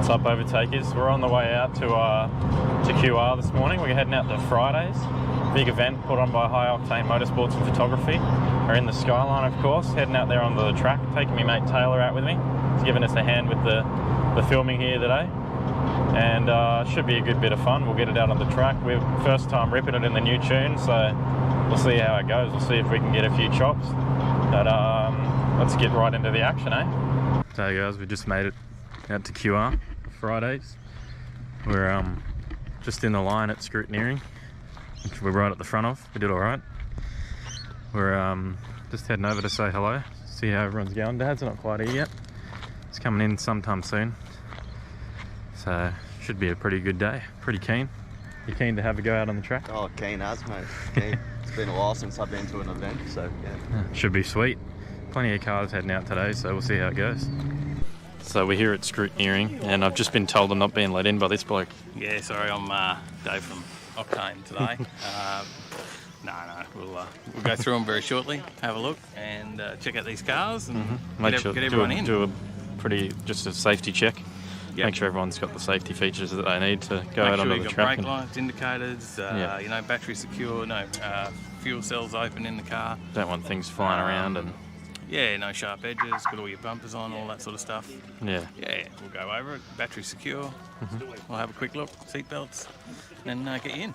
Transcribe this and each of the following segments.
What's up, Overtakers? We're on the way out to QR this morning. We're heading out to Fridays. Big event put on by High Octane Motorsports and Photography. We're in the Skyline, of course, heading out there onto the track, taking my mate Taylor out with me. He's giving us a hand with the filming here today. And should be a good bit of fun. We'll get it out on the track. We're first time ripping it in the new tune, so we'll see how it goes. We'll see if we can get a few chops. But let's get right into the action, eh? So guys, we just made it out to QR Fridays. We're just in the line at Scrutineering, which we're right at the front of. We did all right. We're just heading over to say hello, see how everyone's going. Dad's not quite here yet. He's coming in sometime soon. So should be a pretty good day. Pretty keen. You keen to have a go out on the track? Oh, keen as, mate. Keen. It's been a while since I've been to an event, so yeah. Should be sweet. Plenty of cars heading out today, so we'll see how it goes. So we're here at Scrutineering, and I've just been told I'm not being let in by this bloke. Yeah, sorry, I'm Dave from Octane today. No, we'll go through them very shortly, have a look, and check out these cars, and get everyone in. Do a pretty, just a safety check. Yep. Make sure everyone's got the safety features that they need to go out onto the track. Brake lights, indicators, you know, battery secure, no fuel cells open in the car. Don't want things flying around and... Yeah, no sharp edges, got all your bumpers on, all that sort of stuff. Yeah. Yeah, we'll go over it. Battery secure. We'll have a quick look, seat belts, and get you in.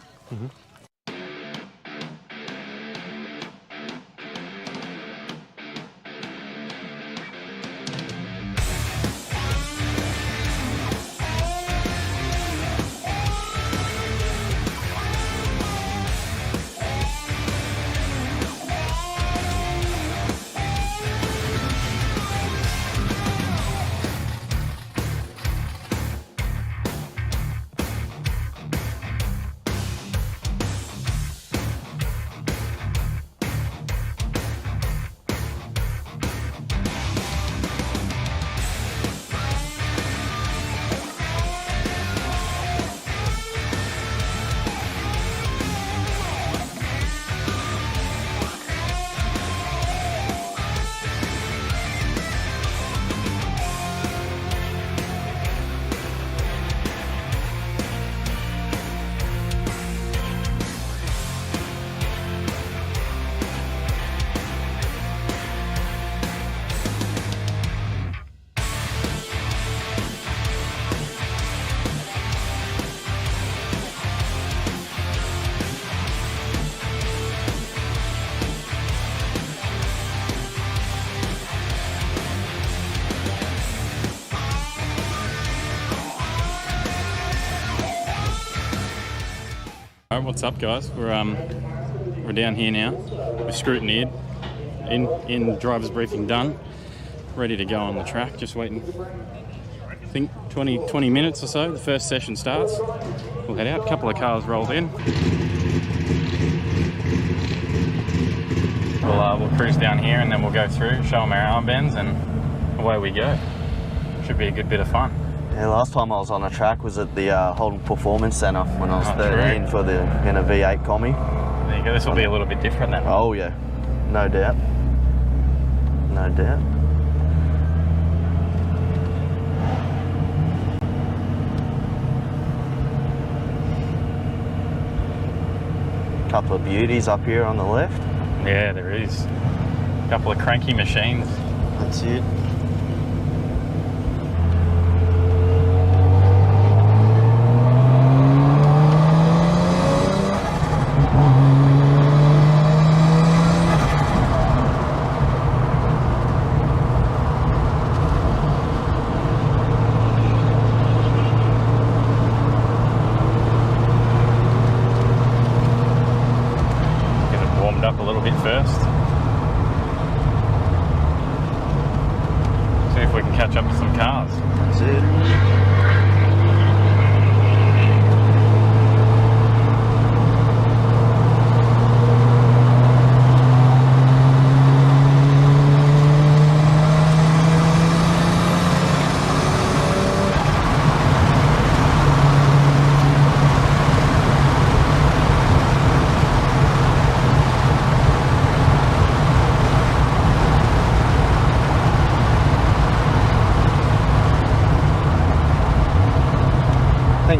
Alright, what's up guys? We're down here now. We're scrutineered, in driver's briefing done, ready to go on the track, just waiting, I think 20 minutes or so, the first session starts. We'll head out, a couple of cars rolled in. We'll cruise down here and then we'll go through, show them our armbands, and away we go. Should be a good bit of fun. Yeah, last time I was on a track was at the Holden Performance Centre when I was 13 for in a V8 Combi. There you go, this will be a little bit different then. Oh yeah, no doubt. No doubt. Couple of beauties up here on the left. Yeah, there is. A couple of cranky machines. That's it. Up a little bit first. See if we can catch up with some cars. That's it.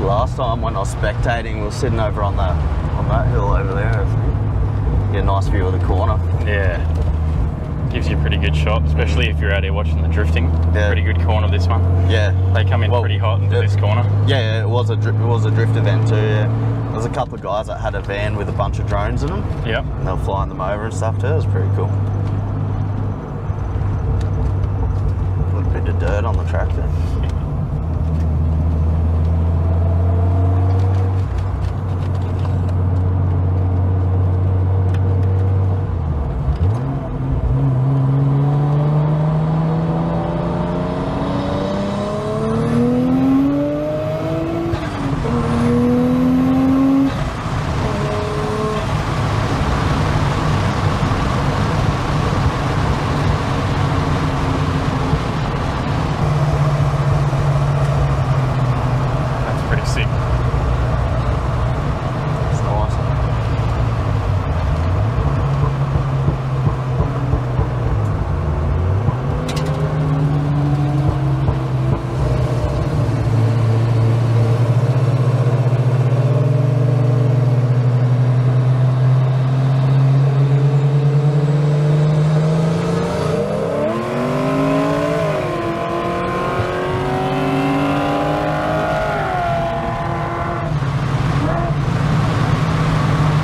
last time when I was spectating, we were sitting over on that hill over there. Get a nice view of the corner. Yeah. Gives you a pretty good shot, especially if you're out here watching the drifting. Yeah. Pretty good corner, this one. Yeah. They come in pretty hot into this corner. Yeah, it was a drift event too, yeah. There was a couple of guys that had a van with a bunch of drones in them. Yep. And they were flying them over and stuff too. It was pretty cool. Put a bit of dirt on the track there.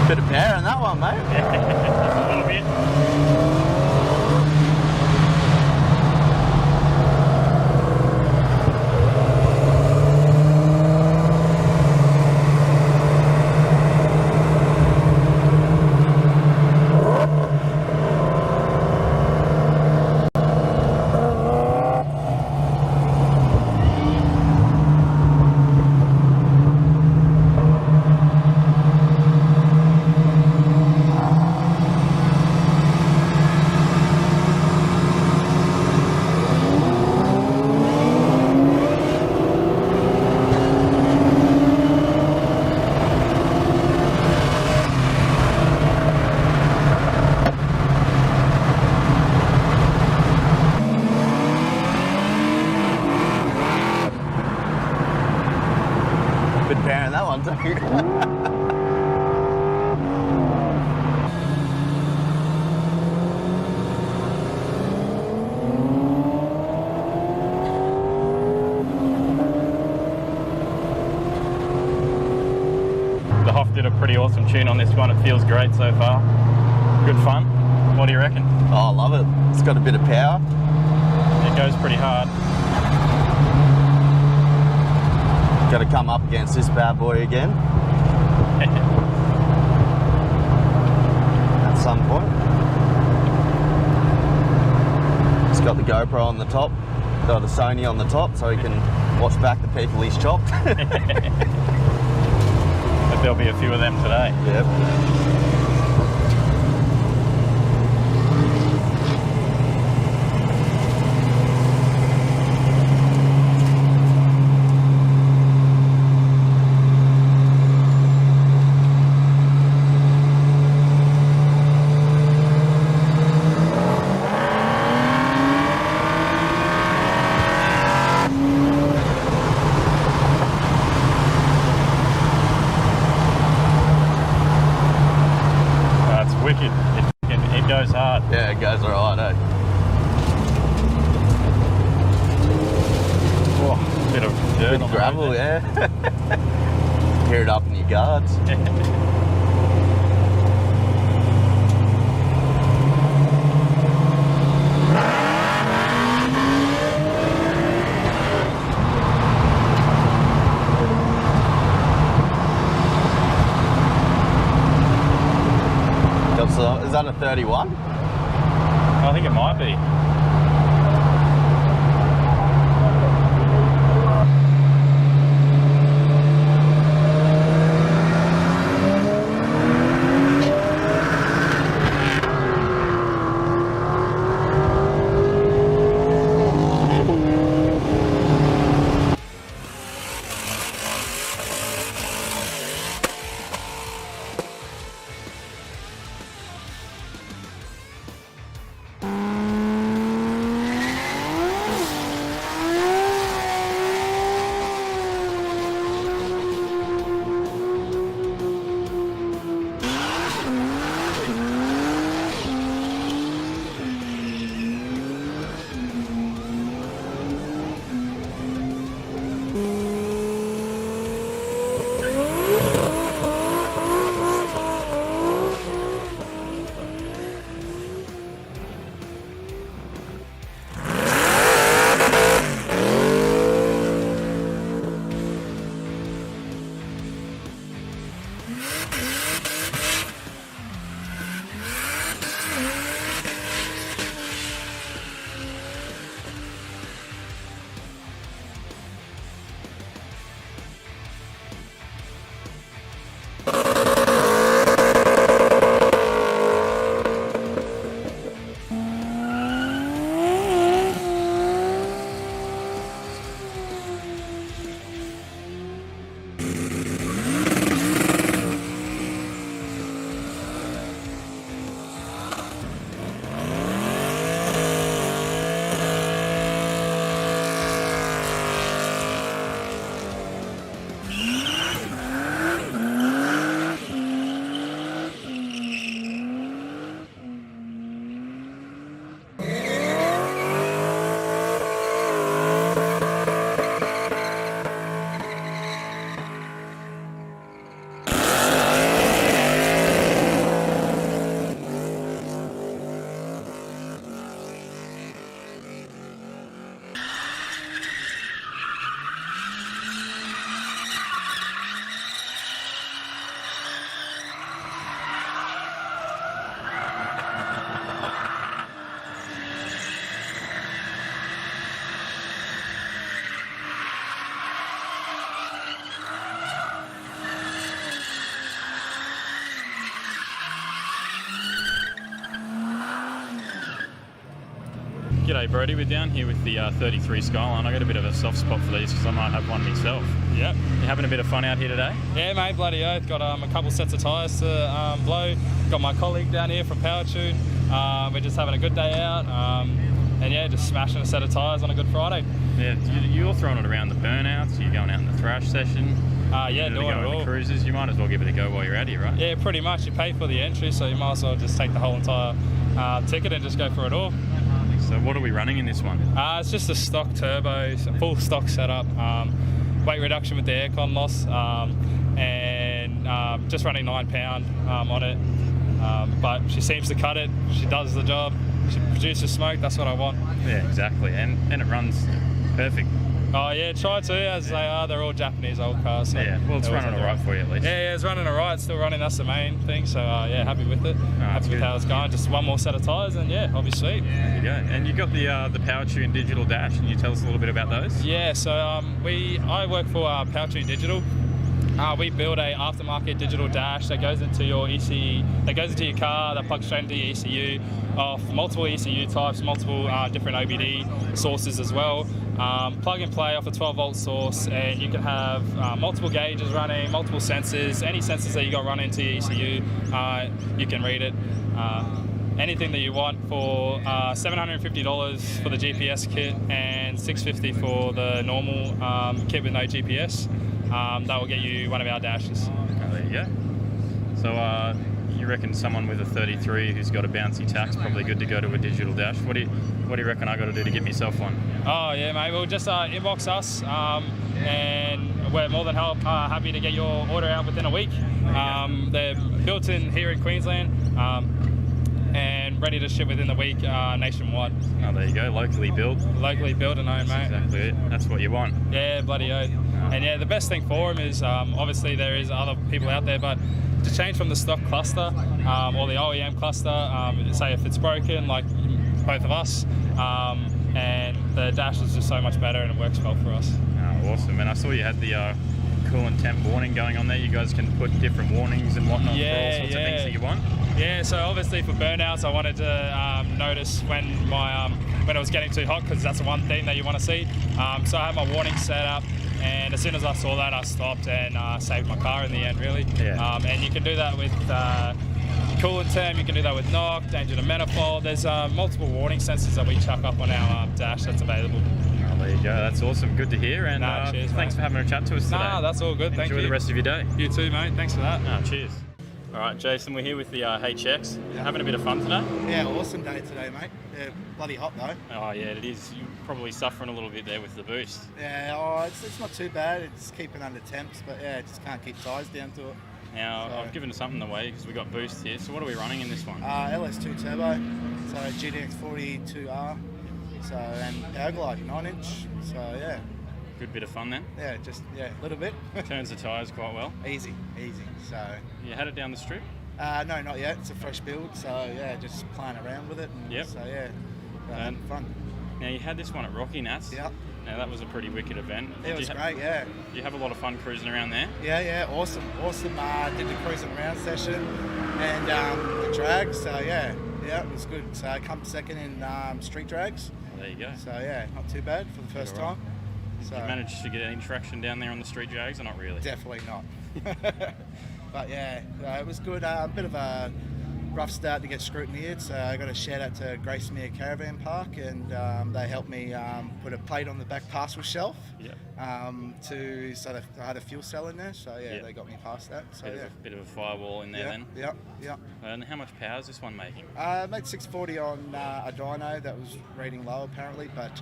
Bit of power in that one, mate. Just a little bit. Bit of power in that one too. The Hoff did a pretty awesome tune on this one. It feels great so far. Good fun. What do you reckon? Oh, I love it. It's got a bit of power. It goes pretty hard. Got to come up against this bad boy again at some point. It's got the GoPro on the top, got a Sony on the top, so he can watch back the people he's chopped. But there'll be a few of them today. Yep. Wicked. It goes hard. Yeah, it goes alright, eh? Oh, bit of dirt Bit on of the gravel, road yeah. Hear it up in your guards. Is that a 31? I think it might be. G'day Brody, we're down here with the 33 Skyline. I got a bit of a soft spot for these because I might have one myself. Yep. You having a bit of fun out here today? Yeah, mate, bloody oath. Got a couple sets of tyres to blow. Got my colleague down here from Power Tune. We're just having a good day out. And yeah, just smashing a set of tyres on a Good Friday. Yeah, you're throwing it around the burnouts, you're going out in the thrash session. Yeah, doing it all. The cruises, you might as well give it a go while you're out here, right? Yeah, pretty much. You pay for the entry, so you might as well just take the whole entire ticket and just go for it all. So what are we running in this one? It's just a stock turbo, full stock setup, weight reduction with the aircon loss, and just running 9 pound on it. But she seems to cut it. She does the job. She produces smoke. That's what I want. Yeah, exactly. And it runs perfect. Oh yeah, try to, as they are. They're all Japanese old cars. So yeah, well, it's running all right for you at least. Yeah, it's running all right. It's still running. That's the main thing. So yeah, happy with it. Happy with how it's going. Just one more set of tyres, and yeah, I'll be sweet. There you go. And you got the Power Tune Digital Dash. Can you tell us a little bit about those? Yeah. So I work for Power Tune Digital. We build a aftermarket digital dash that goes into your ECU, that goes into your car, that plugs straight into your ECU, of multiple ECU types, multiple different OBD sources as well. Plug and play off a 12-volt source, and you can have multiple gauges running, multiple sensors. Any sensors that you got running into your ECU, you can read it. Anything that you want for $750 for the GPS kit and $650 for the normal kit with no GPS. That will get you one of our dashes. Oh, there you go. So you reckon someone with a 33 who's got a bouncy tax probably good to go to a digital dash? What do you reckon I got to do to get myself one? Oh yeah, mate. Well, just inbox us, and we're more than happy to get your order out within a week. They're built in here in Queensland. And ready to ship within the week nationwide. Oh, there you go. Locally built. Locally built and owned, mate. Exactly it. That's what you want. Yeah, bloody oath. And yeah, the best thing for them is obviously there is other people out there, but to change from the stock cluster or the OEM cluster, say if it's broken, like both of us, and the dash is just so much better and it works well for us. Oh, awesome. And I saw you had the coolant temp warning going on there. You guys can put different warnings and whatnot for all sorts of things that you want. Yeah, so obviously for burnouts, I wanted to notice when when it was getting too hot, because that's the one thing that you want to see. So I had my warning set up, and as soon as I saw that, I stopped and saved my car in the end, really. Yeah. And you can do that with coolant temp, you can do that with knock, danger to manifold. There's multiple warning sensors that we chuck up on our dash that's available. Oh, there you go. That's awesome. Good to hear. And cheers, thanks for having a chat to us today. Nah, that's all good. Thank you. Enjoy the rest of your day. You too, mate. Thanks for that. Cheers. All right, Jason, we're here with the HX. Having a bit of fun today? Yeah, awesome day today, mate. Yeah, bloody hot though. Oh yeah, it is. You're probably suffering a little bit there with the boost. Yeah, it's not too bad. It's keeping under temps, but yeah, just can't keep tyres down to it. Now, So- I've given something away because we got boost here. So what are we running in this one? LS2 turbo, so GTX 42R, so and Power Glide 9-inch. So yeah, Good bit of fun then. a little bit. Turns the tyres quite well. easy. So You had it down the strip? no, not yet. It's a fresh build, so yeah, just playing around with it. And Yep. So yeah, And- fun. Now you had this one at Rocky Nats. Yep. Now that was a pretty wicked event. It was great. Yeah. You have a lot of fun cruising around there. Yeah, awesome. Did the cruising around session and the drag, so yeah, it was good. So I come second in street drags, There you go. so yeah, not too bad for the first You're right. time. So You managed to get any traction down there on the street drags or not really? definitely not. But yeah, it was good. A bit of a rough start to get scrutineered, so I got a shout out to Gracemere Caravan Park, and they helped me put a plate on the back parcel shelf. Yep. So that I had a fuel cell in there, so yeah, Yep. they got me past that. So Bit of a firewall in there then. Yeah. And how much power is this one making? Made 640 on a dyno that was reading low apparently, but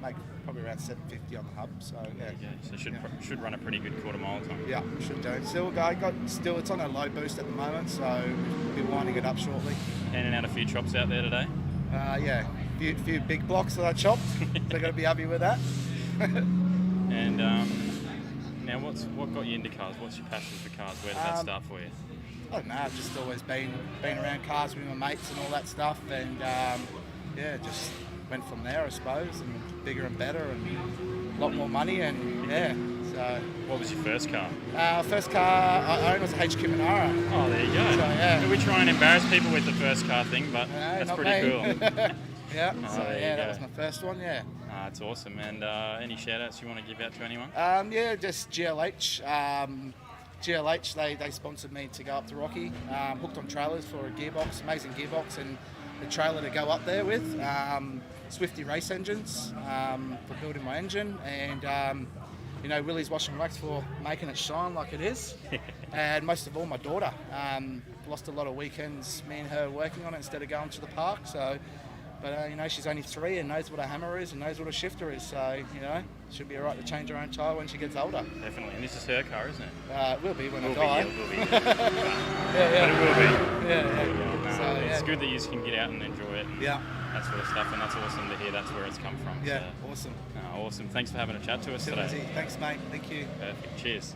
make probably around 750 on the hub. So yeah, So should run a pretty good quarter mile time. yeah, should do. Still, it's on a low boost at the moment, so we'll be winding it up shortly. In and out a few chops out there today. Yeah, few big blocks that I chopped. So got to be happy with that. And now what got you into cars? What's your passion for cars? Where did that start for you? I don't know. I've just always been around cars with my mates and all that stuff, and yeah, just went from there, I suppose, and bigger and better, and a lot more money, and yeah. So What was your first car? first car I owned was a HQ Monaro. Oh, there you go. So, yeah. We try and embarrass people with the first car thing, but that's not pretty me. cool. Yeah. Oh, So there you yeah, go. that was my first one. Yeah. It's awesome. And any shout outs you want to give out to anyone? Yeah, just GLH. GLH, they sponsored me to go up to Rocky. Hooked on trailers for a gearbox, amazing gearbox, and the trailer to go up there with. Swifty race engines for building my engine, and Willie's Wash and Wax for making it shine like it is. And most of all, my daughter. Lost a lot of weekends, me and her working on it instead of going to the park. So, but she's only 3 and knows what a hammer is and knows what a shifter is. So, should be alright to change her own tyre when she gets older. Definitely. And this is her car, isn't it? It will be when I die. Yeah, it will be. Yeah. Yeah. But it will be. Yeah. No, So, it's good that you can get out and enjoy it. And Yeah. that sort of stuff, and that's awesome to hear that's where it's come from. Yeah, So, awesome. awesome. Thanks for having a chat to us Too today. easy. Thanks, mate. Thank you. Perfect. Cheers.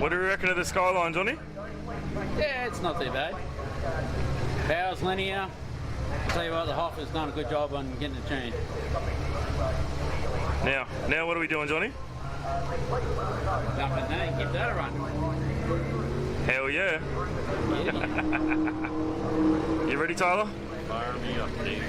What do you reckon of the Skyline, Johnny? Yeah, it's not too bad. Power's linear. I'll tell you what, the Hoffer's done a good job on getting it tuned. Now what are we doing, Johnny? Nothing, no, give that a run. Hell yeah. You ready, Tyler? Fire me up, dude.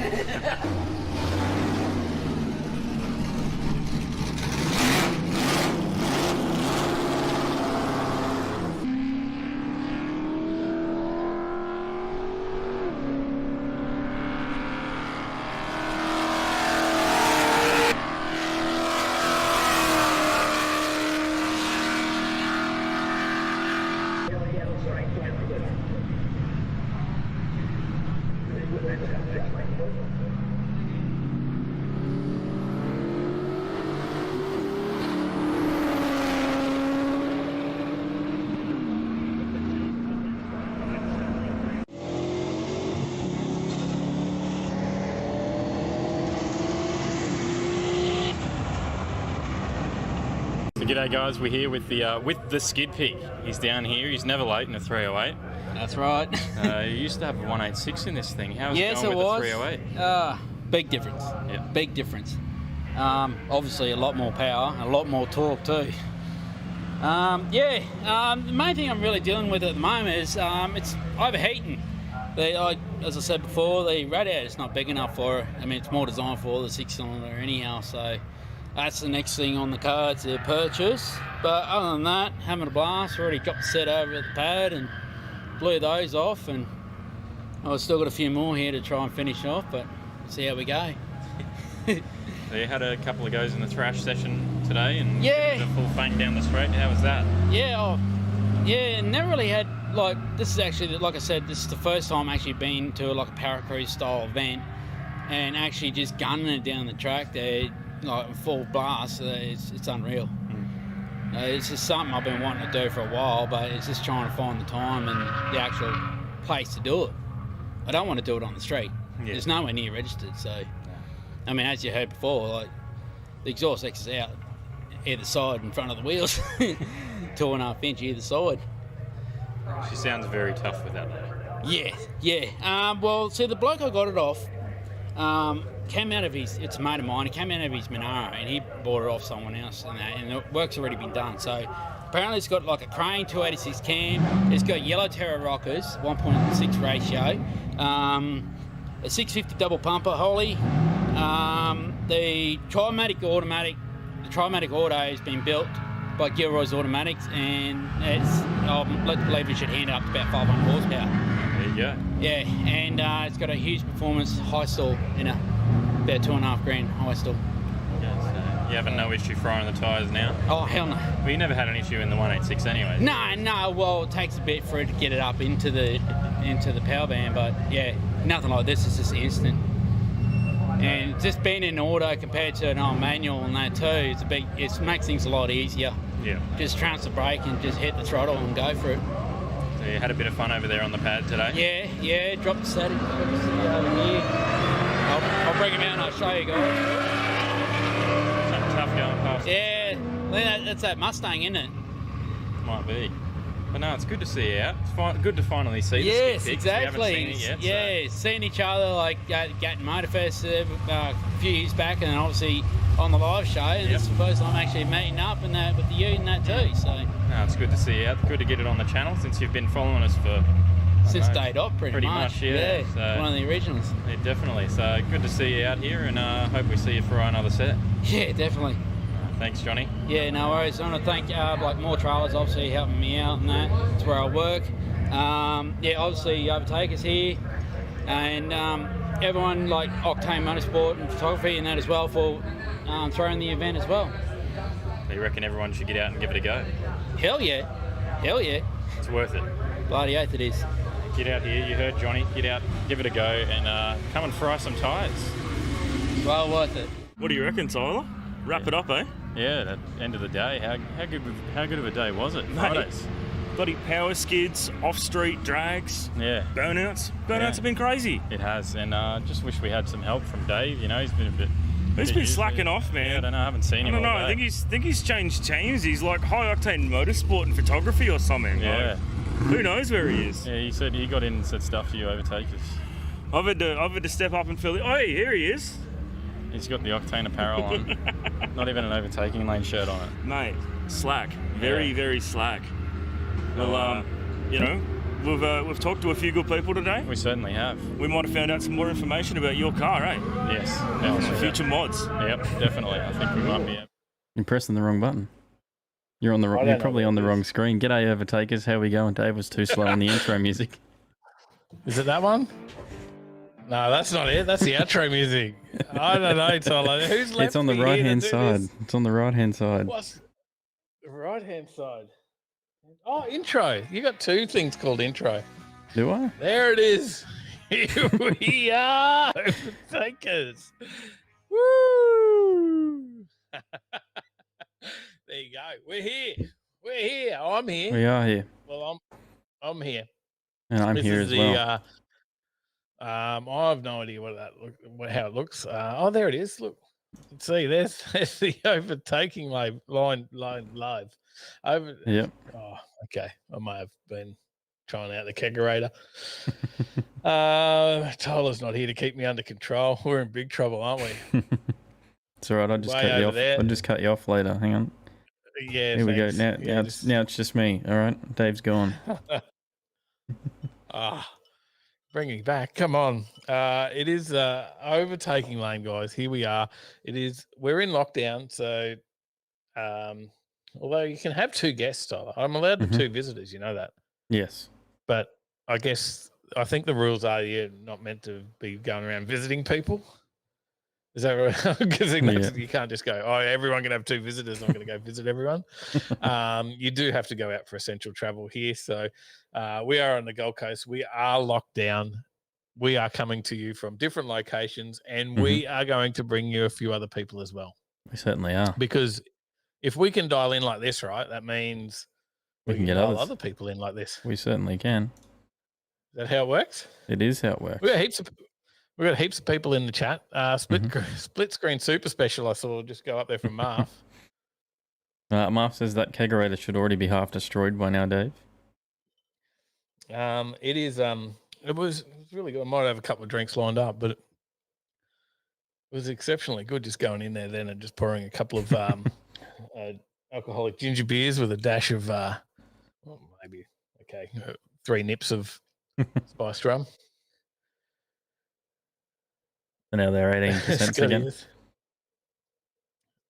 G'day guys, we're here with the Skid Pig. He's down here, he's never late in a 308. That's right. You used to have a 186 in this thing. How's yes, it going with was. the 308? Big difference. Yeah. Big difference. Obviously a lot more power and a lot more torque too. The main thing I'm really dealing with at the moment is it's overheating. As I said before, the radiator's not big enough for it. I mean, it's more designed for the 6-cylinder anyhow, so that's the next thing on the cards to purchase. But other than that, having a blast. Already got the set over at the pad and blew those off, and I've still got a few more here to try and finish off, but see how we go. So you had a couple of goes in the thrash session today and Yeah. the full fang down the straight. How was that? Never really had, this is actually, like I said, this is the first time actually been to like a paracruise style event and actually just gunning it down the track there, like full blast. It's unreal. It's just something I've been wanting to do for a while, but it's just trying to find the time and the actual place to do it. I don't want to do it on the street. Yeah. There's nowhere near registered, so I mean, as you heard before, like the exhaust X is out either side in front of the wheels, 2.5 inch either side. She sounds very tough with that though. Yeah. Well, see, the bloke I got it off came out of it's a mate of mine, he came out of his Monaro and he bought it off someone else and the work's already been done. So apparently it's got like a Crane 286 cam, it's got yellow Terra rockers, 1.6 ratio, a 650 double pumper Holly, the Trimatic Auto has been built by Gilroy's Automatics, and I'm led to believe it should hand up to about 500 horsepower. There you go. Yeah, and it's got a huge performance high stall in it, about $2,500 high stall. Yeah, so you having no issue frying the tyres now? Oh, hell no. Well, you never had an issue in the 186 anyway. No, well, it takes a bit for it to get it up into the power band, but yeah, nothing like this is just instant. And just being in auto compared to an old manual and that too, it makes things a lot easier. Yeah. Just trounce the brake and just hit the throttle and go for it. So you had a bit of fun over there on the pad today? Yeah, drop the setting over here. I'll bring him out and I'll show you guys. Something tough going past. Yeah, that's that Mustang, isn't it? Might be. But no, it's good to see you out. It's good to finally see yes, the Skid Pig. exactly. We haven't seen it yet, Seen each other like at Motorfest a few years back, and then obviously on the live show. And This is the first time actually meeting up and that with you and that too. So no, it's good to see you out. Good to get it on the channel since you've been following us for since day dot, pretty much. Yeah. So, one of the originals. Yeah, definitely. So good to see you out here, and hope we see you for another set. Yeah, definitely. Thanks, Johnny. Yeah, no worries. I want to thank more trailers obviously helping me out and that. It's where I work. Obviously Overtaker's here, and everyone like Octane Motorsport and Photography and that as well for throwing the event as well. So you reckon everyone should get out and give it a go? Hell yeah. It's worth it. Bloody oath it is. Get out here. You heard Johnny. Get out, give it a go, and come and fry some tyres. Well worth it. What do you reckon, Tyler? Wrap it up, eh? Yeah, at the end of the day, how good of a day was it? Fridays. Bloody power skids, off-street drags, Yeah. burnouts. Burnouts have been crazy. It has, and just wish we had some help from Dave. You know, he's been a bit He's been slacking off, man. Yeah, I don't know. I haven't seen I him. don't know. all I day. think he's changed teams. He's like high octane motorsport and photography or something. Yeah. Like, who knows where he is? Yeah, he said he got in and said stuff to you overtakers. I've had to step up and fill it. Oh, here he is. He's got the Octane apparel on. Not even an Overtaking Lane shirt on it. Mate, slack. Very slack. Well, you know, we've talked to a few good people today. We certainly have. We might have found out some more information about your car, eh? Yes, definitely. Future mods. Yep, definitely. I think we might be. You're pressing the wrong button. You're on the wrong. You're probably on the wrong screen. G'day, Overtakers. How we going? Dave was too slow on the intro music. Is it that one? No, that's not it. That's the outro music. I don't know, Tyler. Who's left? It's on the me right here to hand do side. this? It's on the right hand side. What's the right hand side? Oh, intro. You got two things called intro. Do I? There it is. Here we are, Overtakers. Woo! There you go. We're here. We're here. I'm here. We are here, Well, I'm here. and I'm This here is as well. I have no idea how it looks. Oh, there it is. Look, see, there's the overtaking line live. Yep. Oh, okay. I may have been trying out the kegerator. Tyler's not here to keep me under control. We're in big trouble, aren't we? It's all right. I'll just Way cut you over off. there. I'll just cut you off later. Hang on. Yeah. Here we go. thanks. Now, now it's just me. All right. Dave's gone. Bringing back. Come on. It is overtaking lane, guys. Here we are. We're in lockdown, so although you can have two guests, Tyler, I'm allowed Mhm. two visitors. You know that, Yes. but I think the rules are you're not meant to be going around visiting people. Is that right? Because you can't just go, oh, everyone can have two visitors. I'm going to go visit everyone. You do have to go out for essential travel here. So we are on the Gold Coast. We are locked down. We are coming to you from different locations, and we are going to bring you a few other people as well. We certainly are. Because if we can dial in like this, right, that means We can get dial others. other people in like this. We certainly can. Is that how it works? It is how it works. We got heaps of people in the chat. Split screen super special. I saw just go up there from Marv. Marv says that kegerator should already be half destroyed by now, Dave. It is. It was really good. I might have a couple of drinks lined up, but it was exceptionally good. Just going in there then and just pouring a couple of alcoholic ginger beers with a dash of maybe 3 nips of spiced rum. So now they're 18% again.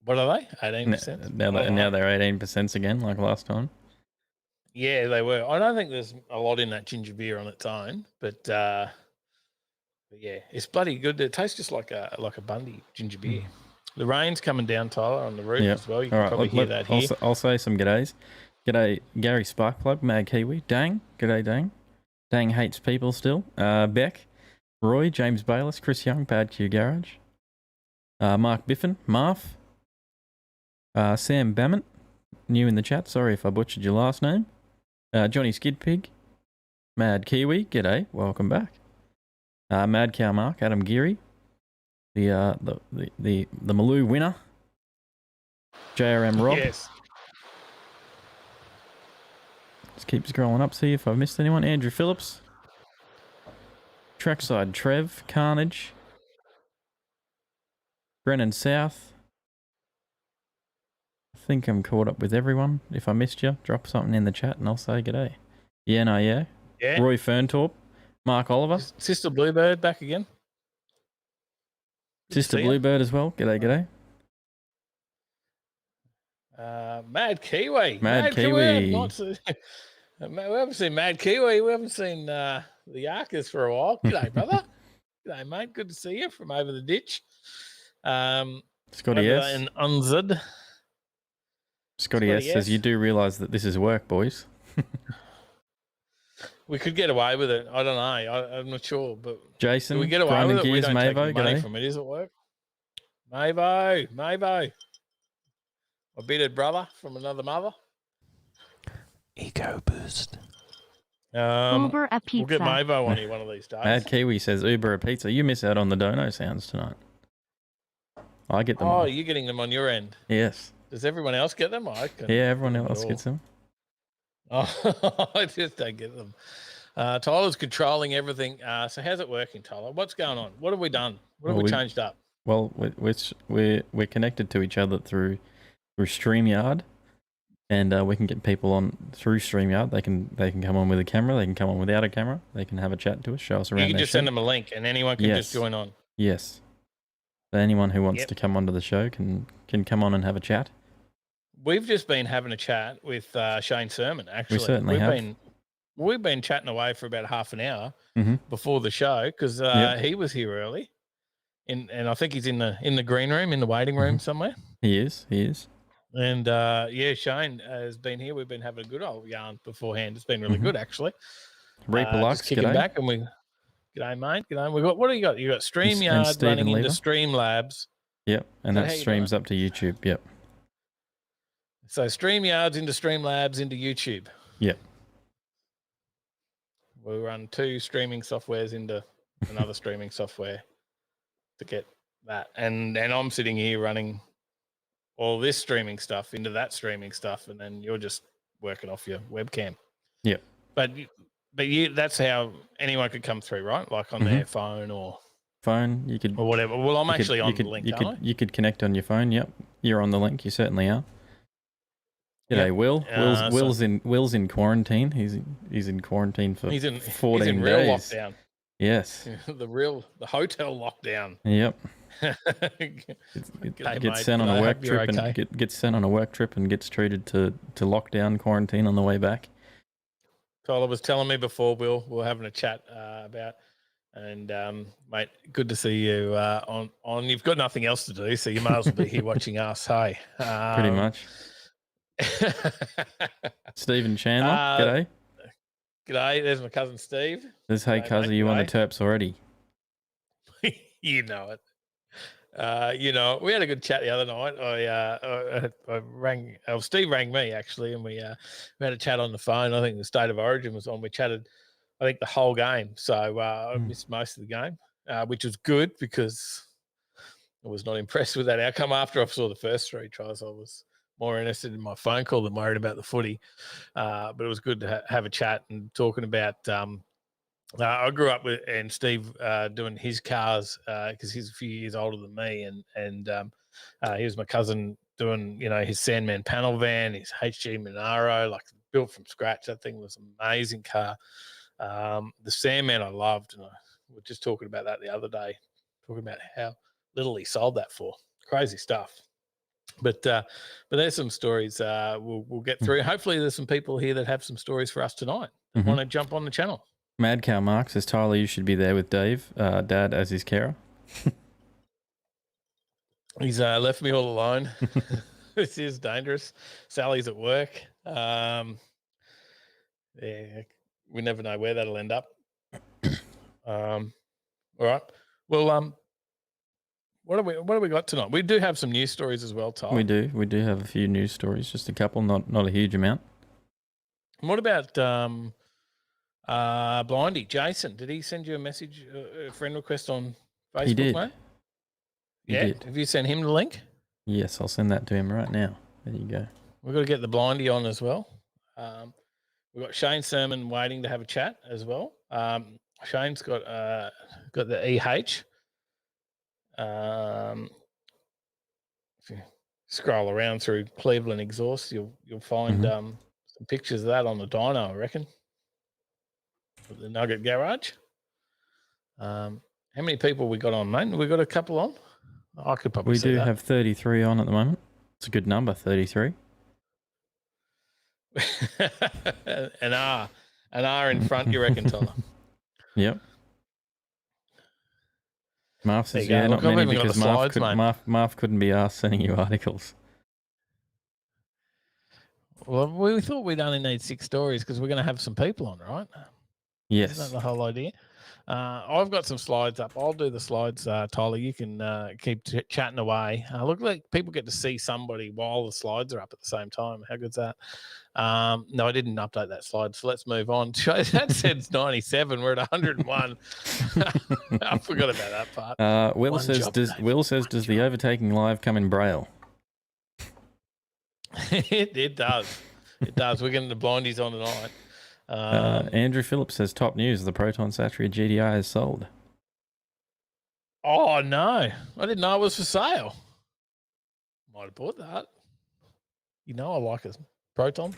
What are they? 18%. Now they're 18% again, like last time. Yeah, they were. I don't think there's a lot in that ginger beer on its own, but yeah, it's bloody good. It tastes just like a Bundy ginger beer. The rain's coming down, Tyler, on the roof as well. You can probably hear that here. I'll say some g'days. G'day, Gary Sparkplug, Mad Kiwi, Dang. G'day, Dang. Dang hates people still. Beck, Roy, James Bayless, Chris Young, Bad Q Garage. Mark Biffin, Marv. Sam Bammett, new in the chat. Sorry if I butchered your last name. Johnny Skidpig, Mad Kiwi, g'day, welcome back. Mad Cow Mark, Adam Geary, the Maloo winner, JRM Rob. Yes. Just keep scrolling up, see if I've missed anyone. Andrew Phillips, Trackside Trev, Carnage, Brennan South. I think I'm caught up with everyone. If I missed you, drop something in the chat and I'll say g'day. Yeah. Roy Ferntorp, Mark Oliver. Sister Bluebird back again. Sister Bluebird as well. G'day. Mad Kiwi. Mad Kiwi. We haven't seen Mad Kiwi. We haven't seen the Yarkers for a while. G'day, brother. G'day, mate. Good to see you from over the ditch. Scotty S. And Unzed. Scotty S says, you do realise that this is work, boys. We could get away with it. I don't know. I'm not sure. But Jason, do we get away Grinding with it? Gears, We don't take Mavo, any money g'day. from it. Is it work? Mavo. My bearded brother from another mother. Ego boost. Uber a pizza. We'll get Mavo on here one of these days. Mad Kiwi says, Uber a pizza. You miss out on the dono sounds tonight. I get them. Oh, all. you're getting them on your end. Yes. Does everyone else get them? I can Yeah, everyone get them else all. gets them. Oh, I just don't get them. Tyler's controlling everything. So how's it working, Tyler? What's going on? What have we done? What have we changed up? Well, we're connected to each other through StreamYard, and we can get people on through StreamYard. They can come on with a camera. They can come on without a camera. They can have a chat to us, show us around. You can their just show. send them a link, and anyone can just join on. Yes. So anyone who wants Yep. to come onto the show can come on and have a chat. We've just been having a chat with Shane Sermon. Actually, We certainly have. We've been chatting away for about half an hour Mhm. before the show because Yep. he was here early, and I think he's in the green room, in the waiting room somewhere. He is. And Shane has been here. We've been having a good old yarn beforehand. It's been really good, actually. Reaper Lux, just kicking g'day. back, and g'day, mate. G'day. We got what do you got? You got StreamYard Stephen running into Lever. Streamlabs. Yep, and So that how you streams up to YouTube. Yep. So StreamYard's into Streamlabs into YouTube. Yep. We run 2 streaming softwares into another streaming software to get that, and I'm sitting here running all this streaming stuff into that streaming stuff, and then you're just working off your webcam. Yep. But that's how anyone could come through, right? Like on their phone or you could or whatever. Well, I'm actually on the link, aren't I? You could connect on your phone. Yep, you're on the link. You certainly are. G'day, Yep. Will. Will's in quarantine. He's in quarantine for 14 he's in real days. lockdown. Yes. the hotel lockdown. Yep. G'day, Gets mate. sent on I a work hope you're trip okay. and gets sent on a work trip and gets treated to lockdown quarantine on the way back. Tyler was telling me before, Will, we were having a chat about, and mate, good to see you on. You've got nothing else to do, so you might as well be here watching us. Hey, Pretty much. Stephen Chandler, g'day. G'day, there's my cousin Steve. Says, hey, cuz, are you on the terps already? You know it. We had a good chat the other night. I rang. Steve rang me actually, and we had a chat on the phone. I think the State of Origin was on. We chatted, I think, the whole game. So I missed most of the game, which was good because I was not impressed with that outcome. After I saw the first 3 tries, I was more interested in my phone call than worried about the footy. But it was good to have a chat and talking about. I grew up with and Steve doing his cars because he's a few years older than me, and he was my cousin doing his Sandman panel van, his HG Monaro, like built from scratch. That thing was an amazing car. The Sandman I loved, and we were just talking about that the other day, talking about how little he sold that for. Crazy stuff. But there's some stories we'll get through. Hopefully there's some people here that have some stories for us tonight that want to jump on the channel. Mad Cow Mark says, Tyler, you should be there with Dave, Dad, as his carer. He's left me all alone. This is dangerous. Sally's at work. Yeah, we never know where that'll end up. All right. Well, what have we got tonight? We do have some news stories as well, Tyler. We do have a few news stories, just a couple, not a huge amount. And what about Blindy Jason? Did he send you a message, a friend request on Facebook? He did. Mate? He Yeah. did. Have you sent him the link? Yes, I'll send that to him right now. There you go. We've got to get the Blindy on as well. We've got Shane Sermon waiting to have a chat as well. Shane's got the EH. If you scroll around through Cleveland exhaust, you'll find some pictures of that on the dyno, I reckon. The Nugget Garage. How many people we got on, mate? We got a couple on. I could probably. We see do that. have 33 on at the moment. It's a good number, 33. an R in front, you reckon, Tyler? Yep. Marv says, There you yeah, go. not Look, I've many even got because the slides, mate. Marv couldn't be asked sending you articles. Well, we thought we'd only need 6 stories because we're going to have some people on, right? Yes. Isn't that the whole idea? I've got some slides up. I'll do the slides, Tyler. You can keep chatting away. Look like people get to see somebody while the slides are up at the same time. How good's that? No, I didn't update that slide, so let's move on. That says 97. We're at 101. I forgot about that part. Will says, does the Overtaking Live come in Braille? It does. It does. We're getting the blindies on tonight. Andrew Phillips says, top news, the Proton Satria GDI is sold. Oh, no. I didn't know it was for sale. Might have bought that. You know I like a Proton.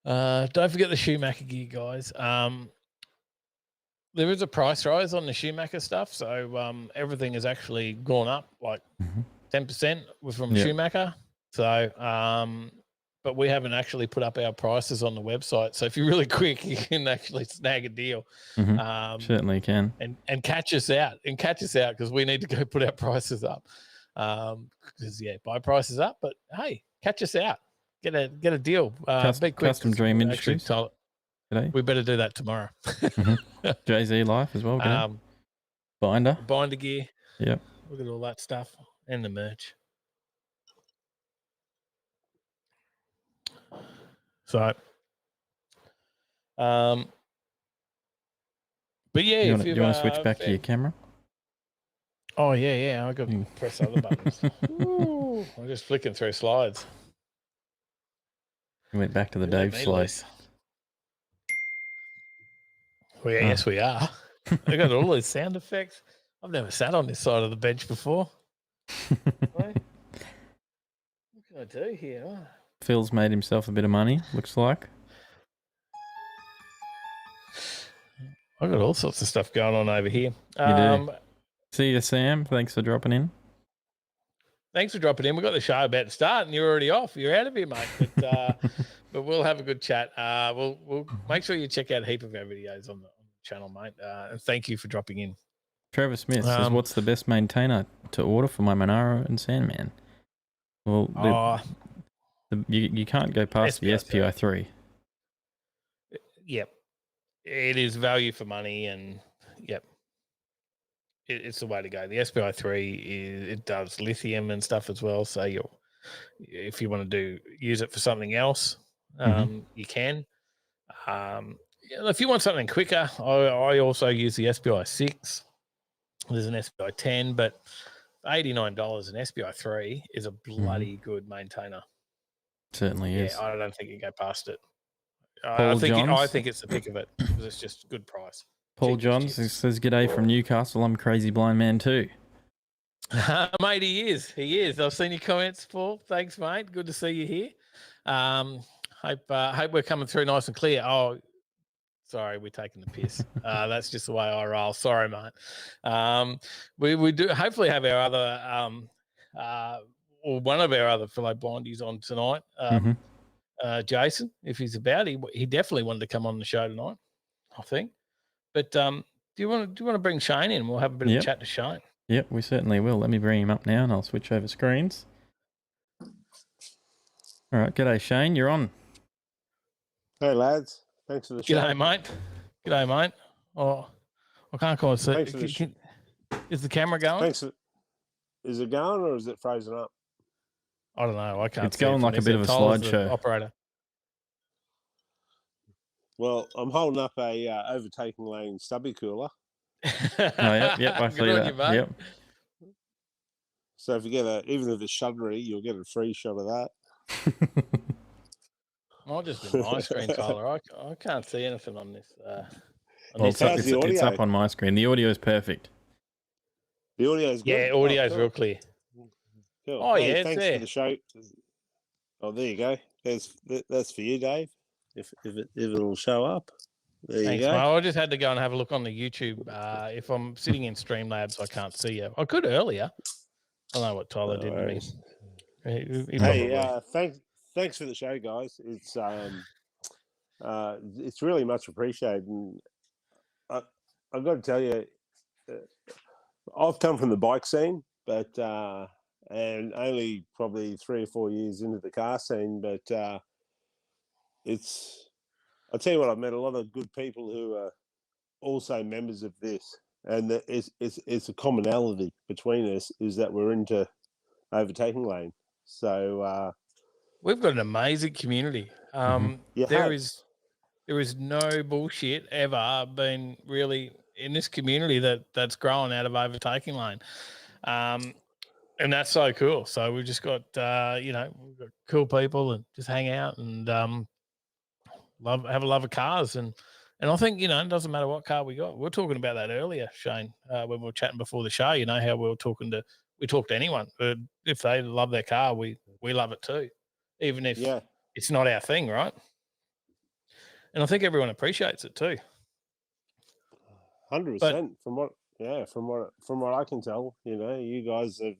Don't forget the Schumacher gear, guys. There is a price rise on the Schumacher stuff, so everything has actually gone up like 10% from Schumacher. So, but we haven't actually put up our prices on the website. So if you're really quick, you can actually snag a deal. Certainly can. And catch us out. Because we need to go put our prices up. Because buy prices up. But hey, catch us out. Get a deal. Be quick. Custom Dream Industries. Today. We better do that tomorrow. Jay-Z Life as well. Binder gear. Yep. Look at all that stuff and the merch. So, but yeah, you want to switch back to your camera? Oh yeah. I got to press other buttons. Ooh, I'm just flicking through slides. We went back to the Dave slide. Well, yes, we are. I got all these sound effects. I've never sat on this side of the bench before. What can I do here? Oh. Phil's made himself a bit of money, looks like. I've got all sorts of stuff going on over here. You do. See you, Sam. Thanks for dropping in. Thanks for dropping in. We've got the show about to start and you're already off. You're out of here, mate. But, but we'll have a good chat. We'll make sure you check out a heap of our videos on the channel, mate. And thank you for dropping in. Trevor Smith says, what's the best maintainer to order for my Monaro and Sandman? Well, you can't go past the SPI3. Yep. It is value for money, and it's the way to go. The SPI3 it does lithium and stuff as well. So if you want to use it for something else, you can. If you want something quicker, I also use the SPI6. There's an SPI10, but $89 an SPI3 is a bloody good maintainer. Certainly is. I don't think you go past it. I think it's the pick of it because it's just good price. Paul Johns says, "G'day from Newcastle. I'm Crazy Blind Man too." Mate, he is. I've seen your comments, Paul. Thanks, mate. Good to see you here. Hope we're coming through nice and clear. Oh, sorry, we're taking the piss. That's just the way I roll. Sorry, mate. We do hopefully have our other or one of our other fellow blindies on tonight. Jason, if he's about, he definitely wanted to come on the show tonight, I think. But do you want to bring Shane in? We'll have a bit of a chat to Shane. Yep, we certainly will. Let me bring him up now, and I'll switch over screens. All right, g'day Shane, you're on. Hey lads, thanks for the show. G'day mate. Oh, I can't quite see. Is the camera going? Is it going or is it frozen up? I don't know. I can't. It's going like a bit of a slideshow. Operator. Well, I'm holding up a Overtaking Lane stubby cooler. Yep, I see that. Yep. So if you get even if it's shuddery, you'll get a free shot of that. I'll just be my screen, Tyler. I can't see anything on this. It's up on my screen. The audio is perfect. The audio is good. Yeah, audio is real clear. Cool. Oh yeah, thanks there. For the show. Oh, there you go. That's for you, Dave. If it'll show up. There you go. Mate. I just had to go and have a look on the YouTube. If I'm sitting in Streamlabs, I can't see you. I could earlier. I don't know what Tyler did to me. Thanks for the show, guys. It's really much appreciated. And I've got to tell you, I've come from the bike scene, but and only probably 3 or 4 years into the car scene. But I'll tell you what, I've met a lot of good people who are also members of this, and it's a commonality between us is that we're into Overtaking Lane. So we've got an amazing community. There is no bullshit ever been really in this community that's grown out of Overtaking Lane. And that's so cool. So we've just got, we've got cool people and just hang out and have a love of cars. And I think, it doesn't matter what car we got. We were talking about that earlier, Shane, when we were chatting before the show, how we talk to anyone. But if they love their car, we love it too, even if it's not our thing, right? And I think everyone appreciates it too. 100%. From what I can tell, you guys have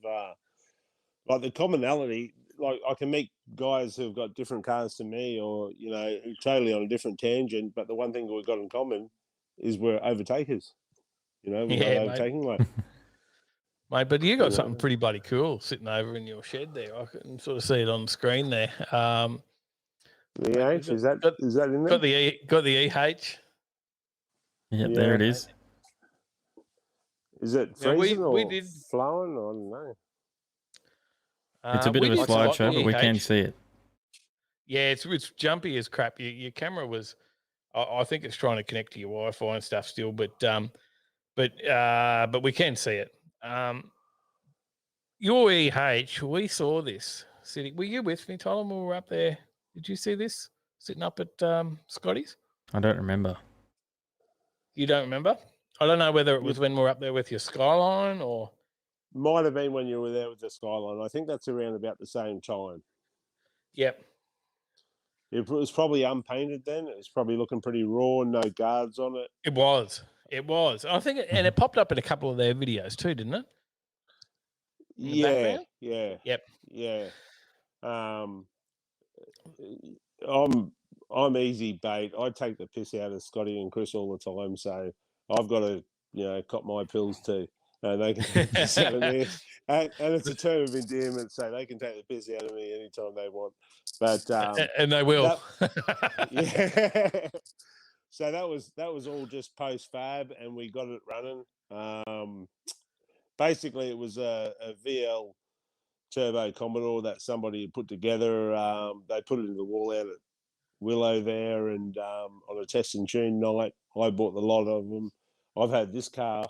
like the commonality. Like I can meet guys who've got different cars to me, or totally on a different tangent. But the one thing we've got in common is we're overtakers. We've got Overtaking Lane. Mate, but you got something pretty bloody cool sitting over in your shed there. I can sort of see it on the screen there. The EH, is that in there? Got the EH. Yeah, there it is. Is it freezing or flowing? I don't know. It's a bit of a slideshow, but we can see it. Yeah, it's jumpy as crap. Your camera was, I think it's trying to connect to your Wi-Fi and stuff still, but we can see it. Your EH, we saw this sitting. Were you with me, Tyler, when we were up there? Did you see this sitting up at Scotty's? I don't remember. You don't remember? I don't know whether it was when we were up there with your Skyline or... Might have been when you were there with the Skyline. I think that's around about the same time. Yep. It was probably unpainted then. It was probably looking pretty raw, no guards on it. It was. I think, and it popped up in a couple of their videos too, didn't it? Yeah. I'm easy bait. I take the piss out of Scotty and Chris all the time, so I've got to, cop my pills too. They can take the piss out of me, and it's a term of endearment, so they can take the piss out of me anytime they want. But and they will. Yeah. So that was all just post fab, and we got it running. Basically, it was a VL turbo Commodore that somebody had put together. They put it in the wall out at Willow there, and on a test and tune night, I bought the lot of them. I've had this car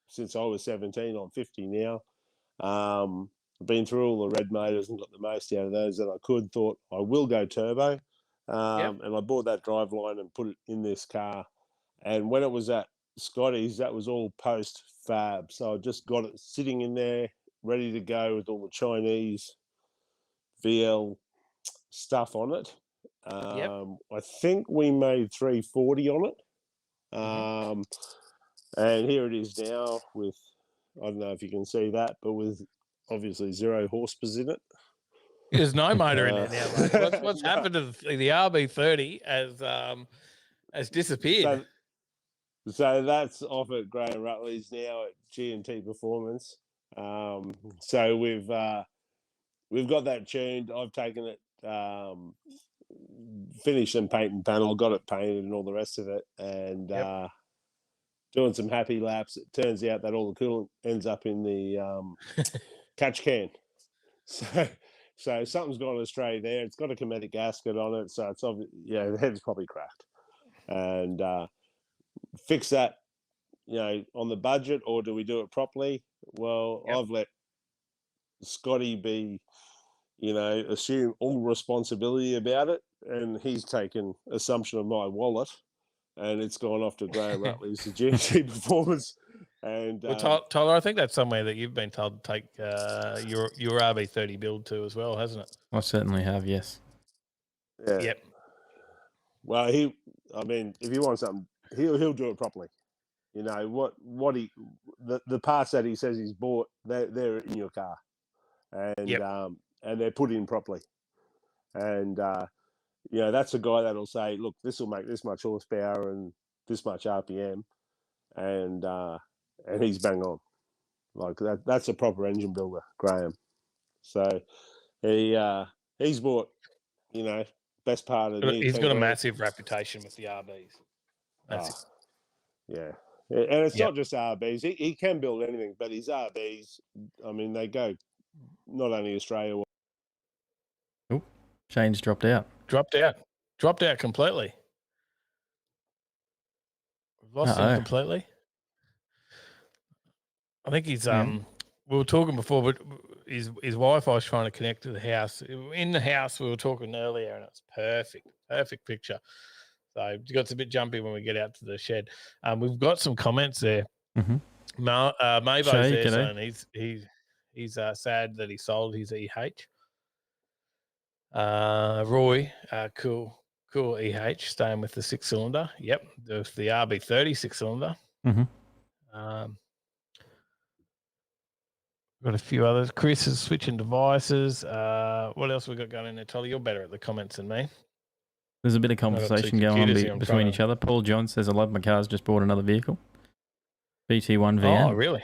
since I was 17. I'm 50 now. I've been through all the red motors and got the most out of those that I could. Thought I will go turbo, and I bought that driveline and put it in this car. And when it was at Scotty's, that was all post fab, so I just got it sitting in there, ready to go with all the Chinese VL stuff on it. I think we made 340 on it. And here it is now with, I don't know if you can see that, but with obviously 0 horsepower in it. There's no motor in there now, mate. What's happened to the RB30 has disappeared. So that's off at Graham Rutley's now at G&T Performance. So we've got that tuned. I've taken it, finished some paint and panel, got it painted and all the rest of it, and doing some happy laps. It turns out that all the coolant ends up in the catch can. So something's gone astray there. It's got a Cometic gasket on it, so it's obvious, the head's probably cracked. And fix that, on the budget, or do we do it properly? Well, I've let Scotty be, assume all responsibility about it, and he's taken assumption of my wallet, and it's gone off to Graham Rutley's to G&T Performance. And Tyler, I think that's somewhere that you've been told to take your RB30 build to as well, hasn't it? I certainly have, yes. Yeah. Yep. Well, if he wants something, he'll do it properly. The parts that he says he's bought, they're in your car, and they're put in properly. And that's a guy that'll say, look, this will make this much horsepower and this much RPM, and he's bang on. Like that. That's a proper engine builder, Graham. So he's bought, best part of the. He's got a massive reputation with the RBs. Yeah. And it's not just RBs. He can build anything, but his RBs, I mean, they go not only Australia. Oh, Shane's dropped out. Dropped out completely. We've lost him completely. I think he's we were talking before, but his Wi-Fi is trying to connect to the house. In the house, we were talking earlier, and it's perfect picture. So it got a bit jumpy when we get out to the shed. We've got some comments there. Mm-hmm. Mavo's Shay, there g'day. saying he's sad that he sold his EH. Roy, cool EH, staying with the 6-cylinder. Yep, the RB30 6-cylinder. Mm-hmm. Got a few others. Chris is switching devices. What else we got going in there, Tolly? You're better at the comments than me. There's a bit of conversation going on between each other. Paul John says, I love my cars, just bought another vehicle. BT1 VN. Oh, really?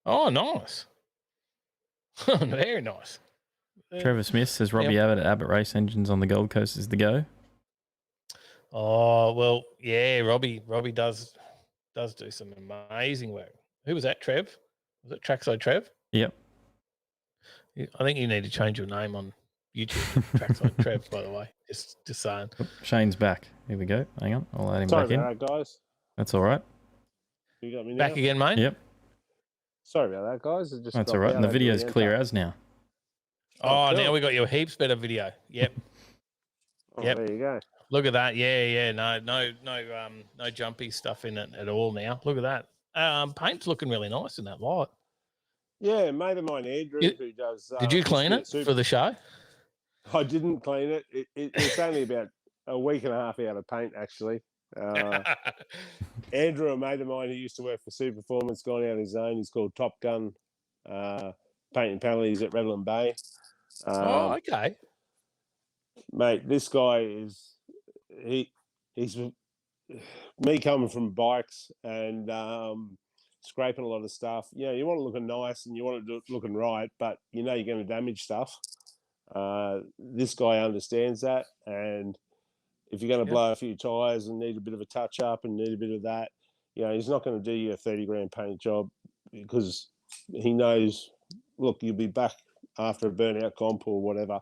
Oh, nice. Very nice. Trevor Smith says, Robbie Abbott at Abbott Race Engines on the Gold Coast is the go. Oh, well, yeah, Robbie does do some amazing work. Who was that, Trev? Was it Trackside Trev? Yep. I think you need to change your name on YouTube. Trackside Trev, by the way. Just saying. Shane's back. Here we go. Hang on. I'll add him back in. Sorry about that, guys. That's all right. You got me now? Back again, mate? Yep. Sorry about that, guys. That's all right. And the video's clear as now. Oh, cool. Now we got your heaps better video. Yep. There you go. Look at that. Yeah. No jumpy stuff in it at all now. Look at that. Paint's looking really nice in that light. Yeah, mate of mine, Andrew, who does. Did you clean it for the show? I didn't clean it. It's only about a week and a half out of paint, actually. Andrew, a mate of mine who used to work for Superformance, gone out on his own. He's called Top Gun Paint and Penalties at Redland Bay. Okay. Mate, this guy he's me coming from bikes and scraping a lot of stuff. You know, you want it looking nice and you want it looking right, but you know you're going to damage stuff. This guy understands that, and if you're going to blow a few tyres and need a bit of a touch up and need a bit of that, you know, he's not going to do you a 30 grand paint job because he knows, look, you'll be back after a burnout comp or whatever.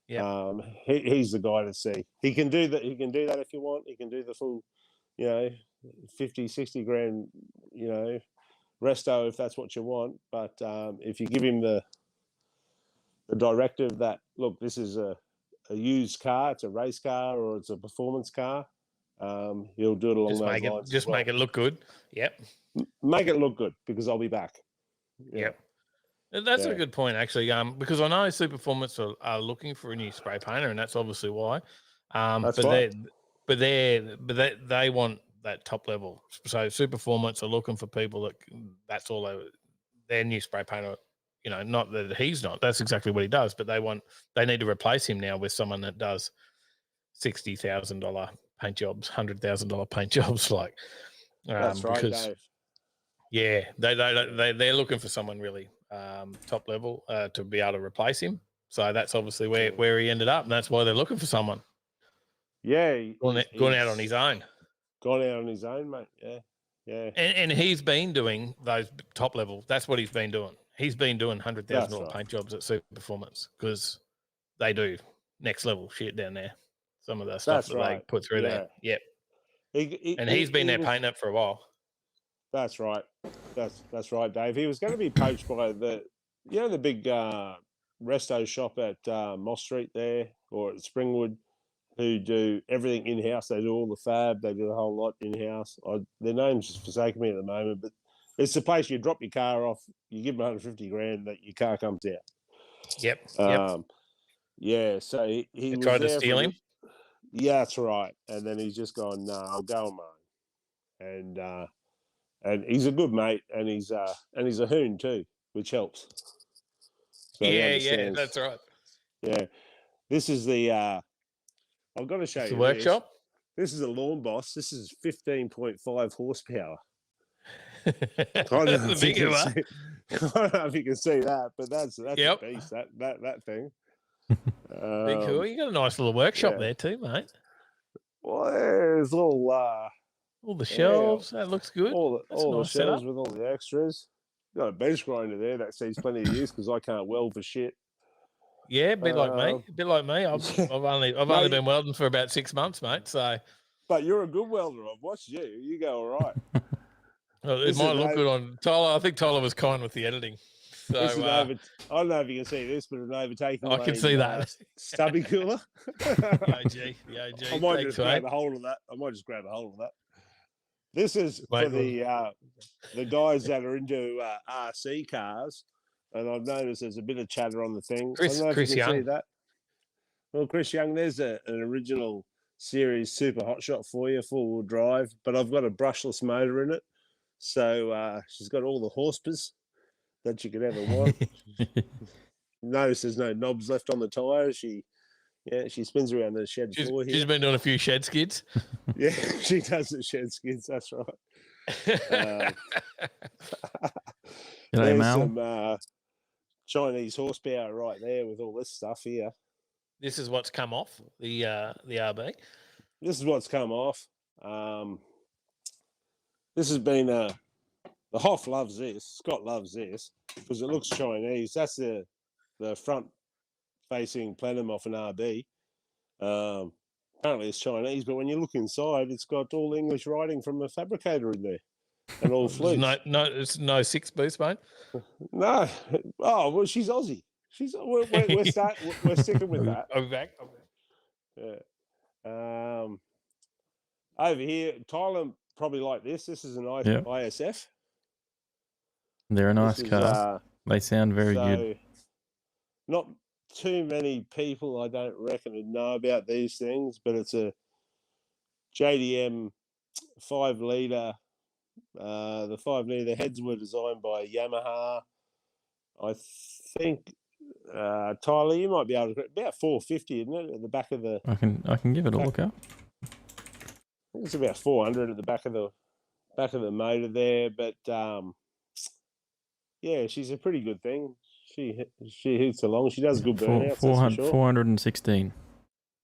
Yeah. He's the guy to see. He can do that. He can do that if you want. He can do the full, you know, 50, 60 grand, you know, resto if that's what you want. But if you give him the directive that, look, this is a used car, it's a race car or it's a performance car, he'll do it along those lines. Just make it look good. Yep. Make it look good because I'll be back. Yep. That's a good point, actually, because I know Superformance are looking for a new spray painter, and that's obviously why. But they want that top level. So Superformance are looking for people that's all their new spray painter. You know, not that he's not. That's exactly what he does. But they need to replace him now with someone that does $60,000 paint jobs, $100,000 paint jobs. Like that's right, Dave. Yeah, they're looking for someone really top level to be able to replace him. So that's obviously where he ended up, and that's why they're looking for someone. Yeah, gone out on his own. Gone out on his own, mate. Yeah. And he's been doing those top level. That's what he's been doing. He's been doing $100,000 paint jobs at Superformance because they do next level shit down there. Some of the stuff they put through there. Yep. He's been there painting it for a while. That's right. That's right, Dave. He was going to be poached by the big resto shop at Moss Street there or at Springwood, who do everything in-house. They do all the fab. They do the whole lot in-house. Their name's just forsaken me at the moment, but it's the place you drop your car off, you give them 150 grand, that your car comes out. Yep. Yeah, so he tried to steal him? Yeah, that's right. And then he's just gone, no, I'll go on my own. And he's a good mate, and he's a hoon too, which helps. So yeah, that's right. Yeah. This is the I've got to show you the workshop. This is a Lawn Boss. This is 15.5 horsepower. I don't know if you can see that, but that's a beast, that thing. Be cool. You got a nice little workshop there too, mate. Well, there's a little All the shelves. That looks good. All That's a the nice shelves setup. with all the extras. Got a bench grinder there that sees plenty of use because I can't weld for shit. Yeah, a bit like me. A bit like me. I've only been welding for about 6 months, mate. So, but you're a good welder. I've watched you. You go all right. well, it might look good on Tyler. I think Tyler was kind with the editing. So I don't know if you can see this, but an Overtaking Lane. I can see that stubby cooler. The OG. I might just grab a hold of that. This is for the guys that are into RC cars, and I've noticed there's a bit of chatter on the thing. Chris you Young. See that? Well, Chris Young, there's an original series super hot shot for you, 4-wheel drive, but I've got a brushless motor in it, so she's got all the horsepers that you could ever want. Notice there's no knobs left on the tyres. She spins around the shed floor here. She's been doing a few shed skids. Yeah, she does the shed skids. That's right. There's some Chinese horsepower right there with all this stuff here. This is what's come off the RB. This is what's come off. This has been the Hoff loves this. Scott loves this because it looks Chinese. That's the front-facing plenum off an RB. Apparently it's Chinese, but when you look inside, it's got all English writing from a fabricator in there, and all flutes. It's no 6 boost, mate. No. Oh well, she's Aussie. We're sticking with that. I'm back. Yeah. Over here, Tyler probably like this. This is an ISF. They're a nice car. They sound very good. Not too many people, I don't reckon, would know about these things, but it's a JDM 5-litre. The 5-litre heads were designed by Yamaha. I think, Tyler, you might be able to, about 450, isn't it, at the back of the... I can give it a look up. I think it's about 400 at the back of the motor there, but yeah, she's a pretty good thing. She hits along. She does good burnouts. 416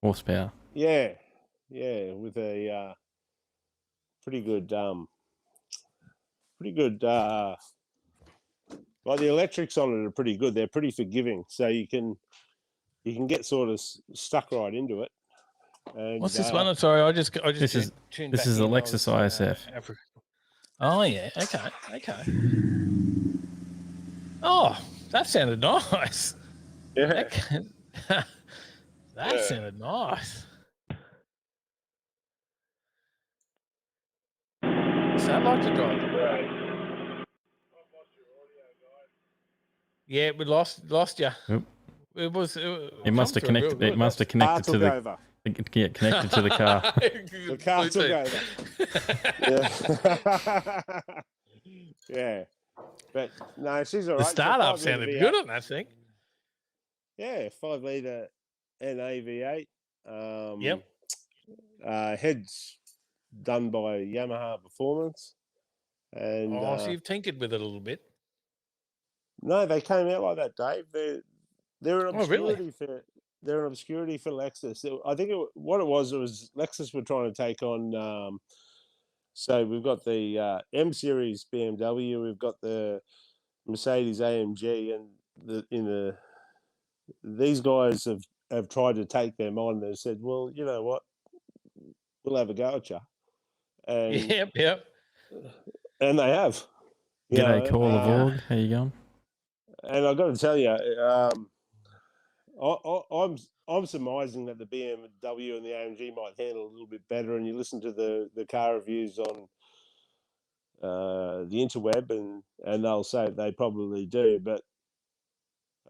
horsepower. Yeah, with a pretty good. Like the electrics on it are pretty good. They're pretty forgiving, so you can get sort of stuck right into it. And, what's this one? I'm sorry, I just this is the Lexus ISF. Oh yeah, okay. Oh, that sounded nice. Yeah. That sounded nice. What's that like to drive? Yeah, we lost you. Oop. It must have connected. It must have connected to the. Get connected to the car. The car took over. Yeah. But no, she's all right. The startup sounded good on that thing. Yeah, 5-litre NA V8. Yep. Heads done by Yamaha Performance. And so you've tinkered with it a little bit. No, they came out like that, Dave. They're an obscurity they're an obscurity for Lexus. I think what it was Lexus were trying to take on. So we've got the M series BMW, we've got the Mercedes AMG, and these guys have tried to take them on. They said, well, you know what, we'll have a go at you. And, yep. And they have. G'day, Call of Org. How you going? And I've got to tell you, I'm surmising that the BMW and the AMG might handle a little bit better. And you listen to the car reviews on the interweb, and they'll say they probably do. But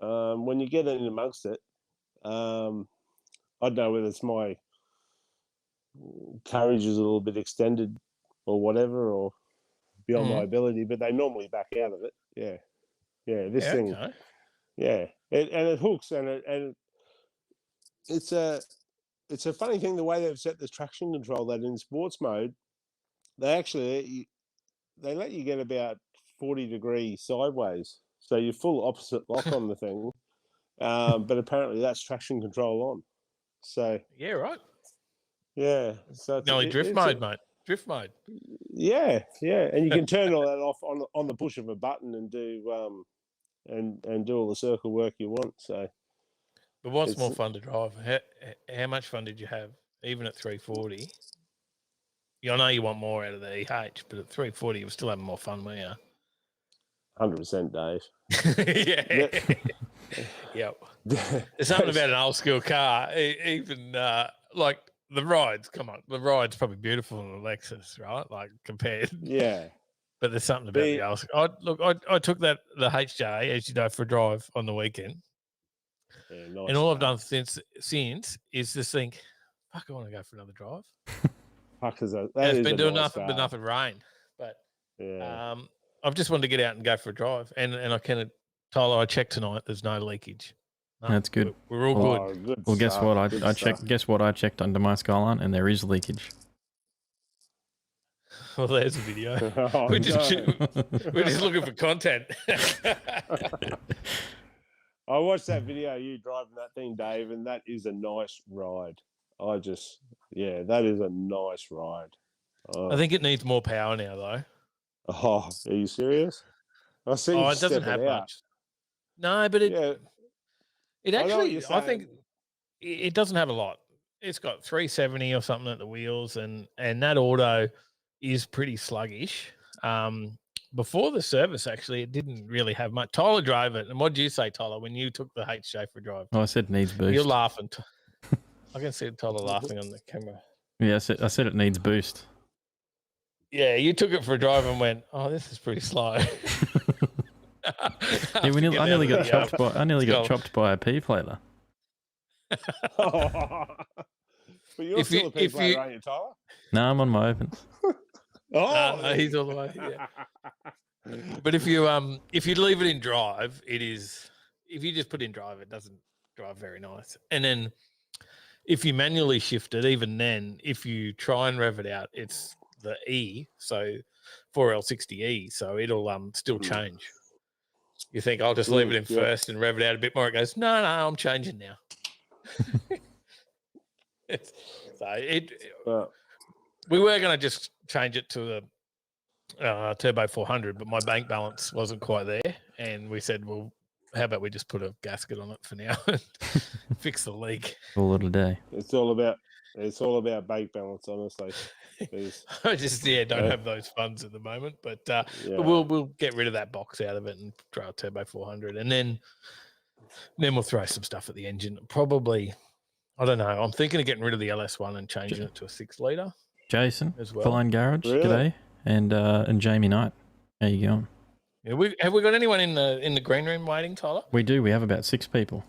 when you get in amongst it, I don't know whether it's my courage is a little bit extended or whatever, or beyond my ability, but they normally back out of it. Yeah, this thing. Okay. Yeah, and it hooks, and it's a funny thing the way they've set the traction control. That in sports mode, they let you get about 40 degrees sideways, so you're full opposite lock on the thing. But apparently that's traction control on. So yeah, right. Yeah, so drift mode, mate. drift mode. Yeah, and you can turn all that off on the push of a button and do and do all the circle work you want. So, but what's more fun to drive? How much fun did you have, even at 340? I know you want more out of the EH, but at 340, you were still having more fun, weren't you? 100%, Dave. Yeah. Yep. There's something about an old school car, even like the rides. Come on, the ride's probably beautiful in a Lexus, right? Like compared. Yeah. But there's something about the old. I took the HJ, as you know, for a drive on the weekend. Yeah, nice and all I've done since is just think, fuck, I want to go for another drive. It's been doing nothing but nothing rain. But yeah. I've just wanted to get out and go for a drive. And I can, Tyler, I checked tonight. There's no leakage. No, That's good. We're all good. Well, guess what? I checked. Guess what? I checked under my Skyline, and there is leakage. Well, there's a video. We're just looking for content. I watched that video of you driving that thing, Dave, and that is a nice ride. That is a nice ride. I think it needs more power now, though. Oh, are you serious? I see. It doesn't have much. No, but it actually, I think it doesn't have a lot. It's got 370 or something at the wheels, and that auto is pretty sluggish. Before the service, actually, it didn't really have much. Tyler drove it. And what did you say, Tyler, when you took the HJ for a drive? Oh, I said it needs boost. You're laughing. I can see Tyler laughing on the camera. Yeah, I said it needs boost. Yeah, you took it for a drive and went, oh, this is pretty slow. I nearly got chopped by a P-plater. But you're still a P-plater, aren't you, Tyler? No, I'm on my opens. No, he's all the way. Yeah. But if you leave it in drive, it is. If you just put in drive, it doesn't drive very nice. And then if you manually shift it, even then, if you try and rev it out, it's the E, so 4L60E, so it'll still change. You think I'll just leave it in first and rev it out a bit more. It goes, no, I'm changing now. We were going to just change it to the Turbo 400, but my bank balance wasn't quite there, and we said, well, how about we just put a gasket on it for now and fix the leak? All of the day. It's all about bank balance, honestly. I just don't have those funds at the moment, but we'll get rid of that box out of it and try a Turbo 400, and then we'll throw some stuff at the engine. Probably, I don't know. I'm thinking of getting rid of the LS1 and changing it to a 6-litre. Jason, as well. Fine Garage, really? G'day, and Jamie Knight. How you going? Yeah, have we got anyone in the green room waiting, Tyler? We do. We have about 6 people.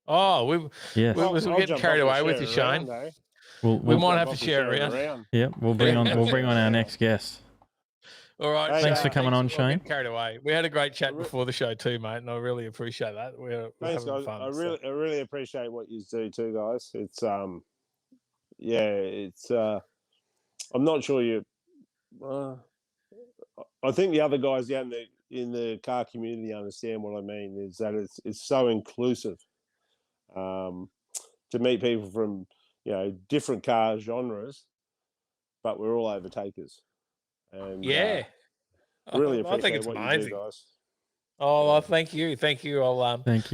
Oh, we're getting carried away with you, Shane. We might have to share it around. Yeah, we'll bring on our next guest. All right. Thanks for coming on, Shane. Carried away. We had a great chat before the show too, mate, and I really appreciate that. We're Thanks, having guys. fun. I really appreciate what you do too, guys. It's I'm not sure you. I think the other guys down in the car community understand what I mean. Is that it's so inclusive to meet people from different car genres, but we're all overtakers. And really appreciate I think it's what amazing. you do, guys. Oh, thank you. Thank you.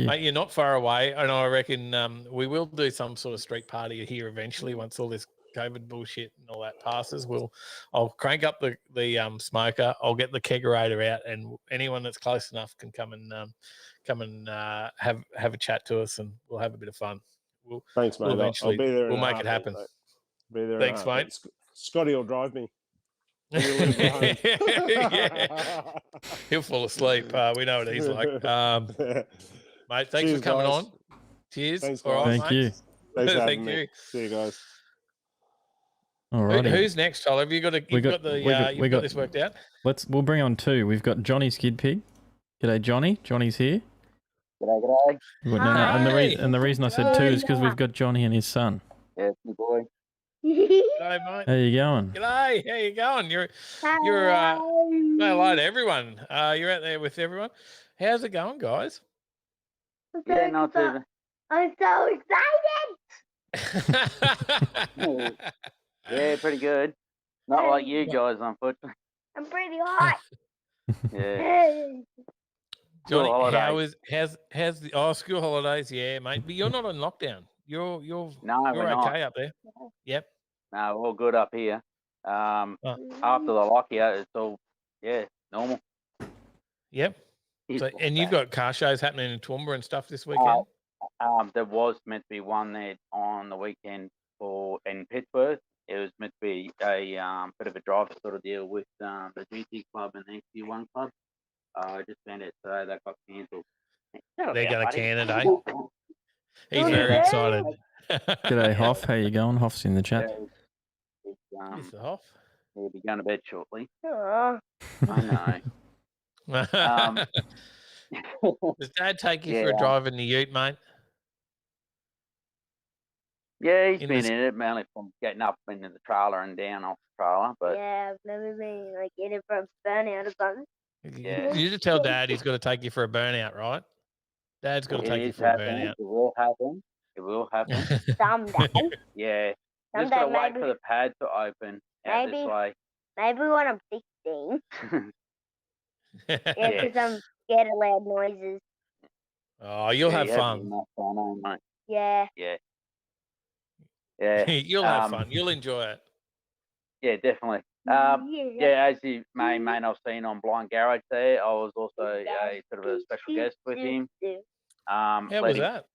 Mate, you're not far away, and I reckon we will do some sort of street party here eventually once all this COVID bullshit and all that passes. I'll crank up the smoker. I'll get the kegerator out, and anyone that's close enough can come and have a chat to us, and we'll have a bit of fun. Thanks, mate. Eventually, I'll be there. We'll make it happen. Be there. Thanks, mate. Scotty will drive me. He'll fall asleep. We know what he's like. Mate, thanks for coming on. Cheers. Thanks, all right, Thank you. Thanks for having Thank me. you. See you guys. All right. Who's next, Tyler? Have you got this worked out? We'll bring on 2. We've got Johnny Skid Pig. G'day, Johnny. Johnny's here. G'day. And the reason I said 2 is because we've got Johnny and his son. Yeah, it's my boy. G'day, mate. How you going? G'day. How you going? You're say hello to everyone. You're out there with everyone. How's it going, guys? Yeah, not too. I'm so excited. Yeah, pretty good. Not like you guys, unfortunately. I'm pretty hot. Yeah. Johnny, School how's the school holidays? Yeah, mate. But you're not on lockdown. You're No, you're we're not. okay up there. Yep. No, we're all good up here. Oh, After the lockout, it's all normal. yep. So, and you've got car shows happening in Toowoomba and stuff this weekend. There was meant to be one there on the weekend in Pittsburgh. It was meant to be a bit of a driver sort of deal with the GT club and the XC1 club. I just found it today that got cancelled. They're going to can it, eh? He's very excited. G'day, Hoff. How you going? Hoff's in the chat. Mr. Hoff. He'll be going to bed shortly. Oh. I know. Does Dad take you for a drive in the Ute, mate? Yeah, he's been in it, mainly from getting up into the trailer and down off the trailer. But Yeah, I've never been like in it from burnout or something. yeah, You just tell Dad he's got to take you for a burnout, right? Dad's got to take you for a burnout. It will happen. It will happen. Someday. Yeah. Just Someday, gotta wait maybe. for the pad to open out this way. Maybe when I'm 16. Yeah, because I'm scared of loud noises. Oh, you'll have fun. Yeah. Yeah. Yeah. You'll have fun. You'll enjoy it. Yeah, definitely. Yeah, as you may not have seen on Blind Garage there, I was also a sort of a special guest with him. How was that?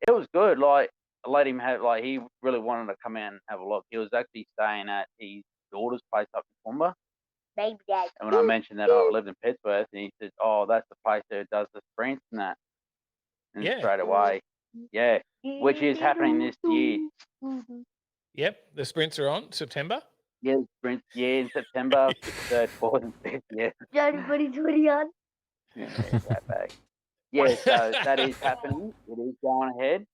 It was good. Like, I let him have, like, he really wanted to come out and have a look. He was actually staying at his daughter's place up in Toowoomba. Baby dad. And when I mentioned that I lived in Pittsburgh, and he said, "Oh, that's the place that does the sprints and that." And straight away, yeah, which is happening this year. Yep, the sprints are on September. Yeah, sprints. Yeah, in September, 3rd, 4th, and 5th. Yeah. January 2021. Yeah, so that is happening. It is going ahead.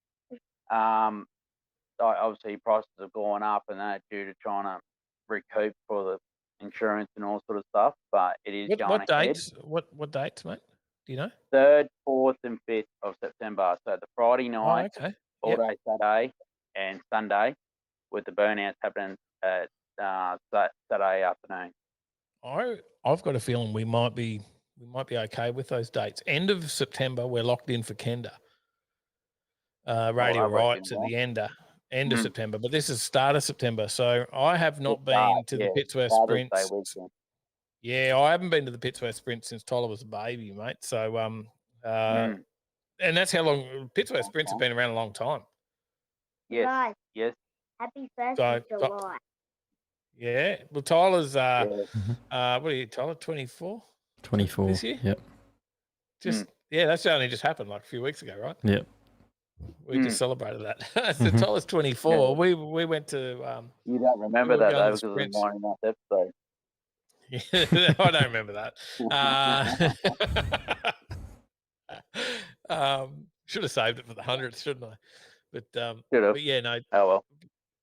Obviously prices have gone up and that due to trying to recoup for the insurance and all sort of stuff, but it is going what ahead. dates? What dates, mate? Do you know? 3rd, 4th, and 5th of September. So the Friday night, all day Saturday, and Sunday, with the burnouts happening at Saturday afternoon. I've got a feeling we might be okay with those dates. End of September, we're locked in for Kenda. Radio rights at the end of September, but this is start of September. So I have not been to the Pittsworth Sprints. Yeah, I haven't been to the Pittsworth Sprints since Tyler was a baby, mate. So and that's how long Pittsworth Sprints have been around a long time. Yes. Yes. Happy 1st of July. Yeah. Well, Tyler's what are you, Tyler? 24? 24 this year? Yep. That's only just happened like a few weeks ago, right? Yep. We just celebrated that. So Tyler's 24. We went to you don't remember that though because of the 99th episode. Yeah, I don't remember that. Should have saved it for the 100th, shouldn't I? But yeah, no. Oh well.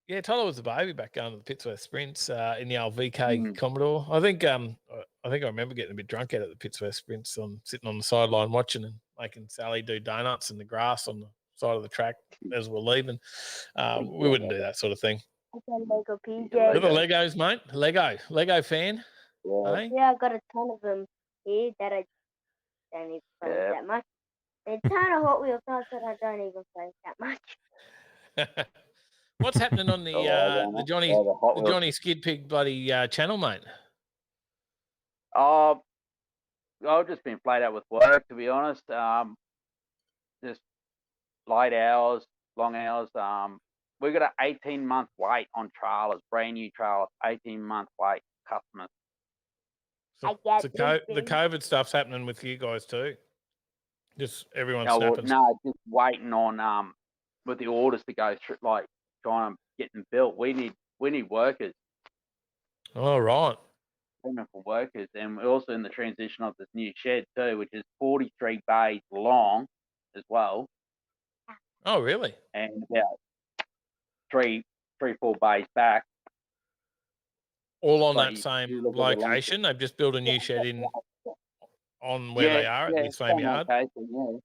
Yeah, Tyler was a baby back going to the Pittsworth Sprints in the old VK Commodore. I think I remember getting a bit drunk out at the Pittsworth Sprints, sitting on the sideline watching and making Sally do donuts in the grass on the side of the track as we're leaving. We wouldn't do that sort of thing. Lego PJ. Look at the Legos, mate. Lego fan. Yeah, I got a ton of them here that I don't even play that much. There's a ton of Hot Wheels cars that I don't even play that much. What's happening on the Johnny Skid Pig bloody channel, mate? I've just been played out with work, to be honest. Just late hours, long hours. We've got an 18-month wait on trailers, brand new trailers, 18-month wait customers. So the COVID stuff's happening with you guys too. Just everyone's snapping. No, just waiting on with the orders to go through, like trying to get them built. We need workers. All right. For workers, and we're also in the transition of this new shed too, which is 43 bays long as well. Oh, really? And about three, 4 bays back. All on that same location. They've just built a new shed on where they are at the same yard. Location,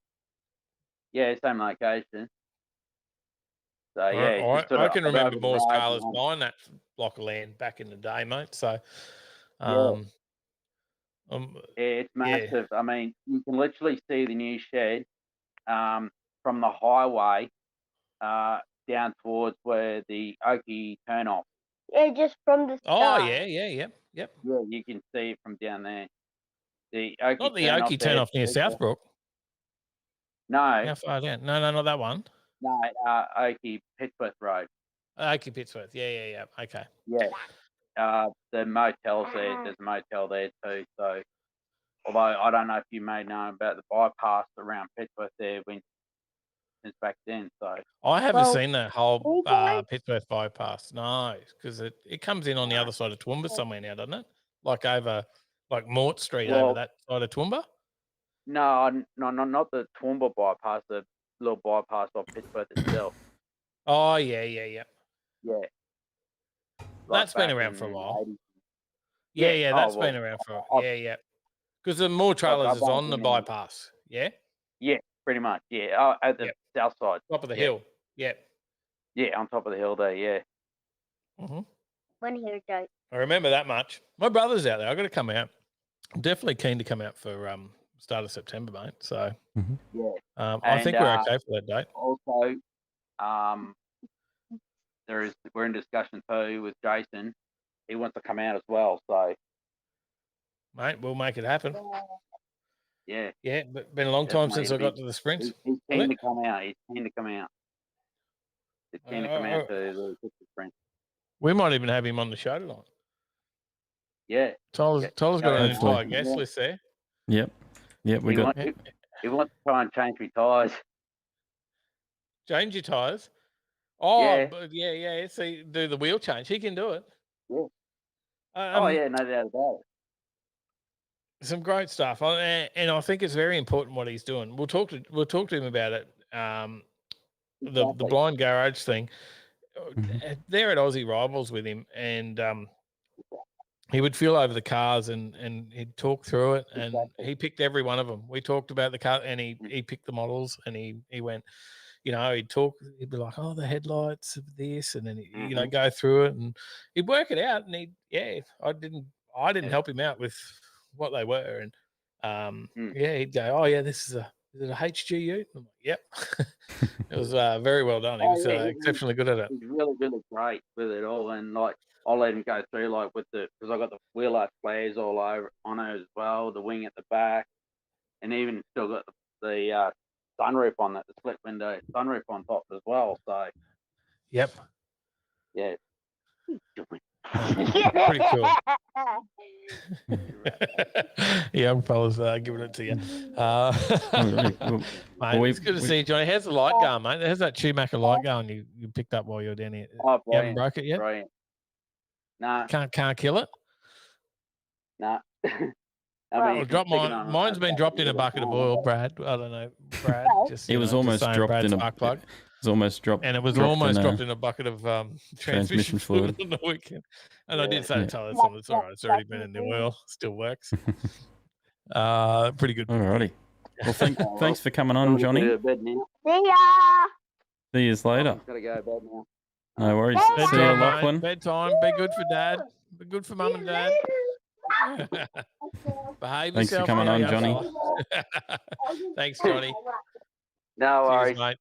yeah, same location. So yeah, just sort I of can over remember the more road scalers and buying that block of land back in the day, mate. So, yeah, it's yeah. massive. I mean, you can literally see the new shed from the highway down towards where the Oakey turn off. Yeah, just from the Oh, start. yeah, yep. Yeah, you can see it from down there. The Oakey Not the turn off Oakey there. turn off near Southbrook. No, How far down? No, not that one. no, Oakey Pittsworth Road. Oakey Pittsworth. Yeah. Okay. Yeah. The motel's there. There's a motel there too. So, although I don't know if you may know about the bypass around Pittsworth there since back then. So I haven't seen that whole guys- Pittsworth bypass. No, because it comes in on the other side of Toowoomba somewhere now, doesn't it? Like over, like Mort Street over that side of Toowoomba. no, not the Toowoomba bypass. The little bypass of Pittsworth itself. Oh, yeah. Yeah. That's been around for a while. Yeah, that's been around for yeah. Because the more trailers is on the bypass. Yeah. Yeah, pretty much. Yeah, at the south side, top of the hill. Yeah. Yeah, on top of the hill there. Yeah. Mm-hmm. When here, Joe. I remember that much. My brother's out there. I got to come out. I'm definitely keen to come out for start of September, mate. So yeah, I think we're okay for that date. Also, we're in discussion too with Jason. He wants to come out as well. So, mate, we'll make it happen. Yeah. Yeah, but been a long time since I got to the sprint. He's keen to come out. He's keen to come out. He's keen to come out to the sprint. We might even have him on the show tonight. Yeah. Tyler's got an entire guest list there. Yep. We got. He wants to try and change my tyres. Change your tyres? Oh, but yeah. See, do the wheel change. He can do it. Yeah. Yeah, no doubt about it. Some great stuff, and I think it's very important what he's doing. We'll talk to him about it. The blind garage thing. They're at Aussie Rivals with him, and he would feel over the cars and he'd talk through it, and he picked every one of them. We talked about the car, and he picked the models, and he went, he'd talk, he'd be like, oh, the headlights of this, and then he'd, go through it, and he'd work it out, and I didn't help him out with what they were, and he'd go, oh yeah, is it a HGU? I'm like, yep. It was very well done. He was exceptionally good at it. He's really, really great with it all, and like I'll let him go through because I got the wheel arch flares all over on it as well, the wing at the back, and even still got the sunroof on that, the split window sunroof on top as well. So, yep, yeah, pretty cool. Young fellas giving it to you. Mate, it's good to see you, Johnny. How's the light going, mate? How's that Schumacher light going you picked up while you were down here? Oh, you haven't broke it yet? Brilliant. Nah. Can't kill it? Nah. I'll drop mine. Mine's been dropped in a bucket of oil, Brad. I don't know, Brad. It was almost dropped in a spark plug. It was almost dropped. And it was almost dropped in a bucket of transmission fluid on the weekend. And I did say to Tyler, it's all right. It's already been in the oil. Still works. Pretty good. Alrighty. Well, thanks for coming on, Johnny. See ya. See you later. Gotta go to bed now. No worries. Bedtime, See you, Lachlan. Bedtime. Be good for Dad. Be good for Mum and Dad. Behave Thanks yourself. for coming on, Johnny. Thanks, Johnny. No worries. Cheers, mate.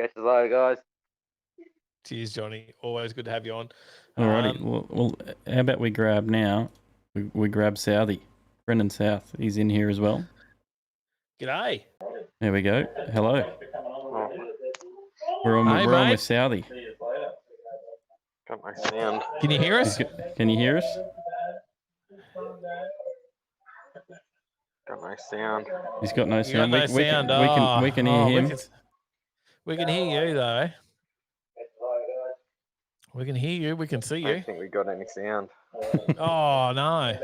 Catch you later, guys. Cheers, Johnny. Always good to have you on. Alrighty. Well, how about we grab now? We grab Southie. Brendan South. He's in here as well. G'day. There we go. Hello. We're on with Southie. Got my sound. Can you hear us? Can you hear us? Got no sound. He's got no sound. Got no sound. We can hear him. We can hear you though. We can hear you. We can see you. I don't think we got any sound. Oh no.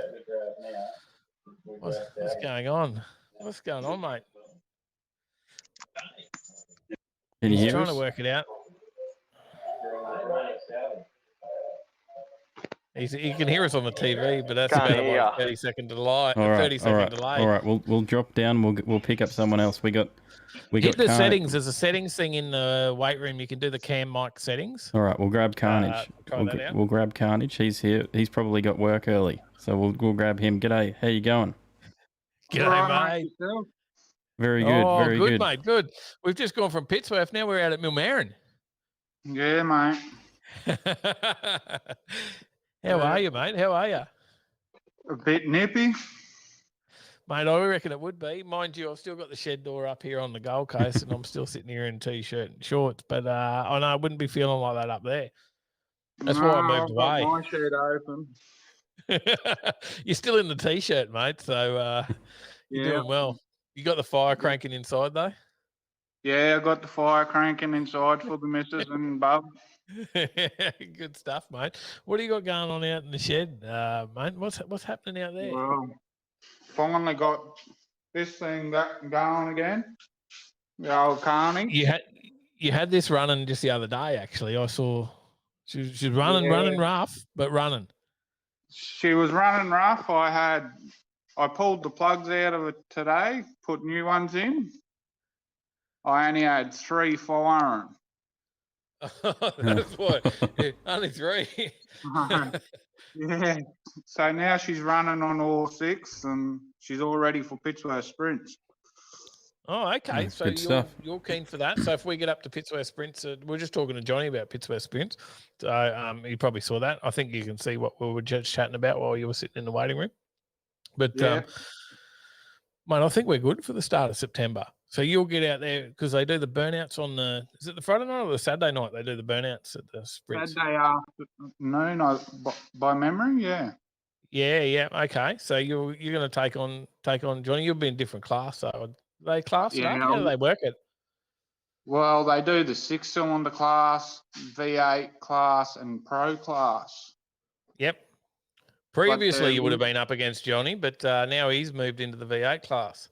What's going on? What's going on, mate? Can you hear trying us? to work it out. You can hear us on the TV, but that's Can't about hear. a 30-second delay. All right, 30-second delay. all right. We'll drop down. We'll pick up someone else. We got Hit the Carnage. settings. There's a settings thing in the weight room. You can do the cam mic settings. All right, we'll grab Carnage. Try that out. We'll grab Carnage. He's here. He's probably got work early, so we'll grab him. G'day. How you going? G'day, mate. Very good. Very good, good. mate. Good. We've just gone from Pittsworth. Now we're out at Millmerran. Yeah, mate. How are you, mate? How are you? A bit nippy. Mate, I reckon it would be. Mind you, I've still got the shed door up here on the Gold Coast and I'm still sitting here in T-shirt and shorts. But I know I wouldn't be feeling like that up there. That's why I moved I've got away. my shed open. You're still in the T-shirt, mate, so you're doing well. You got the fire cranking inside, though? Yeah, I got the fire cranking inside for the missus and bub. Good stuff, mate. What do you got going on out in the shed, mate? What's happening out there? Well, finally got this thing going again. The old carney. You had this running just the other day, actually. I saw she's running rough, but running. She was running rough. I pulled the plugs out of it today, put new ones in. I only had 3 firing. That's what. Only 3. Yeah. So now she's running on all 6 and she's all ready for Pittsworth sprints. Oh, okay. That's So good stuff. you're keen for that. So if we get up to Pittsworth sprints, we're just talking to Johnny about Pittsworth sprints. So you probably saw that. I think you can see what we were just chatting about while you were sitting in the waiting room. But Yeah. mate, I think we're good for the start of September. So you'll get out there because they do the burnouts on is it the Friday night or the Saturday night? They do the burnouts at the sprints. Saturday afternoon, by memory, yeah. Yeah. Okay. So you're going to take on Johnny. You'll be in a different class. So are they class it up? How do they work it? Well, they do the 6-cylinder class, V8 class, and Pro class. Yep. Previously, you would have been up against Johnny, but now he's moved into the V8 class.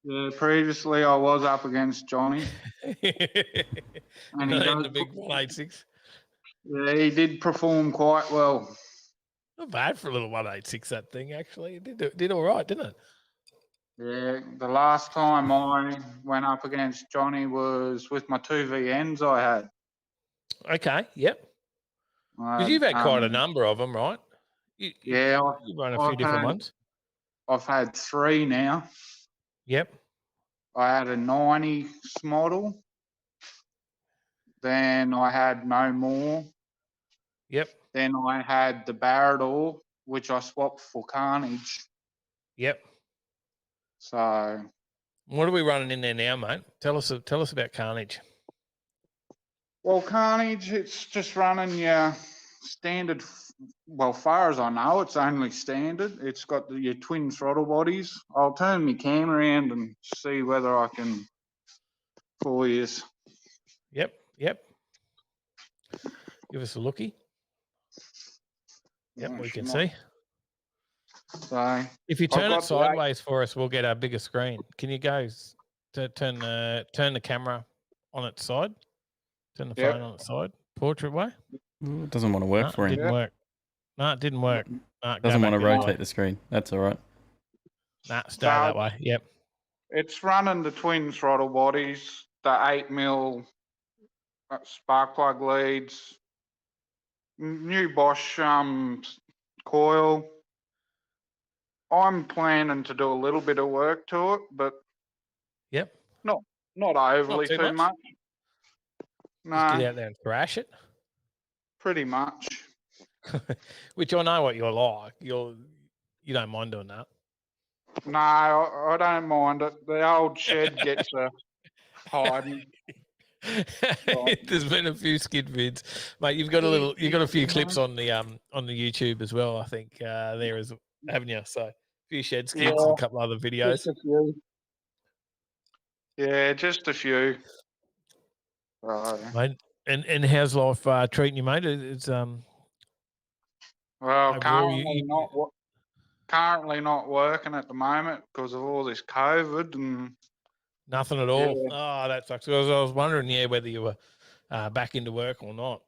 Yeah, previously I was up against Johnny. And he in the does, big 186. yeah, he did perform quite well. Not bad for a little 186, that thing, actually. It did all right, didn't it? Yeah, the last time I went up against Johnny was with my 2 VNs I had. Okay, yep. Because you've had quite a number of them, right? Yeah. You've run a few different ones. I've had 3 now. Yep. I had a 90 model. Then I had no more. Yep. Then I had the Barrador, which I swapped for Carnage. Yep. So what are we running in there now, mate? Tell us about Carnage. Well, Carnage, it's just running your standard. Well, far as I know, it's only standard. It's got your twin throttle bodies. I'll turn my cam around and see whether I can for you. Yep. Give us a lookie. Yep, we can see. So if you turn it sideways for us, we'll get our bigger screen. Can you go turn the camera on its side? Turn the phone on its side. Portrait way. It doesn't want to work for him. It didn't work. No, it didn't work. No, Doesn't want to rotate the screen. That's all right. Nah, stay that way. Yep. It's running the twin throttle bodies, the 8mm spark plug leads, new Bosch coil. I'm planning to do a little bit of work to it, but not overly too much. No, just get out there and thrash it. Pretty much. Which I know what you're like. You don't mind doing that. No, I don't mind it. The old shed gets a hiding. There's been a few skid vids, mate. You've got a few clips on the YouTube as well. I think haven't you? So a few shed skids and a couple other videos. Just a few. Yeah, just a few. Right. Mate, and how's life treating you, mate? It's well, currently not working at the moment because of all this COVID and nothing at all. Oh, that sucks. I was wondering, whether you were back into work or not.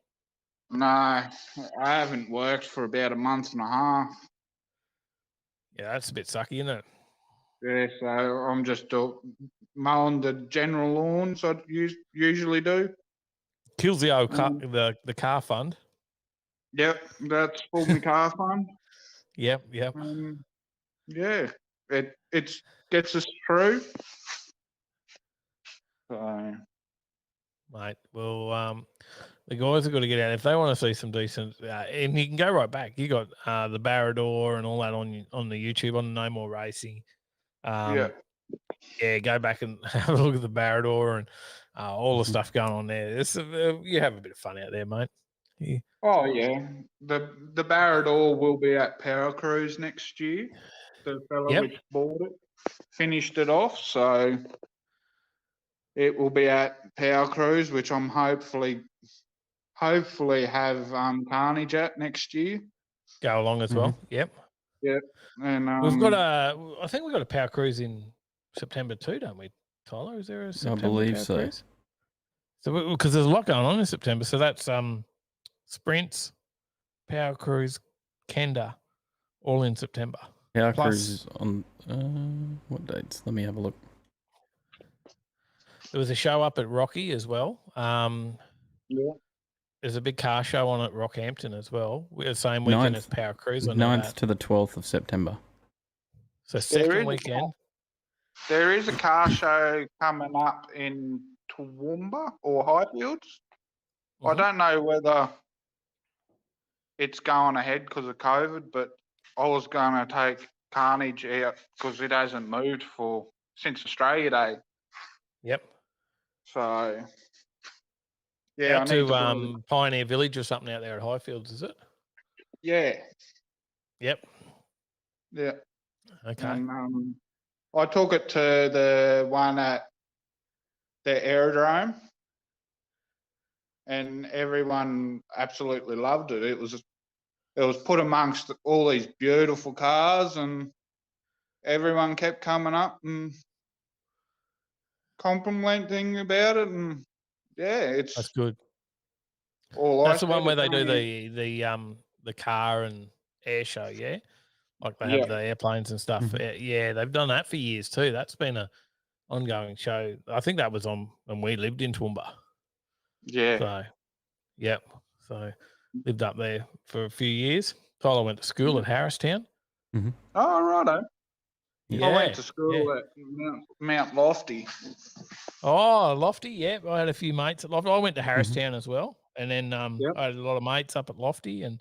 No, I haven't worked for about a month and a half. Yeah, that's a bit sucky, isn't it? Yeah, so I'm just mowing the general lawns I usually do. Kills the old the car fund. Yep, that's for my car fund. Yep. Yeah, it gets us through. So, Mate, well, the guys have got to get out if they want to see some decent. And you can go right back. You got the Barrador and all that on the YouTube on No More Racing. yeah. Yeah, go back and have a look at the Barrador and all the stuff going on there. You have a bit of fun out there, mate. Yeah. Oh yeah, the Barrador will be at Power Cruise next year. The fellow Yep. which bought it finished it off, so it will be at Power Cruise, which I'm hopefully have Carnage at next year. Go along as well. Yep. Yep, and We've got I think we've got a Power Cruise in September too, don't we, Tyler? Is there a September believe Power so. Cruise? So because there's a lot going on in September, so that's sprints, Power Cruise, Kenda, all in September. Power Plus- Cruise is on what dates? Let me have a look. There was a show up at Rocky as well. Yeah. There's a big car show on at Rockhampton as well. We're the same weekend as Power Cruise. I know 9th that. to the 12th of September. So There second is- weekend. There is a car show coming up in Toowoomba or Highfields. I don't know whether it's going ahead because of COVID, but I was going to take Carnage out because it hasn't moved since Australia Day. Yep. So yeah, Out I need to Pioneer Village or something out there at Highfields, is it? yeah, Yep. yeah. Okay. And, I took it to the one at the aerodrome, and everyone absolutely loved it. It was put amongst all these beautiful cars, and everyone kept coming up and complimenting about it, and yeah, That's it's good. all That's I the one said, where they it's do only- the car and air show, yeah? Like they Yeah. have the airplanes and stuff. Yeah, they've done that for years too. That's been a ongoing show. I think that was on when we lived in Toowoomba. Yeah. So, yep. So lived up there for a few years. Tyler went to school at Harristown. Oh, righto. Yeah. I went to school yeah. at Mount Lofty. Oh, Lofty, yeah. I had a few mates at Lofty. I went to Harristown as well. And then I had a lot of mates up at Lofty, and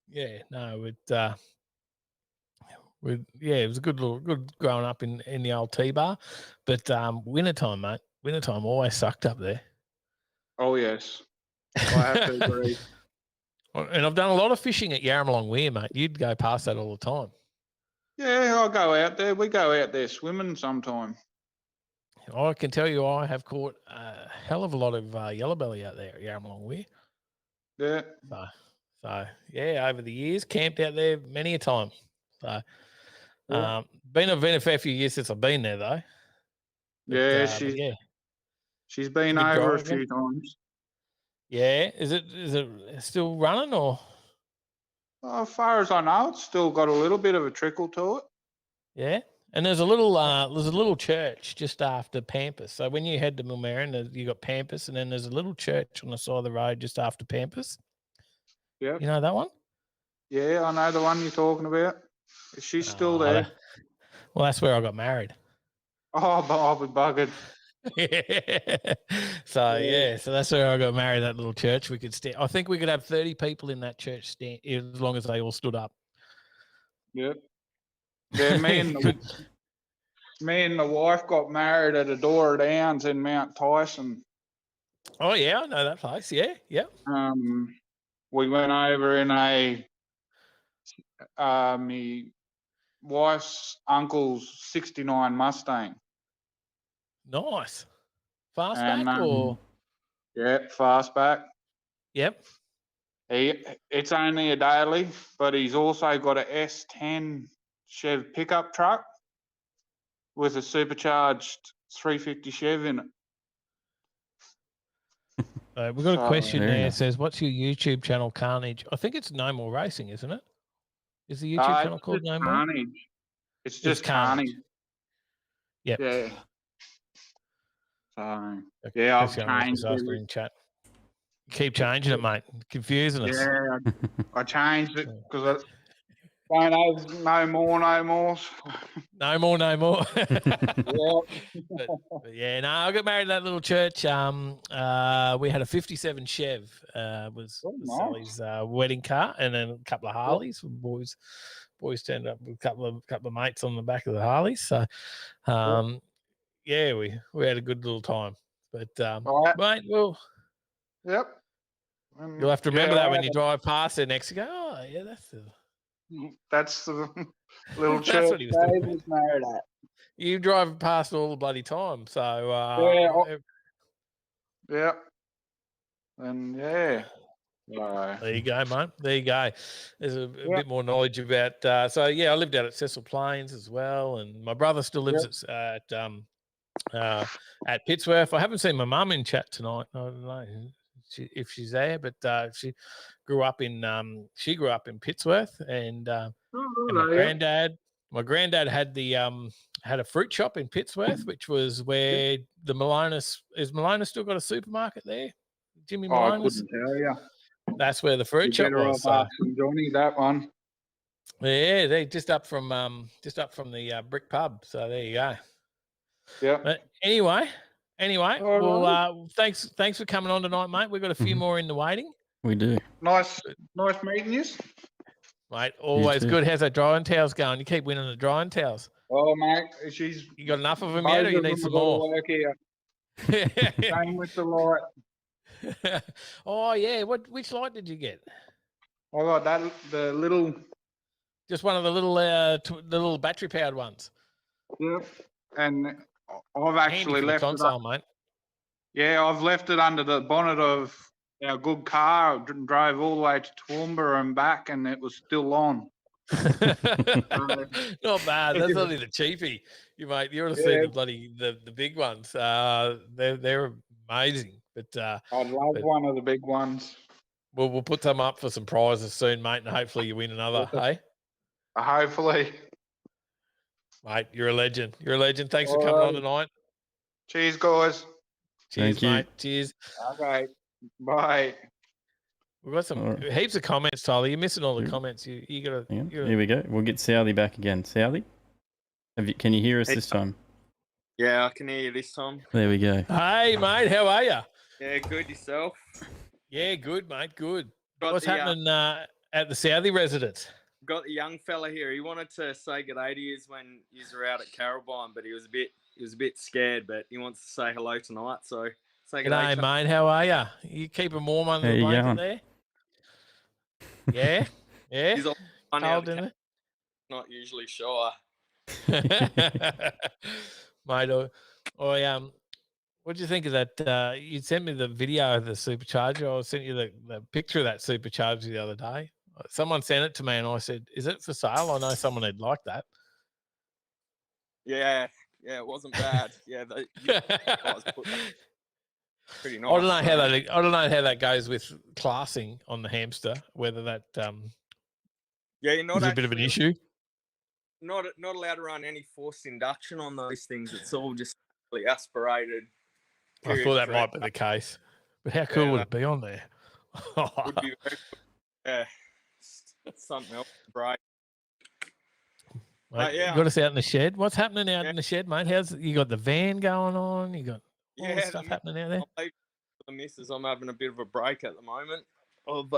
yeah, no, it was a good growing up in the old T-bar. But wintertime, mate. Wintertime always sucked up there. Oh yes. I have to agree. And I've done a lot of fishing at Yarramalong Weir, mate. You'd go past that all the time. Yeah, I'll go out there. We go out there swimming sometime. I can tell you I have caught a hell of a lot of yellowbelly out there at Yarramalong Weir. Yeah. So yeah, over the years, camped out there many a time. So Yeah. been a fair few years since I've been there though. Yeah, but she's been Good over a drive, few times. Yeah, is it still running or? As far as I know, it's still got a little bit of a trickle to it. Yeah, and there's a little church just after Pampas. So when you head to Millmerran, you got Pampas, and then there's a little church on the side of the road just after Pampas. Yeah. You know that one? Yeah, I know the one you're talking about. Is she still there? Well, that's where I got married. Oh, but I'll be buggered. So that's where I got married. That little church. We could stand. I think we could have 30 people in that church stand as long as they all stood up. Yep. Yeah, me and the wife got married at Adora Downs in Mount Tyson. Oh yeah, I know that place. Yeah, yep. We went over in my wife's uncle's '69 Mustang. Nice. Fastback And, or? Yeah, fastback. Yep. It's only a daily, but he's also got a S10 Chev pickup truck with a supercharged 350 Chev in it. We've got a question Very there. It nice. says, "What's your YouTube channel, Carnage?" I think it's No More Racing, isn't it? Is the YouTube channel It's called just No More? Carnage. It's just Carnage. Yep. Yeah. So yeah, I've Chris Young was changed just asking it. in chat. Keep changing it, mate. Confusing us. Yeah, I changed it because I don't have no more. No more, no more. Yeah. But yeah, no, I got married in that little church. We had a '57 Chev. Was nice. Sally's wedding car, and then a couple of Harleys. Boys turned up with a couple of mates on the back of the Harleys. So, yeah, we had a good little time. But mate, well, Yep. you'll have to remember that when you drive past there next. You go, oh yeah, that's the little That's church what he was doing. Dave was married at. You drive past all the bloody time. So Yeah. And yeah. there you go, mate. There you go. There's a bit more knowledge about. So yeah, I lived out at Cecil Plains as well, and my brother still lives at Pittsworth. I haven't seen my mum in chat tonight. I don't know if she's there, but she grew up in Pittsworth, and my granddad had had a fruit shop in Pittsworth, which was where the Malonis still got a supermarket there. Jimmy Oh, I Malonis. couldn't tell you. That's where the fruit shop was. Asking Johnny that one. Yeah, they just up from the Brick Pub. So there you go. Yeah. But anyway, well, thanks for coming on tonight, mate. We've got a few more in the waiting. We do. Nice meeting you. Mate, always good. How's that drying towels going? You keep winning the drying towels. Oh, mate, you got enough of them yet, or you need some more? Work here. Same with the light. Oh yeah, which light did you get? I got that the little. Just one of the little battery powered ones. Yep, and I've actually left console, it mate. Yeah, I've left it under the bonnet of our good car. I drove all the way to Toowoomba and back, and it was still on. Not bad. That's only the cheapie. You ought to see the bloody the big ones. They're amazing. But I'd love one of the big ones. We'll put some up for some prizes soon, mate, and hopefully you win another. Hey, hopefully, mate. You're a legend. You're a legend. Thanks for coming on tonight. Cheers, guys. Cheers, mate. Cheers. Okay. Bye. We've got some heaps of comments, Tyler. You're missing all the comments. You gotta. Here we go. We'll get Southy back again. Southy, can you hear us this time? Yeah, I can hear you this time. There we go. Hey, mate. How are you? Yeah, good. Yourself? Yeah, good, mate. Good. What's happening at the Southie residence? Got the young fella here. He wanted to say good day to you when you were out at Carabine, but he was a bit scared. But he wants to say hello tonight. So say good day, mate. How are you? You keeping warm under the blanket there? Yeah, yeah. He's cold in it. Not usually shy. Mate, what do you think of that? You sent me the video of the supercharger. I sent you the picture of that supercharger the other day. Someone sent it to me, and I said, "Is it for sale?" I know someone would like that. Yeah, it wasn't bad. Yeah, pretty nice. I don't know how that goes with classing on the hamster. Whether that you're not is a bit of an issue. Not allowed to run any forced induction on those things. It's all just really aspirated. I thought that might be the case, but how cool would it be on there? Would be very cool. Yeah, something else, right? Mate, you got us out in the shed. What's happening out in the shed, mate? You got the van going on? You got all the stuff happening out there? The missus, I'm having a bit of a break at the moment of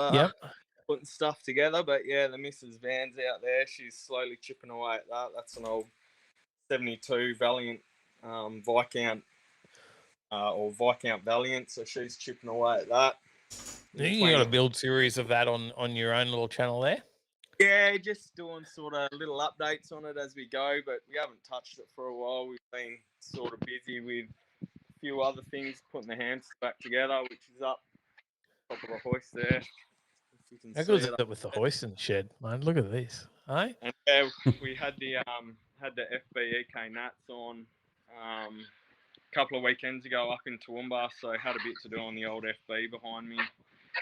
putting stuff together, but yeah, the missus' van's out there. She's slowly chipping away at that. That's an old 72 Valiant Viscount or Viscount Valiant, so she's chipping away at that. You got a build series of that on your own little channel there? Yeah, just doing sort of little updates on it as we go, but we haven't touched it for a while. We've been sort of busy with a few other things, putting the hamster back together, which is up top of the hoist there. How good is it with the hoist in the shed, mate? Look at this, hey? And we had the FB EK Nats on couple of weekends ago up in Toowoomba, so had a bit to do on the old FB behind me,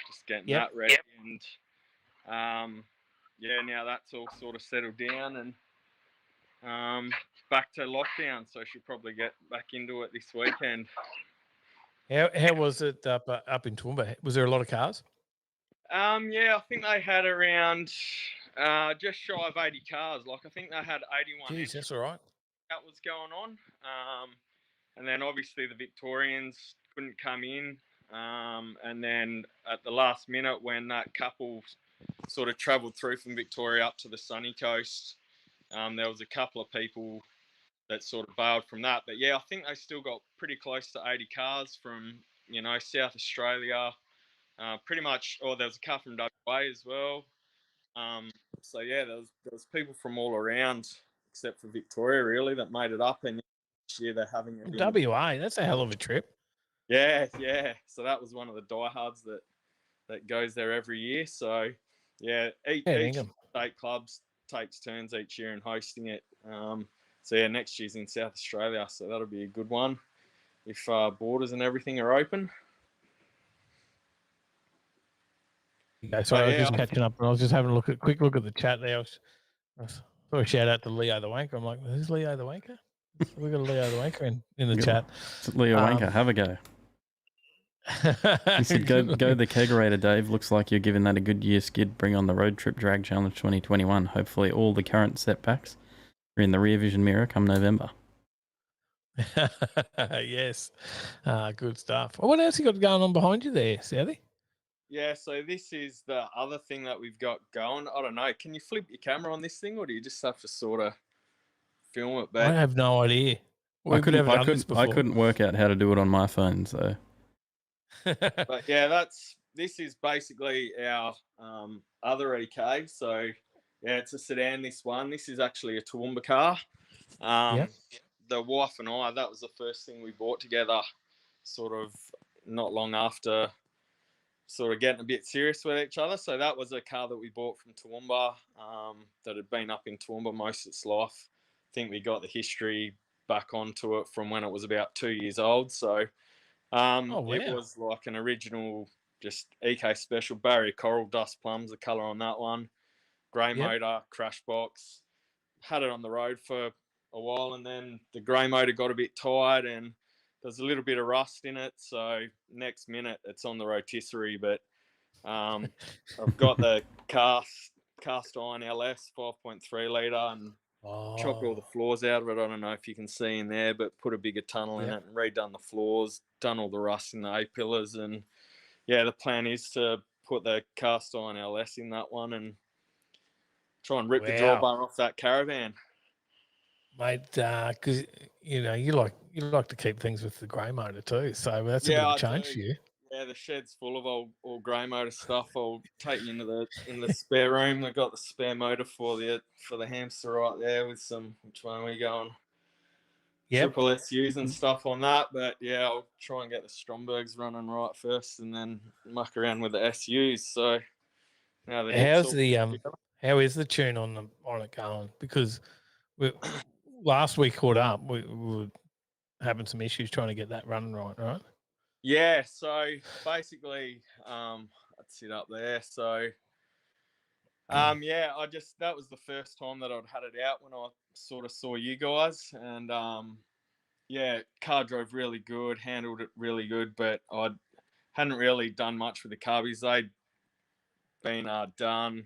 just getting that ready. And now that's all sort of settled down and back to lockdown, so she'll probably get back into it this weekend. How was it up in Toowoomba? Was there a lot of cars? I think they had around just shy of 80 cars. Like, I think they had 81. Jeez, that's all right. That was going on. And then obviously the Victorians couldn't come in. And then at the last minute, when that couple sort of travelled through from Victoria up to the sunny coast, there was a couple of people that sort of bailed from that. But yeah, I think they still got pretty close to 80 cars from, South Australia, pretty much, or there was a car from WA as well. So yeah, there was people from all around, except for Victoria, really, that made it up. And this year they're having it in WA. That's a hell of a trip. Yeah. So that was one of the diehards that goes there every year. So yeah, each state clubs takes turns each year in hosting it. So yeah, next year's in South Australia, so that'll be a good one if borders and everything are open. Okay, so I was just catching up, and I was just having a quick look at the chat there. I saw a shout out to Leo the Wanker. I'm like, who's Leo the Wanker? We got a Leo the Wanker in the chat. It's Leo Wanker. Have a go. He said, go the kegerator, Dave. Looks like you're giving that a good year skid. Bring on the Road Trip Drag Challenge 2021. Hopefully all the current setbacks are in the rear vision mirror come November. Yes. Good stuff. Well, what else you got going on behind you there, Sally? Yeah, so this is the other thing that we've got going. I don't know. Can you flip your camera on this thing, or do you just have to sort of film it back? I have no idea. I couldn't work out how to do it on my phone, so. But yeah, this is basically our other EK. So yeah, it's a sedan. This is actually a Toowoomba car. The wife and I, that was the first thing we bought together, sort of not long after sort of getting a bit serious with each other. So that was a car that we bought from Toowoomba, that had been up in Toowoomba most of its life. I think we got the history back onto it from when it was about 2 years old. So It was like an original, just EK special, barrier coral, dust plums, the colour on that one. Grey motor, crash box. Had it on the road for a while, and then the grey motor got a bit tired and there's a little bit of rust in it. So next minute it's on the rotisserie, but I've got the cast iron LS 5.3 litre and chopped all the floors out of it. I don't know if you can see in there, but put a bigger tunnel in it and redone the floors, done all the rust in the A-pillars. And yeah, the plan is to put the cast iron LS in that one and try and rip the drawbar off that caravan. Mate, because you like to keep things with the grey motor too, so that's a bit of a change for you. Yeah, the shed's full of all grey motor stuff. I'll take you in the spare room. They've got the spare motor for the hamster right there with some. Which one are we going? Triple SUs and stuff on that. But yeah, I'll try and get the Strombergs running right first, and then muck around with the SUs. So now how is the tune on it going? Because last week caught up, we were having some issues trying to get that running right? Yeah, so basically, let's sit up there. So, that was the first time that I'd had it out when I sort of saw you guys. And, car drove really good, handled it really good, but I hadn't really done much with the carbies. They'd been done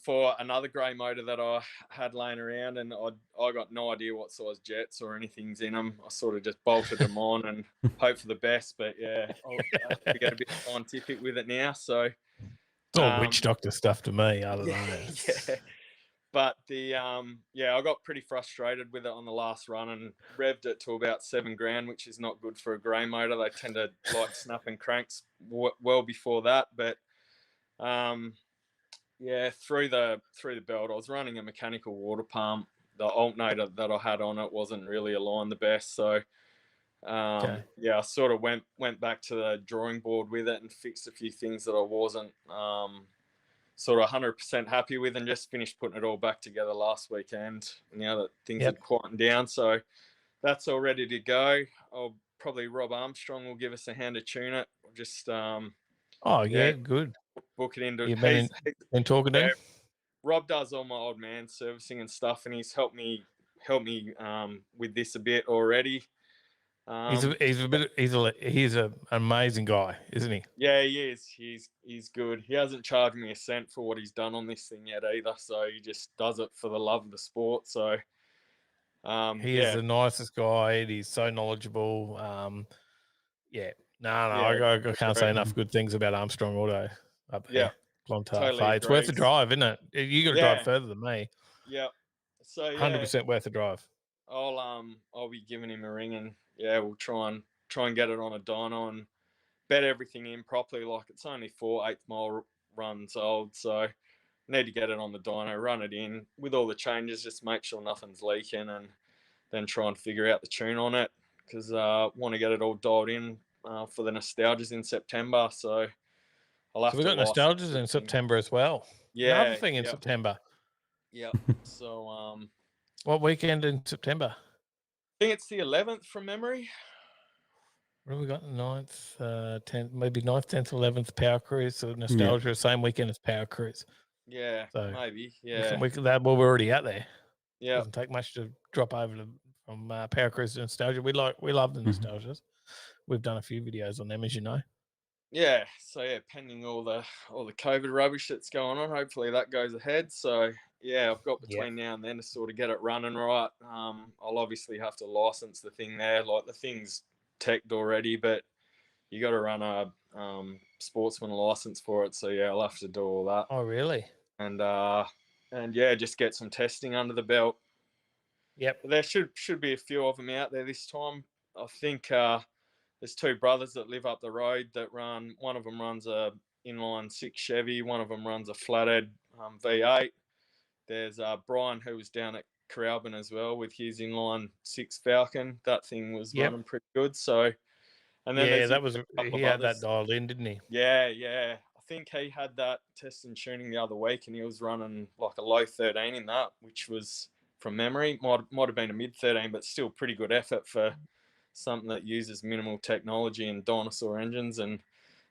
for another grey motor that I had laying around, and I got no idea what size jets or anything's in them. I sort of just bolted them on and hope for the best. But yeah, I'll get a bit scientific with it now. So it's all witch doctor stuff to me. I don't know. Yeah, but I got pretty frustrated with it on the last run and revved it to about $7,000, which is not good for a grey motor. They tend to like snapping cranks well before that, but through the belt, I was running a mechanical water pump. The alternator that I had on it wasn't really aligned the best, so I sort of went back to the drawing board with it and fixed a few things that I wasn't sort of 100% happy with, and just finished putting it all back together last weekend. Now that things have quietened down, so that's all ready to go. I'll probably Rob Armstrong will give us a hand to tune it. We'll just Good. book it into. You've been talking to him? Rob does all my old man servicing and stuff, and he's helped me with this a bit already. He's an amazing guy, isn't he? Yeah, he is. He's good. He hasn't charged me a cent for what he's done on this thing yet either. So he just does it for the love of the sport. So he is the nicest guy. And he's so knowledgeable. I can't say enough good things about Armstrong Auto up there. Yeah, Clontarf. totally It's worth the drive, isn't it? You got to drive further than me. Yeah. So 100% worth the drive. I'll be giving him a ring, and we'll try and get it on a dyno and bet everything in properly. Like, it's only 4 8-mile runs old, so need to get it on the dyno, run it in with all the changes, just make sure nothing's leaking, and then try and figure out the tune on it, because I want to get it all dialed in for the nostalgias in September. So I'll have we've got nostalgias in September as well. Yeah, another thing in September. Yeah. So what weekend in September? I think it's the 11th from memory. What have we got? 9th, 10th, maybe 9th, 10th, 11th, Power Cruise. So nostalgia, same weekend as Power Cruise. Yeah, so maybe. Yeah. We're already out there. Yeah. Doesn't take much to drop over from Power Cruise to nostalgia. We love the nostalgias. We've done a few videos on them, as you know. Yeah. So pending all the COVID rubbish that's going on, hopefully that goes ahead. So I've got between now and then to sort of get it running right. I'll obviously have to license the thing there. Like, the thing's teched already, but you got to run a sportsman license for it. So I'll have to do all that. Oh, really? And just get some testing under the belt. Yep. There should be a few of them out there this time. I think there's 2 brothers that live up the road that run. One of them runs a inline 6 Chevy. One of them runs a flathead V8. There's Brian, who was down at Coralbin as well with his inline 6 Falcon. That thing was running pretty good. So, and then he had that dialed in, didn't he? Yeah. I think he had that test and tuning the other week, and he was running like a low 13 in that, which was, from memory, might have been a mid 13, but still pretty good effort for something that uses minimal technology and dinosaur engines, and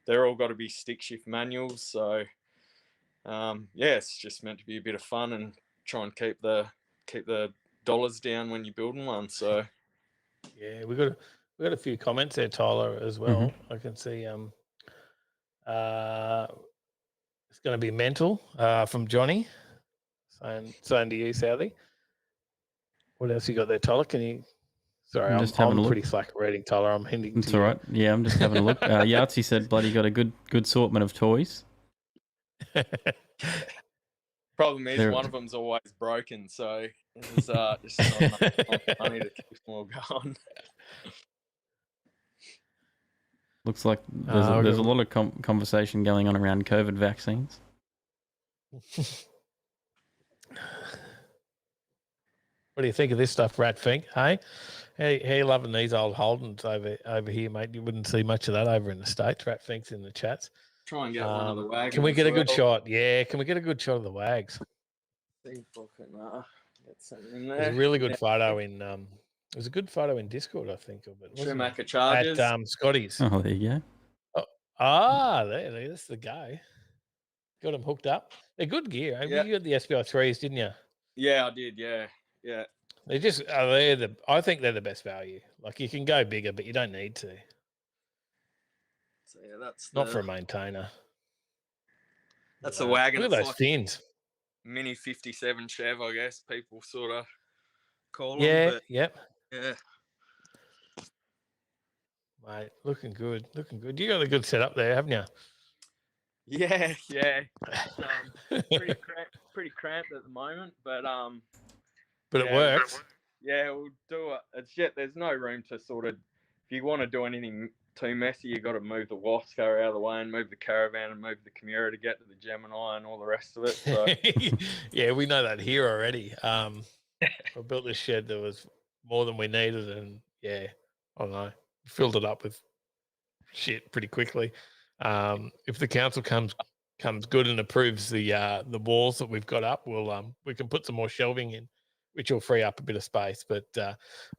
they're all got to be stick shift manuals. So it's just meant to be a bit of fun and try and keep the dollars down when you're building one. So we got a few comments there, Tyler, as well. I can see it's going to be mental from Johnny saying to you, Southey. What else you got there, Tyler? Can you? Sorry, I'm pretty slack reading, Tyler. I'm hinting. It's all right. Yeah, I'm just having a look. Yahtzee said, "Bloody got a good assortment of toys." Problem is, one of them's always broken, so there's just not enough money to keep them all going. Looks like there's a lot of conversation going on around COVID vaccines. What do you think of this stuff, Rat Fink? Hey, hey, loving these old Holdens over here, mate. You wouldn't see much of that over in the States. Rat Fink's in the chats. Try and get one of the wagons. Can we get a good shot? Yeah, can we get a good shot of the wags? Get something in there. There's a really good photo in there's a good photo in Discord, I think, of it. Schumacher Chargers at Scotty's. Oh, there you go. That's the guy. Got them hooked up. They're good gear. I mean, you got the SBI 3s, didn't you? Yeah, I did. Yeah. They just I think they're the best value. Like, you can go bigger, but you don't need to. So that's not for a maintainer. That's the wagon. Look at those fins. Mini 57 Chev, I guess people sort of call them. But yeah. Mate, looking good. You got a good setup there, haven't you? Yeah. Pretty cramped at the moment, but it works. Yeah, we'll do it. There's no room to sort of, if you want to do anything too messy, you got to move the Wasco out of the way and move the Caravan and move the Chimera to get to the Gemini and all the rest of it. So. Yeah, we know that here already. I built this shed that was more than we needed, and I don't know, filled it up with shit pretty quickly. If the council comes good and approves the walls that we've got up, we can put some more shelving in which will free up a bit of space. But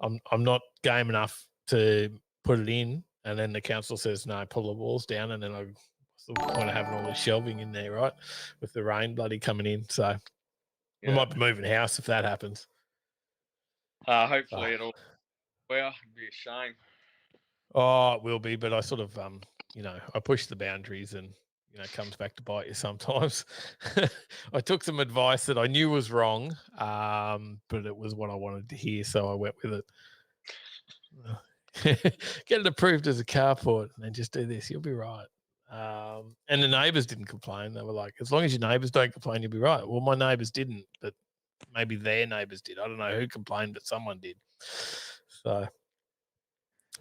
I'm not game enough to put it in, and then the council says no, pull the walls down, and then I still want to have all this shelving in there, right? With the rain bloody coming in, so we might be moving house if that happens. Hopefully it'll. Well, it'd be a shame. Oh, it will be, but I sort of I push the boundaries, and it comes back to bite you sometimes. I took some advice that I knew was wrong, but it was what I wanted to hear, so I went with it. Get it approved as a carport, and then just do this. You'll be right. And the neighbours didn't complain. They were like, as long as your neighbours don't complain, you'll be right. Well, my neighbours didn't, but maybe their neighbours did. I don't know who complained, but someone did. So,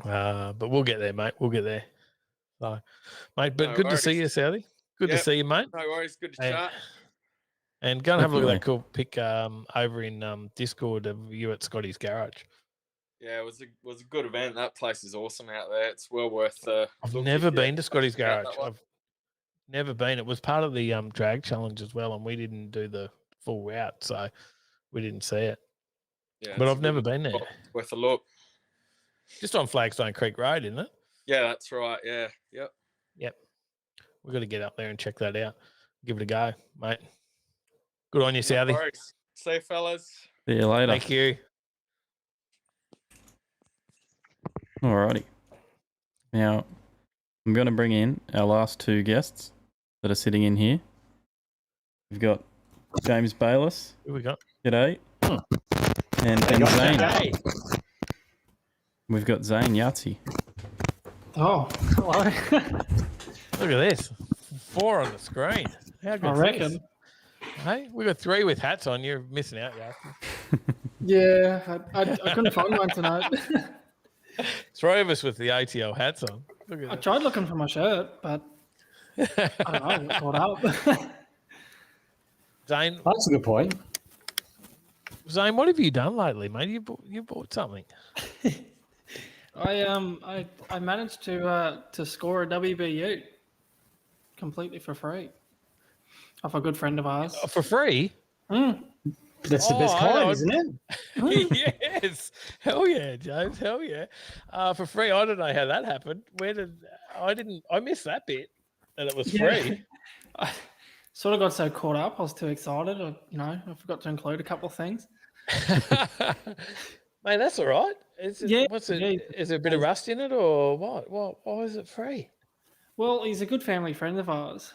but we'll get there, mate. We'll get there. So, mate, but good to see you, Southie. Good to see you, mate. No worries. Good to chat. And go and have a look at that cool pic over in Discord of you at Scotty's garage. Yeah, it was a good event. That place is awesome out there. It's well worth the. I've never been to Scotty's garage. I've never been. It was part of the drag challenge as well, and we didn't do the full route, so we didn't see it. Yeah, but I've never been there. Worth a look. Just on Flagstone Creek Road, isn't it? Yeah, that's right. Yeah. Yep. We've got to get up there and check that out. Give it a go, mate. Good on you, Southie. See you, fellas. See you later. Thank you. Alrighty. Now, I'm going to bring in our last two guests that are sitting in here. We've got James Bayliss. Who we got? G'day. And Zane. We've got Zane Yahtzee. Oh, hello. Look at this. 4 on the screen. How good I reckon. This? Hey, we got 3 with hats on. You're missing out, Yahtzee. Yeah, I couldn't find one tonight. 3 of us with the ATL hats on. Look at I tried looking for my shirt, but I don't know, caught up. Zane, that's a good point. Zane, what have you done lately, mate? You bought something. I managed to score a WBU completely for free off a good friend of ours. For free? That's the best kind, isn't it? Yes. Hell yeah, James. Hell yeah. For free. I don't know how that happened. I missed that bit that it was free. I sort of got so caught up. I was too excited. I forgot to include a couple of things. Mate, that's all right. Is there a bit of rust in it or what? Why is it free? Well, he's a good family friend of ours.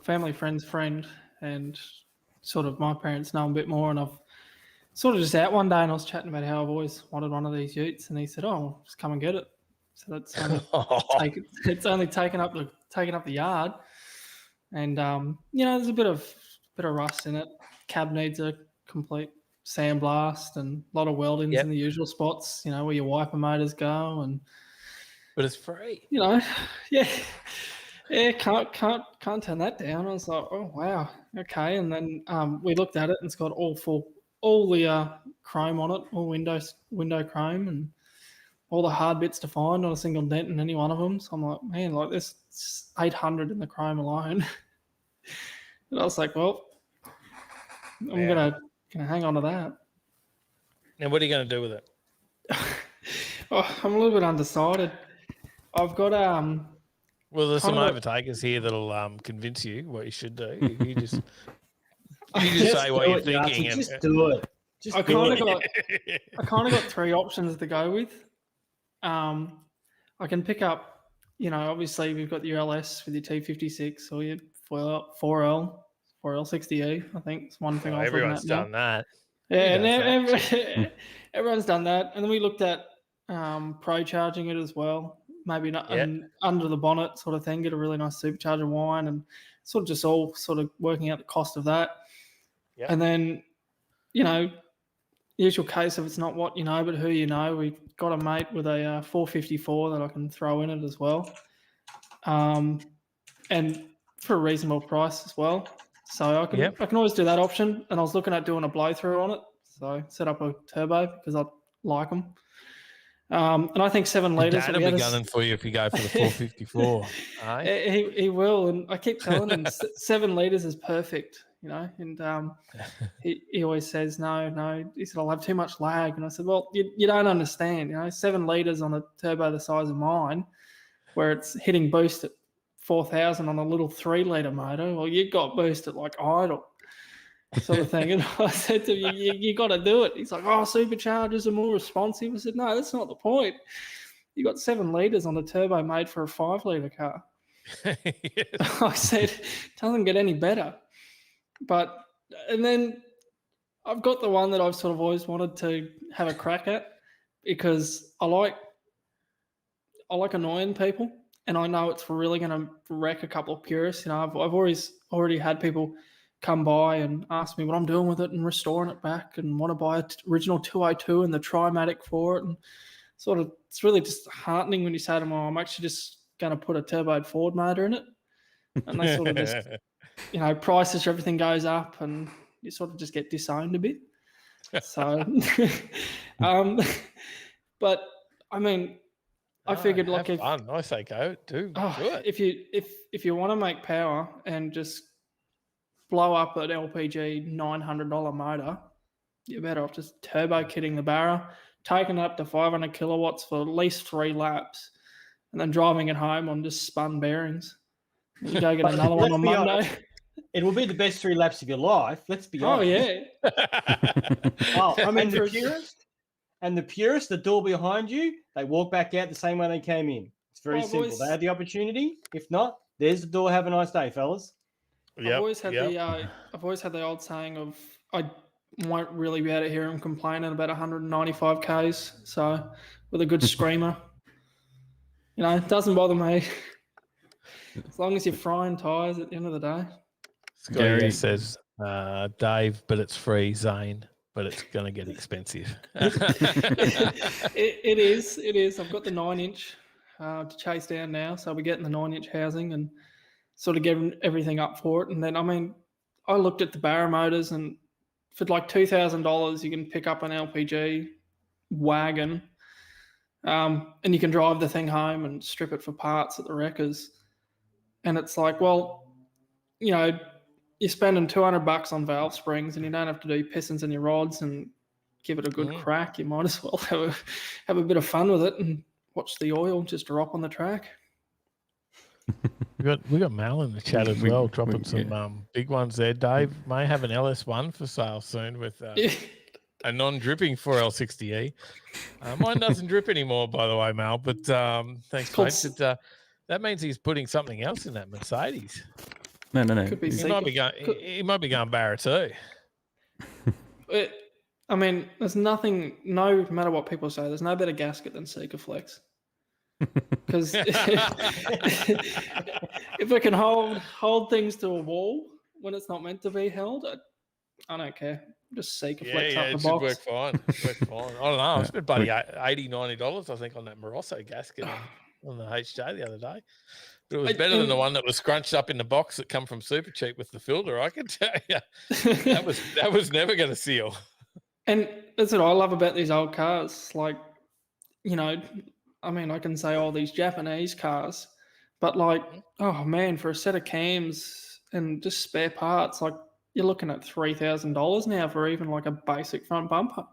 Family friend's friend, and sort of my parents know him a bit more, and I've sort of just out one day and I was chatting about how I've always wanted one of these utes, and he said, "Oh, just come and get it." So that's it's only taken up the yard, and there's a bit of rust in it. Cab needs a complete sandblast and a lot of weldings in the usual spots, where your wiper motors go, but it's free. Can't turn that down. I was like, oh wow, okay. And then we looked at it, and it's got all the chrome on it, all window chrome, and all the hard bits to find, not a single dent in any one of them. So I'm like, man, like this 800 in the chrome alone. And I was like, well, I'm gonna hang on to that. Now, what are you going to do with it? I'm a little bit undecided. I've got Well, there's some overtakers here that'll convince you what you should do. You just say what you're thinking. Just do it. I kind of got 3 options to go with. I can pick up, obviously we've got your LS with your T56 or your 4L 60E. I think it's one thing. Everyone's done that. Yeah, and everyone's done that. And then we looked at pro charging it as well. Maybe not under the bonnet sort of thing. Get a really nice supercharger wine, and sort of just all sort of working out the cost of that. Yep. And then, usual case of it's not what you know, but who you know. We've got a mate with a 454 that I can throw in it as well, and for a reasonable price as well. So I can always do that option. And I was looking at doing a blow through on it, so set up a turbo because I like them. And I think 7 litres. Dad will be gunning for you if you go for the 454. He will, and I keep telling him 7 litres is perfect. and he always says, no, he said, I'll have too much lag. And I said, well, you don't understand, 7 litres on a turbo the size of mine, where it's hitting boost at 4,000 on a little 3-litre motor. Well, you got boost at like idle sort of thing. And I said to him, you got to do it. He's like, oh, superchargers are more responsive. I said, no, that's not the point. You got 7 litres on a turbo made for a 5-litre car. I said, it doesn't get any better. And then I've got the one that I've sort of always wanted to have a crack at, because I like annoying people, and I know it's really going to wreck a couple of purists. I've already had people come by and ask me what I'm doing with it and restoring it back, and want to buy an original 202 and the Trimatic for it. And sort of, it's really disheartening when you say to them, I'm actually just going to put a turboed Ford motor in it. And they sort of just, prices, everything goes up, and you sort of just get disowned a bit. So, but I mean, I figured like if fun. I say go do it. If you want to make power and just blow up an LPG $900 motor, you're better off just turbo kitting the barra, taking it up to 500 kilowatts for at least 3 laps, and then driving it home on just spun bearings. You go get another one on Monday. Honest, it will be the best 3 laps of your life. Let's be honest. Oh yeah. Well, I mean, the purist, the door behind you, they walk back out the same way they came in. It's very simple. Boys, they had the opportunity. If not, there's the door. Have a nice day, fellas. I've always had the old saying of, I won't really be able to hear him complaining about 195 Ks. So with a good screamer, it doesn't bother me. As long as you're frying tyres at the end of the day. Gary says, Dave, but it's free. Zane, but it's going to get expensive. It is. I've got the 9-inch to chase down now. So we're getting the 9-inch housing and sort of getting everything up for it. And then, I looked at the Barra motors, and for like $2,000, you can pick up an LPG wagon, and you can drive the thing home and strip it for parts at the wreckers. And it's like, well, you're spending $200 on valve springs, and you don't have to do pistons in your rods and give it a good crack. You might as well have a bit of fun with it and watch the oil just drop on the track. We got Mal in the chat as well, dropping some big ones there. Dave may have an LS1 for sale soon with a non-dripping 4L60E. Mine doesn't drip anymore, by the way, Mal. But thanks, mate. That means he's putting something else in that Mercedes. No. He might be going Barra too. There's nothing. No matter what people say, there's no better gasket than Sikaflex. Because if it can hold things to a wall when it's not meant to be held, I don't care. Just Sikaflex up the box. Work fine. I don't know. I spent bloody $80, $90, I think, on that Morosso gasket on the HJ the other day. But it was better than the one that was scrunched up in the box that come from Super Cheap with the filter. I can tell you, that was never going to seal. And that's what I love about these old cars. Like, I can say all these Japanese cars, but oh man, for a set of cams and just spare parts, like you're looking at $3,000 now for even like a basic front bumper.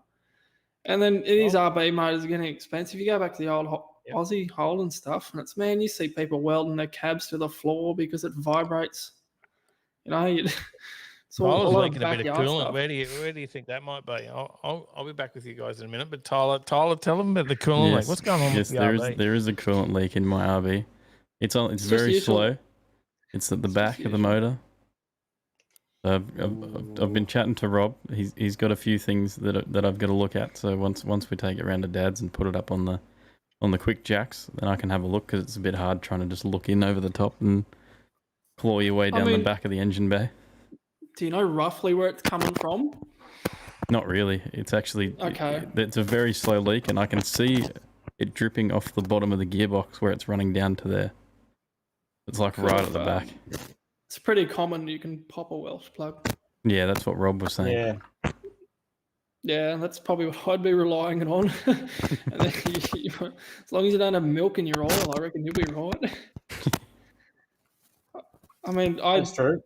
And then these RB motors are getting expensive. You go back to the old Aussie Holden stuff, and it's, man, you see people welding their cabs to the floor because it vibrates. So I was leaking a bit of coolant. Stuff. Where do you think that might be? I'll be back with you guys in a minute. But Tyler, tell them about the coolant leak. What's going on with the RB? There is a coolant leak in my RB. It's very slow. It's at the back of the motor. I've been chatting to Rob. He's got a few things that I've got to look at. So once we take it around to Dad's and put it up on the quick jacks, then I can have a look, because it's a bit hard trying to just look in over the top and claw your way down the back of the engine bay. Do you know roughly where it's coming from? Not really. It's actually okay. It's a very slow leak, and I can see it dripping off the bottom of the gearbox where it's running down to there. It's like right at the back. It's pretty common. You can pop a Welsh plug. Yeah, that's what Rob was saying. Yeah, that's probably what I'd be relying on. And then as long as you don't have milk in your oil, I reckon you'll be right. That's true.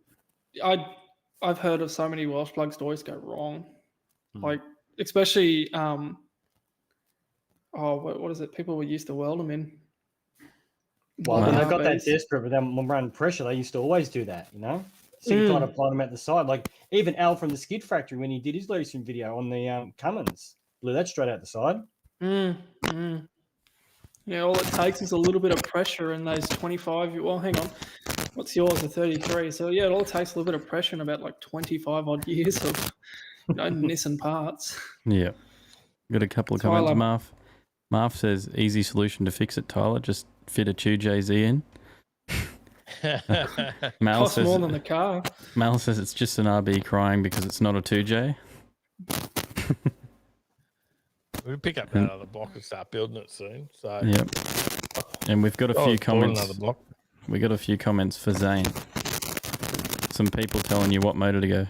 I've heard of so many Welsh plug stories go wrong, like especially what is it? People were used to weld them in. Well, when they got that RBs. desperate with them running pressure, they used to always do that, you know? So you kind of apply them at the side. Like even Al from the Skid Factory, when he did his Livestream video on the Cummins, blew that straight out the side. Yeah, all it takes is a little bit of pressure in those 25. Well, hang on. What's yours? A 33. So yeah, it all takes a little bit of pressure in about like 25 odd years of Nissan parts. Yeah. Got a couple of comments. Marv says, easy solution to fix it, Tyler. Just fit a 2JZ in. Mal Costs says, more than the car. Mal says it's just an RB crying because it's not a 2J. We'll pick up that other block and start building it soon. So Yep. And we've got a few comments. Another block. We got a few comments for Zane. Some people telling you what motor to go.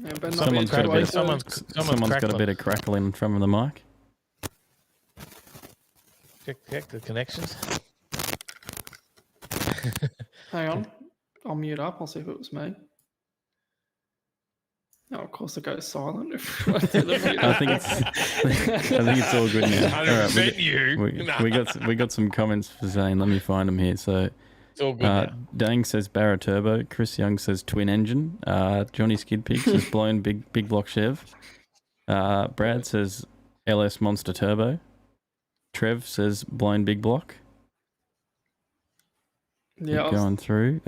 Yeah, but Someone's got a bit of crackling from the mic. Check the connections. Hang on. I'll mute up. I'll see if it was me. Oh, of course it goes silent. I think it's all good now. All right, we got some comments for Zane. Let me find them here. So it's all good now. Dang says Barra Turbo. Chris Young says twin engine. Johnny Skid Pig says blown big block Chev. Brad says LS Monster Turbo. Trev says blown big block. Yeah, going through.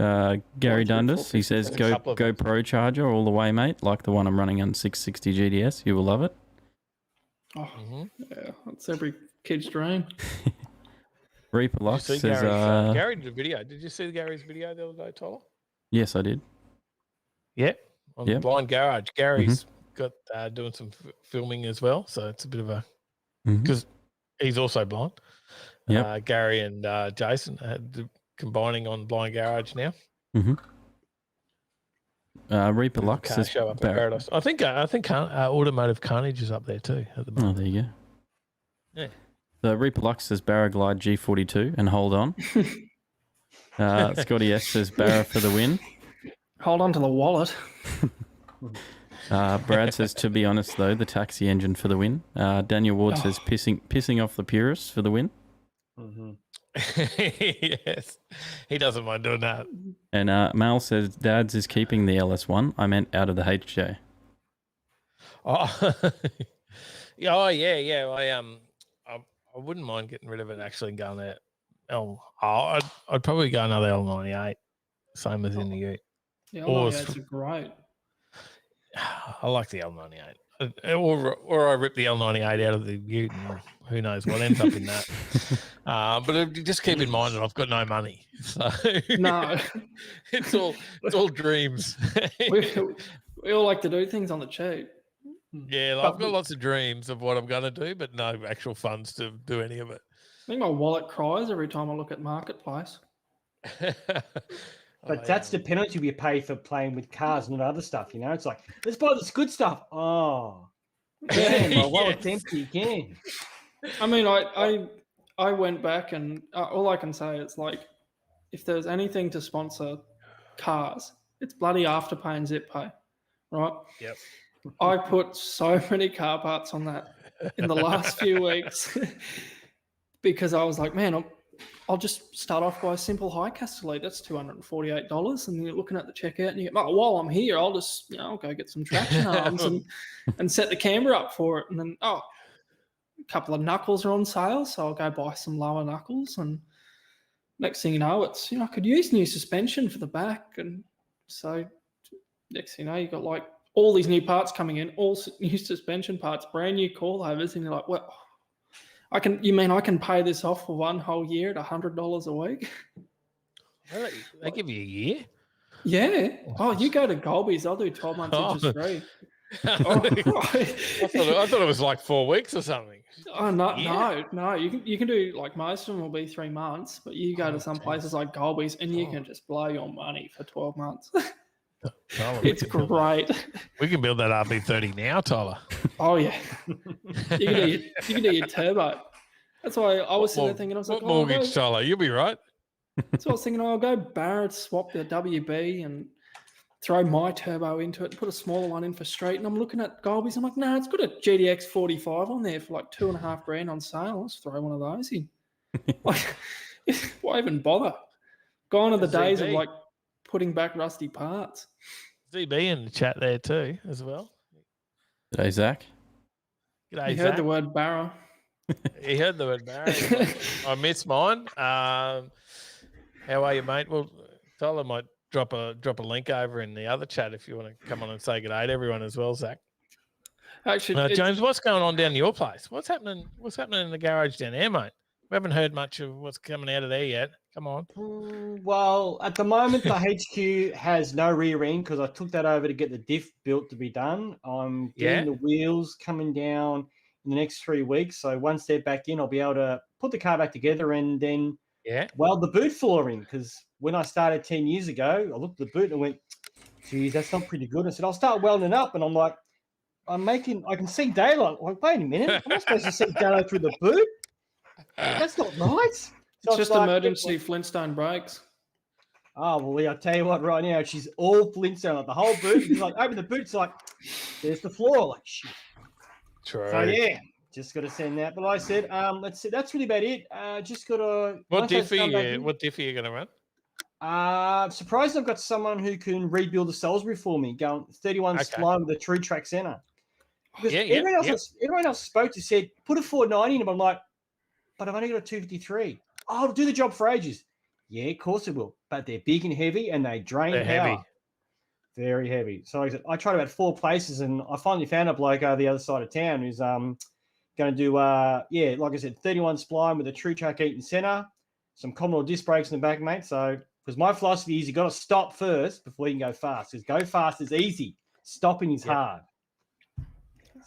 Gary Dundas, he says go Pro Charger all the way, mate. Like the one I'm running on 660 GDS. You will love it. Oh, yeah, that's every kid's dream. Reaper Lux says Gary did a video. Did you see Gary's video the other day, Tyler? Yes, I did. Yeah, on Blind Garage. Gary's got doing some filming as well, so it's a bit of a because he's also blind. Yeah, Gary and Jason had combining on Blind Garage now. Reaper Lux says show up in Paradise. I think Automotive Carnage is up there too at the moment. Oh, there you go. Yeah. So Reaper Lux says Barraglide G42 and hold on. Scotty S says Barra for the win. Hold on to the wallet. Brad says, to be honest though, the taxi engine for the win. Daniel Ward says pissing off the purists for the win. Yes, he doesn't mind doing that. And Mal says Dad's is keeping the LS1. I meant out of the HJ. Oh, yeah. I wouldn't mind getting rid of it and actually going there. I'd probably go another L98, same as in the Ute. Yeah, L98s are great. I like the L98. Or I rip the L98 out of the Ute and who knows what ends up in that. But just keep in mind that I've got no money. So no. it's all dreams. we all like to do things on the cheap. Yeah, I've got lots of dreams of what I'm going to do, but no actual funds to do any of it. I think my wallet cries every time I look at Marketplace. But that's the penalty we pay for playing with cars and other stuff, you know? It's like, let's buy this good stuff. Oh, man, my wallet's empty again. I mean, I went back and all I can say is like, if there's anything to sponsor cars, it's bloody Afterpay and ZipPay, right? Yep. I put so many car parts on that in the last few weeks because I was like, man, I'll just start off by a simple high Castellet. That's $248. And you're looking at the checkout and you go, oh, while I'm here, I'll just, I'll go get some traction arms and set the camera up for it. And then, a couple of knuckles are on sale. So I'll go buy some lower knuckles. And next thing you know, it's, I could use new suspension for the back. And so next thing you know, you got like all these new parts coming in, all new suspension parts, brand new coilovers. And you're like, well, I can pay this off for one whole year at $100 a week? They give you a year? Yeah. Oh, you go to Golby's, I'll do 12 months interest free. I thought it was like 4 weeks or something. Oh no, no. You can do like most of them will be 3 months, but you go to some places like Golby's and you can just blow your money for 12 months. It's great. We can build that RB30 now, Tyler. Oh yeah. You can do your turbo. That's why I was sitting there thinking, I was like, mortgage, Tyler, you'll be right. So I was thinking, I'll go Barrett, swap the WB and throw my turbo into it, put a smaller one in for street, and I'm looking at Golby's. I'm like, nah, it's got a GDX 45 on there for like $2,500 on sale. Let's throw one of those in. Like, why even bother? Gone are the days of like putting back rusty parts. ZB in the chat there too, as well. G'day, Zach. G'day, You Zach. heard the word barrow. He heard the word barrow. I missed mine. How are you, mate? Well, Tyler might drop a link over in the other chat if you want to come on and say good day to everyone as well, Zach. Actually, James, what's going on down your place? What's happening in the garage down there, mate? We haven't heard much of what's coming out of there yet. Come on. Well, at the moment, the HQ has no rear end because I took that over to get the diff built to be done. I'm getting the wheels coming down in the next 3 weeks. So once they're back in, I'll be able to put the car back together and then weld the boot floor in. Because when I started 10 years ago, I looked at the boot and went, geez, that's not pretty good. I said, I'll start welding it up. And I'm like, I can see daylight. Like, wait a minute. I'm not supposed to see daylight through the boot. That's not right. So it's just emergency Flintstone brakes. Oh, well, Lee, I'll tell you what, right now, she's all Flintstone. Like the whole boot. It's like, open the boot, it's like, there's the floor. Like, shit. True. So, yeah, just got to send that. But like I said, let's see. That's really about it. Just got to. What diff are you going to run? Surprised I've got someone who can rebuild the Salisbury for me, going 31 spline with a true track center. Because everyone else spoke to said, put a 490 in them. I'm like, but I've only got a 253. Oh, it'll do the job for ages. Yeah, of course it will. But they're big and heavy and they drain power. Heavy. Very heavy. So like I said, I tried about 4 places and I finally found a bloke over the other side of town who's going to do, like I said, 31 spline with a true track Eaton center, some Commodore disc brakes in the back, mate. So, because my philosophy is you got to stop first before you can go fast. Because go fast is easy. Stopping is hard.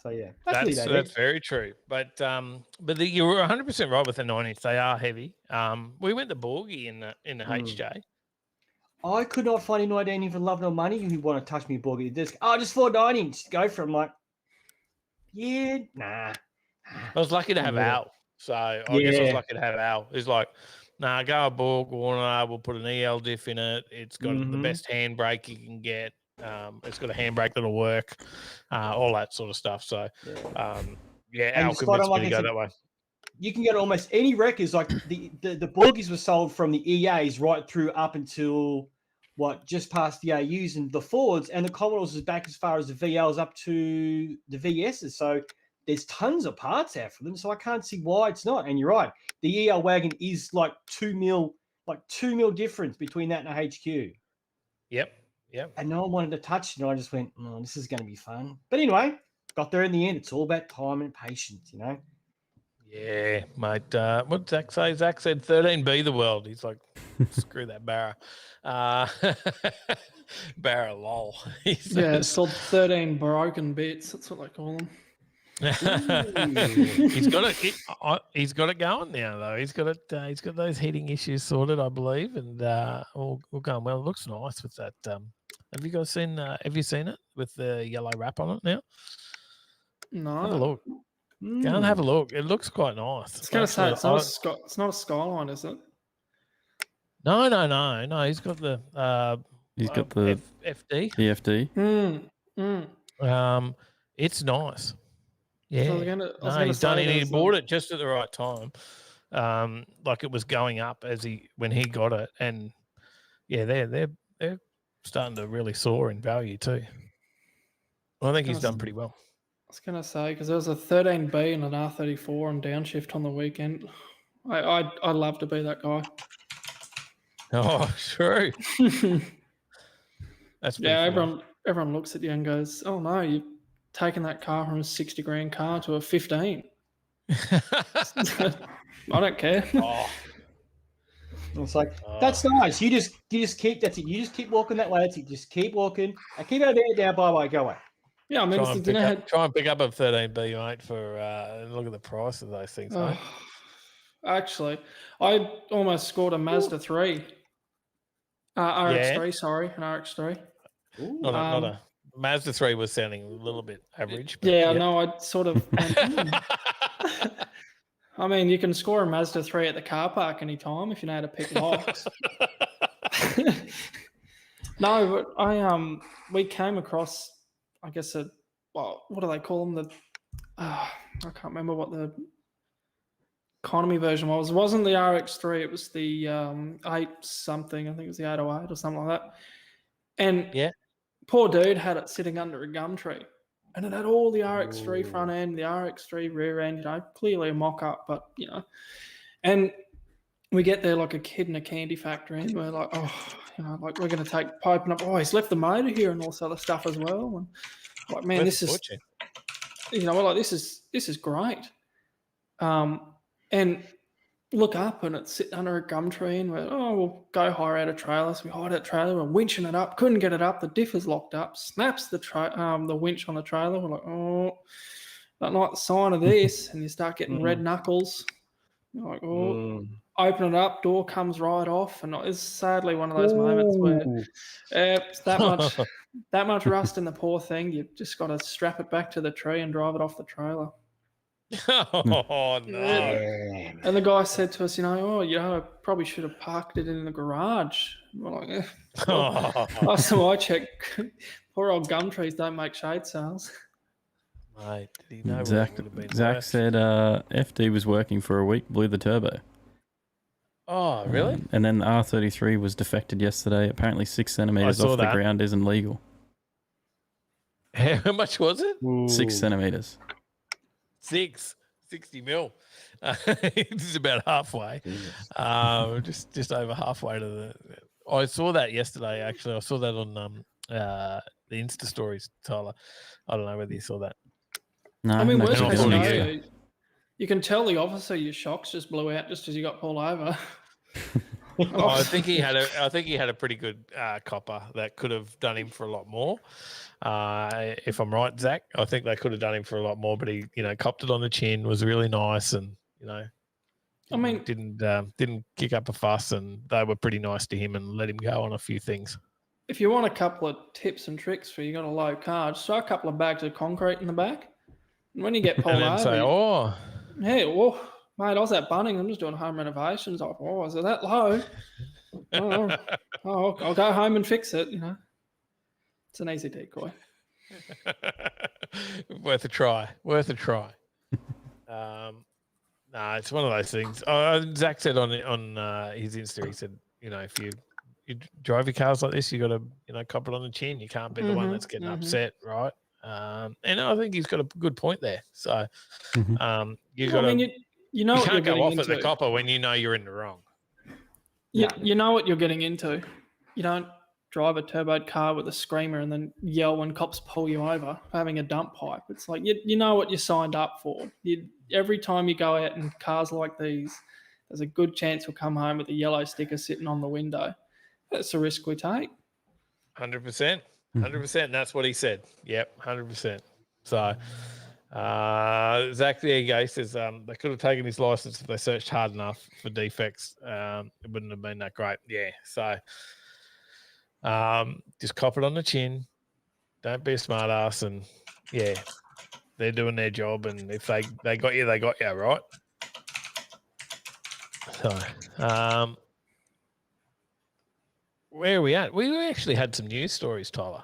So yeah, that's very true. But you were 100% right with the 90s. They are heavy. We went to Borgie in the HJ. I could not find anyone down here for love nor money who want to touch me Borgie disc. Oh, just 490. Just go for it. I'm like, yeah, nah. I was lucky to have Al. So I guess I was lucky to have Al. He's like, nah, go a Borg Warner. We'll put an EL diff in it. It's got the best handbrake you can get. It's got a handbrake that'll work, all that sort of stuff. So, Al convinced me to go that way. You can get almost any records. Like the Borgies were sold from the EAs right through up until just past the AUs and the Fords, and the Commodores is back as far as the VLs up to the VSs. So there's tons of parts out for them. So I can't see why it's not. And you're right, the EL wagon is like 2 mil difference between that and a HQ. Yep. And no one wanted to touch it, and I just went, oh, this is going to be fun. But anyway, got there in the end. It's all about time and patience, you know? Yeah, mate. What did Zach say? Zach said 13B the world. He's like, screw that Barra. Barra lol. It's sold 13 broken bits. That's what they call them. He's got it going now though. He's got those heating issues sorted, I believe, and all going well. It looks nice with that. Have you guys seen? Have you seen it with the yellow wrap on it now? No. Have a look. Go and have a look. It looks quite nice. It's going to say it's not a Skyline, is it? No. He's got the FD. The FD. It's nice. Yeah. So he bought it just at the right time. Like it was going up when he got it, and yeah, they're starting to really soar in value too. I think he's done pretty well. I was going to say, because there was a 13B and an R34 on downshift on the weekend. I'd love to be that guy. Oh, true. That's everyone looks at you and goes, "Oh no, you've taken that car from a $60,000 car to a 15." I don't care. It's like that's nice. You just keep that's it. You just keep walking that way. That's it. Just keep walking. I keep out there now. Bye. Go away. Yeah, I mean, try and pick up a 13B, mate. For look at the price of those things, mate. Actually, I almost scored a Mazda 3. RX3, sorry, an RX3. Not a Mazda 3 was sounding a little bit average. Yeah, no, I sort of. I mean, you can score a Mazda 3 at the car park anytime if you know how to pick locks. No, but we came across, I guess, what do they call them? I can't remember what the economy version was. It wasn't the RX3, it was the 8 something. I think it was the 808 or something like that. And poor dude had it sitting under a gum tree. And it had all the RX3 front end, the RX3 rear end, clearly a mock-up, but, And we get there like a kid in a candy factory, and we're like, we're going to open up. Oh, he's left the motor here and all this other stuff as well. And like, man, this is, we're like, this is great. And look up, and it's sitting under a gum tree, and we'll go hire out a trailer. So we hired out a trailer, we're winching it up, couldn't get it up. The diff is locked up, snaps the winch on the trailer. We're like, don't like the sign of this, and you start getting red knuckles. You're like, open it up, door comes right off, and it's sadly one of those moments where it's that much rust in the poor thing. You've just got to strap it back to the tree and drive it off the trailer. Oh no! And the guy said to us, I probably should have parked it in the garage. We're like, last time I checked, poor old gum trees don't make shade sails. Mate, did he know Zach said FD was working for a week, blew the turbo. Oh, really? And then the R33 was defected yesterday. Apparently 6 centimeters off the ground isn't legal. How much was it? 6 centimeters. 60 mil. It's about halfway. Just over halfway to the. I saw that yesterday. Actually, I saw that on the Insta stories, Tyler. I don't know whether you saw that. No, I mean, worst case scenario, you can tell the officer your shocks just blew out just as you got pulled over. I think he had a pretty good copper that could have done him for a lot more. If I'm right, Zach, I think they could have done him for a lot more, but he, copped it on the chin, was really nice, and I mean, didn't kick up a fuss, and they were pretty nice to him and let him go on a few things. If you want a couple of tips and tricks for you got a low car, just throw a couple of bags of concrete in the back, and when you get pulled over, say, hey, well, mate, I was at Bunnings. I'm just doing home renovations. Like, is it that low? I'll go home and fix it. It's an easy decoy. Worth a try. No, it's one of those things. Zach said on his Insta, he said, if you drive your cars like this, you got to cop it on the chin. You can't be the one that's getting upset, right? And I think he's got a good point there. So you can't go off at the copper when you know you're in the wrong. You know what you're getting into. You don't drive a turboed car with a screamer and then yell when cops pull you over for having a dump pipe. It's like you know what you signed up for. Every time you go out in cars like these, there's a good chance you'll come home with a yellow sticker sitting on the window. That's the risk we take. 100%. 100%. That's what he said. Yep, 100%. So, Zach, there you go. He says they could have taken his license if they searched hard enough for defects. It wouldn't have been that great. Yeah. So, just cop it on the chin. Don't be a smart ass. And yeah, they're doing their job. And if they got you, they got you, right? So, where are we at? We actually had some news stories, Tyler.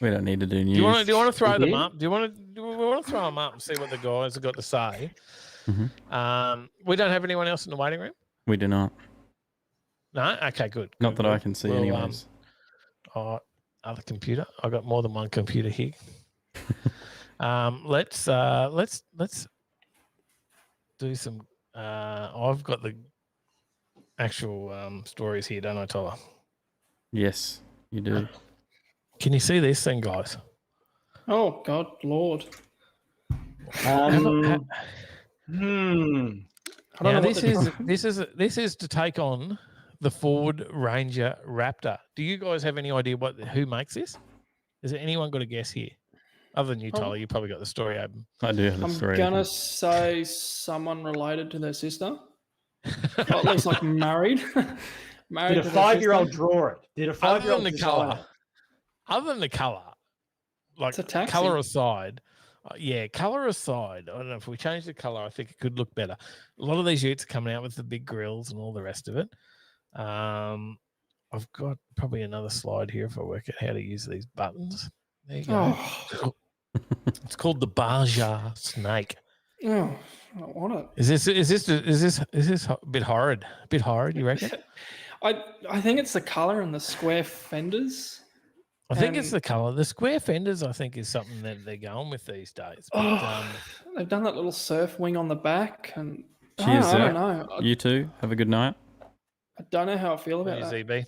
We don't need to do news. Do you want to throw them up? Do we want to throw them up and see what the guys have got to say? We don't have anyone else in the waiting room? We do not. No? Okay, good. Not that I can see anyways. Other computer. I've got more than one computer here. Let's do some I've got the actual stories here, don't I, Tyler? Yes, you do. Can you see this thing, guys? Oh, God, Lord. Now, this is to take on the Ford Ranger Raptor. Do you guys have any idea who makes this? Has anyone got a guess here? Other than you, Tyler, you probably got the story open. I do have the story. I'm gonna say someone related to their sister, or at least like married. Did a 5-year-old draw it? Did a 5-year-old design it? Other than the color, like color aside, color aside, I don't know if we change the color, I think it could look better. A lot of these utes are coming out with the big grills and all the rest of it. I've got probably another slide here if I work out how to use these buttons. There you go. Oh, It's called the Baja snake. oh, I don't want it. Is this a bit horrid? A bit horrid, you reckon? I think it's the colour and the square fenders. I think it's the colour. The square fenders, I think, is something that they're going with these days. But, they've done that little surf wing on the back, and Cheers, I don't know. You too. Have a good night. I don't know how I feel about Cheers, that.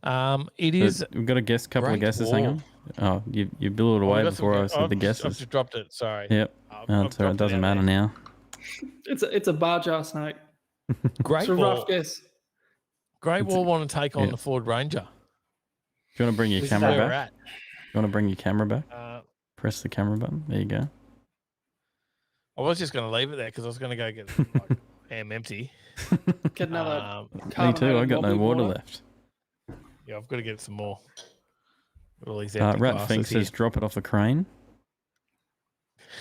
EB. It is. We've got a couple of Great guesses. Hang on. Oh, you blew it away before I said the guesses. I've just dropped it. Sorry. Yep. It's all right. It doesn't matter now. It's a Baja snake. Great It's a Wall. rough guess. Great Wall want to take on the Ford Ranger. Do you want to bring your This is camera where we're back? at. You want to bring your camera back? Press the camera button. There you go. I was just going to leave it there because I was going to go get am empty. Get another. Me too. I got no water left. Yeah, I've got to get some more. All these Rat glasses Fink here. says drop it off a crane.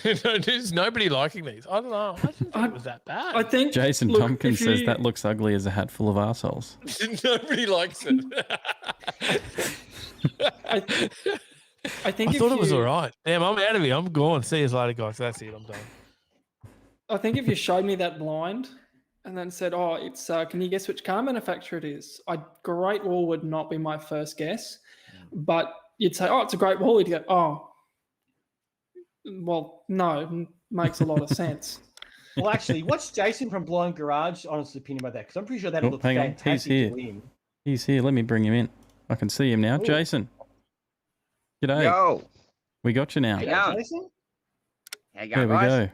No, there's nobody liking these. I don't know. I didn't think it was that bad. I think Jason Tompkins says that looks ugly as a hat full of arseholes. Nobody likes it. I think I if thought it was you- all right. Damn, I'm out of here. I'm gone. See you later, guys. That's it. I'm done. I think if you showed me that blind and then said, "Oh, it's can you guess which car manufacturer it is?" Great Wall would not be my first guess, but you'd say, "Oh, it's a Great Wall." You'd go, "Oh, well, no, makes a lot of sense." Well, actually, what's Jason from Blind Garage honest opinion about that? Because I'm pretty sure that'll Oh, look hang on. fantastic He's here. to win. He's here. Let me bring him in. I can see him now. Ooh. Jason. G'day. Yo. We got you now. How you going? Jason? How you There going, we guys? go.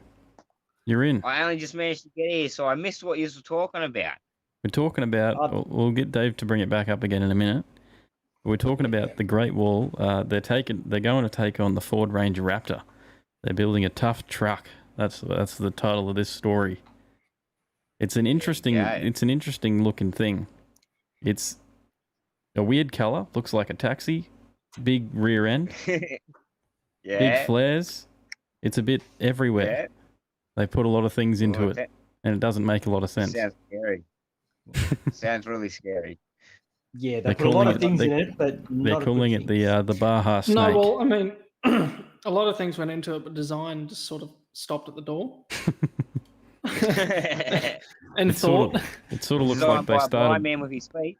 You're in. I only just managed to get here, so I missed what you were talking about. We're talking about. We'll get Dave to bring it back up again in a minute. We're talking about the Great Wall. They're going to take on the Ford Ranger Raptor. They're building a tough truck. That's the title of this story. It's an interesting. It's an interesting looking thing. It's a weird color. Looks like a taxi. Big rear end. Yeah. Big flares. It's a bit everywhere. Yeah. They put a lot of things into Well, it, and it doesn't make a lot of sense. Sounds scary. Sounds really scary. Yeah, They're they put a lot calling of things in it, but they're not calling it the Baja snake. No, well, I mean, a lot of things went into it, but design just sort of stopped at the door. And It sort thought. it sort of looks Designed like they by a blind started. man with his feet.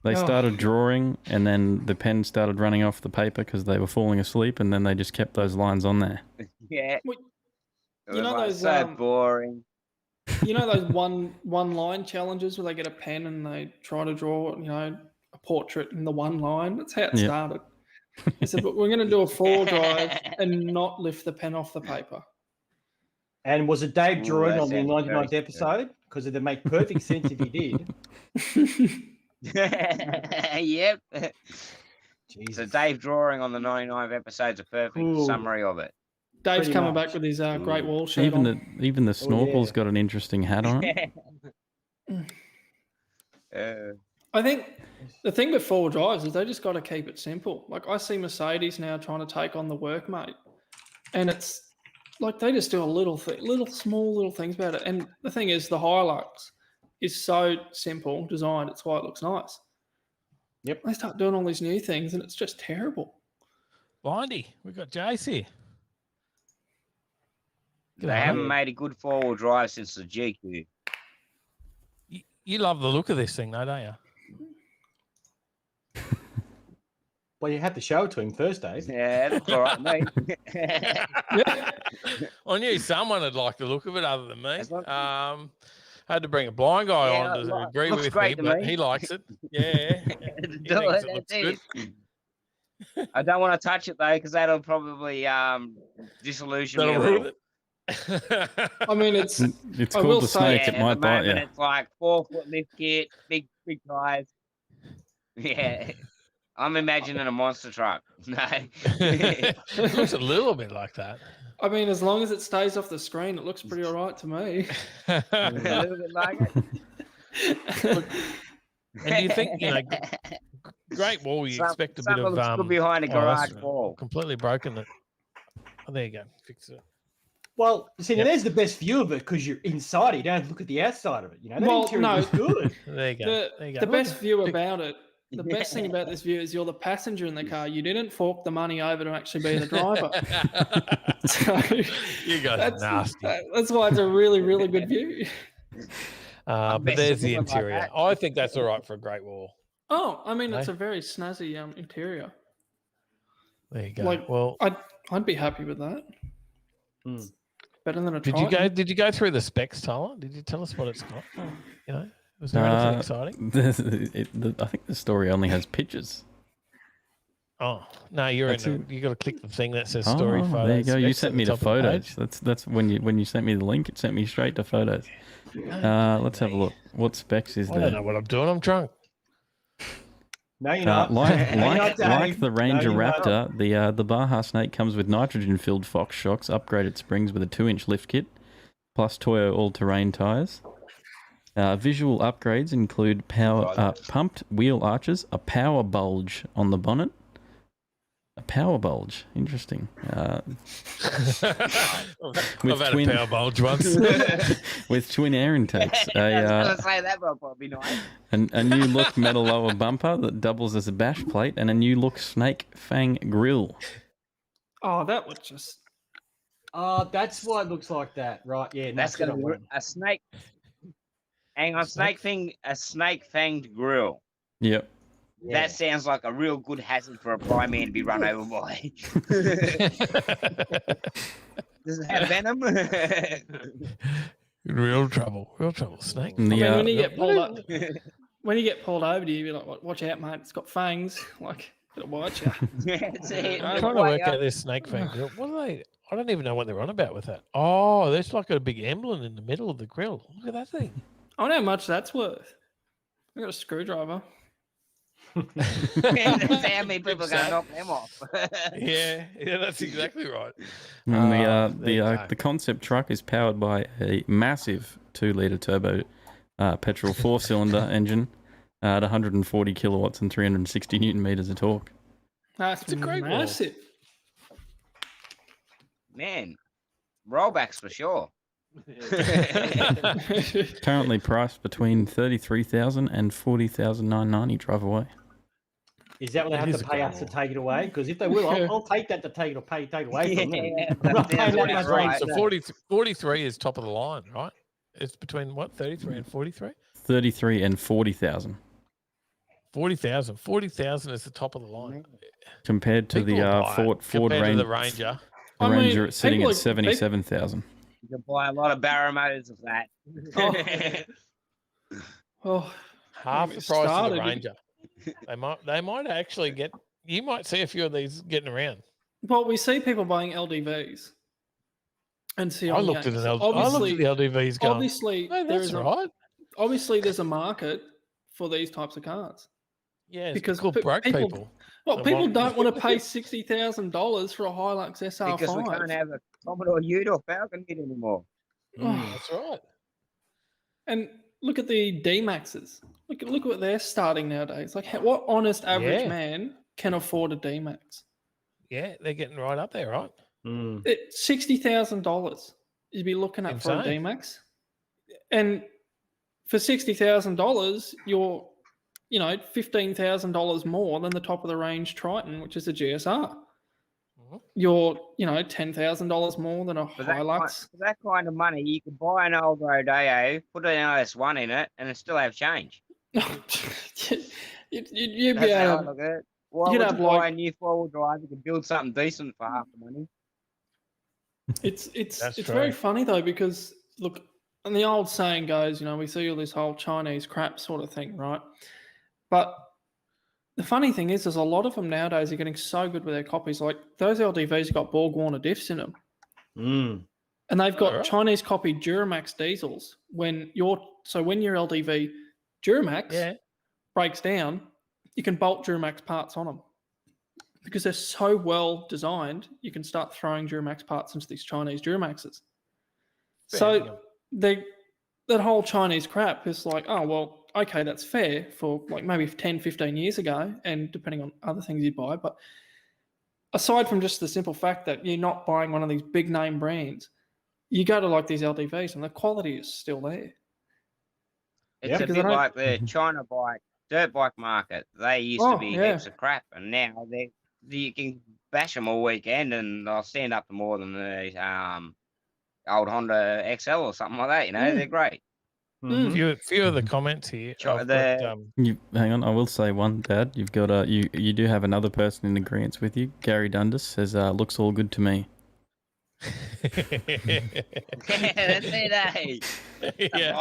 They Oh. started drawing, and then the pen started running off the paper because they were falling asleep, and then they just kept those lines on there. Yeah. Well, It you was know like those, so boring. You know those one line challenges where they get a pen and they try to draw, a portrait in the one line? That's how it Yeah. started. They said, but we're going to do a 4-drive and not lift the pen off the paper. And was it Dave Ooh, drawing that on the sounds 99th very episode? Because it'd make perfect sense if he did. Yep. So Dave drawing on the 99th episode's a perfect Ooh. summary of it. Dave's Pretty coming much. back with his Great Wall shirt Even on. the snorkel's got an interesting hat on it. I think the thing with 4 drives is they just got to keep it simple. Like I see Mercedes now trying to take on the Workmate, and it's like they just do a little small little things about it. And the thing is, the Hilux is so simple designed. It's why it looks nice. Yep. They start doing all these new things, and it's just terrible. Blindy, we've got Jace here. They haven't made a good 4-wheel drive since the GQ. You love the look of this thing, though, don't you? Well, you had to show it to him first, Dave. Yeah, that's all right, mate. I knew someone would like the look of it other than me. Had to bring a blind guy on to agree looks with great me, to but me. he likes it. Yeah. He thinks it looks good. I don't want to touch it though, because that'll probably disillusion me. That'll a little. ruin it. I mean, it's It's I called will the say- snake. Yeah, It at might the bite moment, you. it's like 4-foot lift kit, big tires. Yeah, I'm imagining a monster truck. No, It looks a little bit like that. I mean, as long as it stays off the screen, it looks pretty all right to me. a little bit like it. And do you think, Great Wall, you expect a bit something of... looks good behind a that's garage wall. completely broken it. Oh, there you go. Fix it. Well, see, now there's the best view of it because you're inside it. You don't have to look at the outside of it. You know, that Well, interior no. is good. There you go. The, There you go. the Look, best view about it The best thing about this view is you're the passenger in the car. You didn't fork the money over to actually be the driver. So You guys are nasty. That's why it's a really, really good view. But there's the interior. I think that's all right for a Great Wall. Oh, I mean, it's Hey? a very snazzy interior. There you go. Like, well, I'd be happy with that. Better than a did Triton. Did you go through the specs, Tyler? Did you tell us what it's got? You know, was there anything exciting? I think the story only has pictures. Oh no, you got to click the thing that says story photos. There you go. You specs sent at me the the top of the photos. page. That's when you sent me the link. It sent me straight to photos. Let's have a look. What specs is I there? don't know what I'm doing. I'm drunk. No, you're not. Like the Ranger No, you're not. Raptor, the Baja Snake comes with nitrogen-filled Fox shocks, upgraded springs with a 2-inch lift kit, plus Toyo all-terrain tyres. Visual upgrades include pumped wheel arches, a power bulge on the bonnet. A power bulge, interesting. I've had a power bulge once. With twin air intakes. I was going to say that, but probably nice. A new look metal lower bumper that doubles as a bash plate, and a new look snake fang grille. Oh, that would just. That's why it looks like that, right? Yeah, That's going to be a snake. Hang on, a snake fanged grill. Yep. That sounds like a real good hazard for a prime man to be run over by. Does it have venom? Real trouble, snake. When you get pulled up, when you get pulled over, do you be like, "Watch out, mate! It's got fangs. Like it'll bite you." I'm trying to work out this snake fang grill. What are they? I don't even know what they're on about with that. Oh, there's like a big emblem in the middle of the grill. Look at that thing. I wonder how much that's worth. I got a screwdriver. That's how many people are going to knock them off. yeah, that's exactly right. And the concept truck is powered by a massive 2-litre turbo petrol 4-cylinder engine at 140 kilowatts and 360 newton meters of torque. That's a great massive. Man, rollbacks for sure. Currently priced between $33,000 and $40,990. Drive away. Is that what they have to pay us to take it away? Because if they will, I'll take that to take it away from them. I'm not paying that much right. rent. So 43 is top of the line, right? It's between what, 33 and 43? 33 and 40,000. 40,000. 40,000 is the top of the line. Compared to People the will buy it. Ford Compared to Ranger. the Ranger. The Ranger is sitting at 77,000. You can buy a lot of barrow motors of that. Half the price of the Ranger. They might actually get. You might see a few of these getting around. Well, we see people buying LDVs. And see, I looked at the LDVs going, obviously, hey, that's right. Obviously, there's a market for these types of cars. Yeah, it's because cool broke people. Well, people don't want to pay $60,000 for a Hilux SR5 because we can't have a Commodore Ute or Falcon Ute anymore. That's right. And look at the D-Maxes. Look what they're starting nowadays. Like, what honest average man can afford a D-Max? Yeah, they're getting right up there, right? It's $60,000 you'd be looking at for a D-Max. And for $60,000, you're, $15,000 more than the top of the range Triton, which is a GSR. You're, $10,000 more than a Hilux. For that kind of money, you could buy an old Rodeo, put an OS1 in it, and it still have change. You'd be able to look at it. Why would you buy a new four-wheel drive? You could build something decent for half the money. It's very funny though, because look, and the old saying goes, we see all this whole Chinese crap sort of thing, right? But the funny thing is, there's a lot of them nowadays are getting so good with their copies. Like those LDVs have got Borg Warner diffs in them, and they've got Chinese copied Duramax diesels. When your LDV Duramax breaks down, you can bolt Duramax parts on them because they're so well designed. You can start throwing Duramax parts into these Chinese Duramaxes. So that whole Chinese crap is like, oh, well, okay, that's fair for like maybe 10, 15 years ago, and depending on other things you buy. But aside from just the simple fact that you're not buying one of these big name brands, you go to like these LDVs and the quality is still there. It's a bit like the China bike dirt bike market. They used to be heaps of crap, and now you can bash them all weekend, and they'll stand up to more than the old Honda XL or something like that. You know, they're great. Few of the comments here. I've got, Hang on, I will say one, Dad. You've got you do have another person in agreement with you. Gary Dundas says, "Looks all good to me." That's it, eh? Yeah.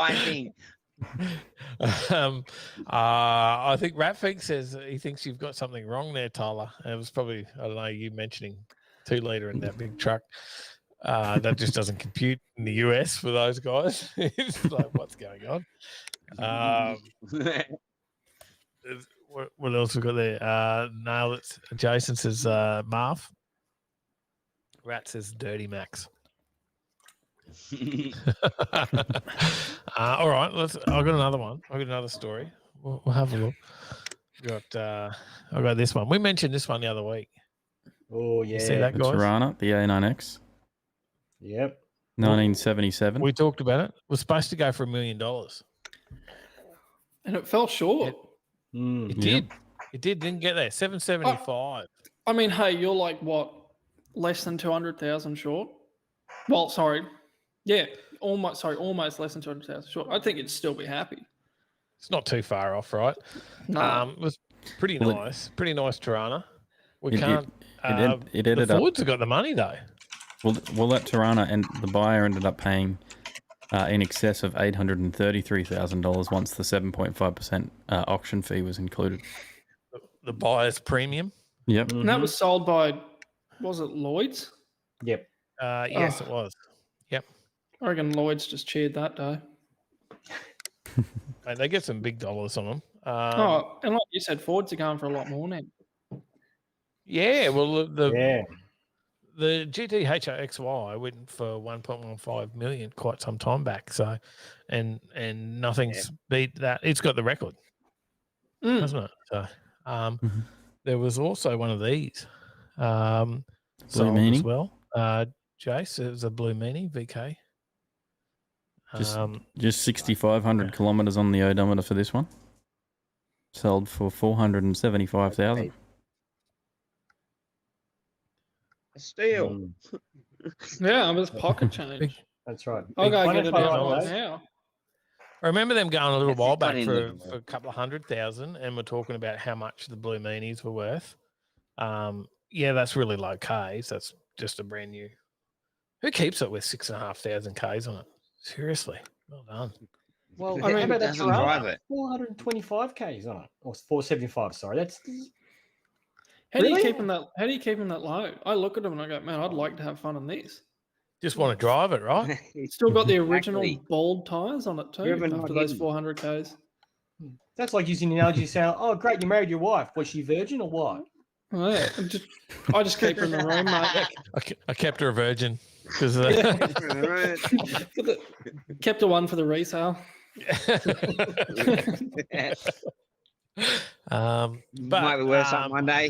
I think Ratfink says he thinks you've got something wrong there, Tyler. And it was probably, I don't know, you mentioning 2-litre in that big truck. That just doesn't compute in the US for those guys. It's like, what's going on? What else we got there? Nail it. Jason says Marv. Rat says Dirty Max. All right, I've got another one. I've got another story. We'll have a look. I've got this one. We mentioned this one the other week. Oh yeah, you see that, guys? Tirana, the A9X. Yep. 1977. We talked about it. It was supposed to go for $1 million. And it fell short. It did. It didn't get there. 775. I mean, hey, you're like what, less than 200,000 short? Well, sorry, yeah, almost less than 200,000 short. I think it'd still be happy. It's not too far off, right? No. It was pretty nice. Pretty nice Tirana. We It can't. ended the up. Fords have got the money though. Well, that Tirana and the buyer ended up paying in excess of $833,000 once the 7.5% auction fee was included. The buyer's premium. Yep. And that was sold by, was it Lloyd's? Yep. Yes, it was. Yep. I reckon Lloyd's just cheered that day. Mate, they get some big dollars on them. And like you said, Fords are going for a lot more now. Yeah, well, the GT-HRXY went for 1.15 million quite some time back. So, and nothing's beat that. It's got the record, hasn't it? So, there was also one of these Blue sold Meanie as well. Jace, it was a Blue Meanie VK. Just 6,500 kilometres on the odometer for this one. Sold for 475,000. Steal. Yeah, it was pocket change. That's right. I'll go get it out right now. I remember them going a little while back funny for looking, a couple of 100,000, and we're talking about how much the Blue Meanies were worth. Yeah, that's really low Ks. That's just a brand new. Who keeps it with 6,500 Ks on it? Seriously, well done. Well, I mean, how about that doesn't drive Tirana? it. 425 Ks on it, or 475. Sorry, that's. How do you Really? keep them that? How do you keep them that low? I look at them and I go, man, I'd like to have fun in this. Just want to drive it, right? Still got the original Exactly. bald tires on it too. Driven, After not those hidden. 400 Ks. That's like using the analogy saying, "Oh, great, you married your wife. Was she virgin or what?" Oh, yeah, I just keep her in the room, mate. I kept her a virgin because Kept her one for the resale. Might be worth something one day.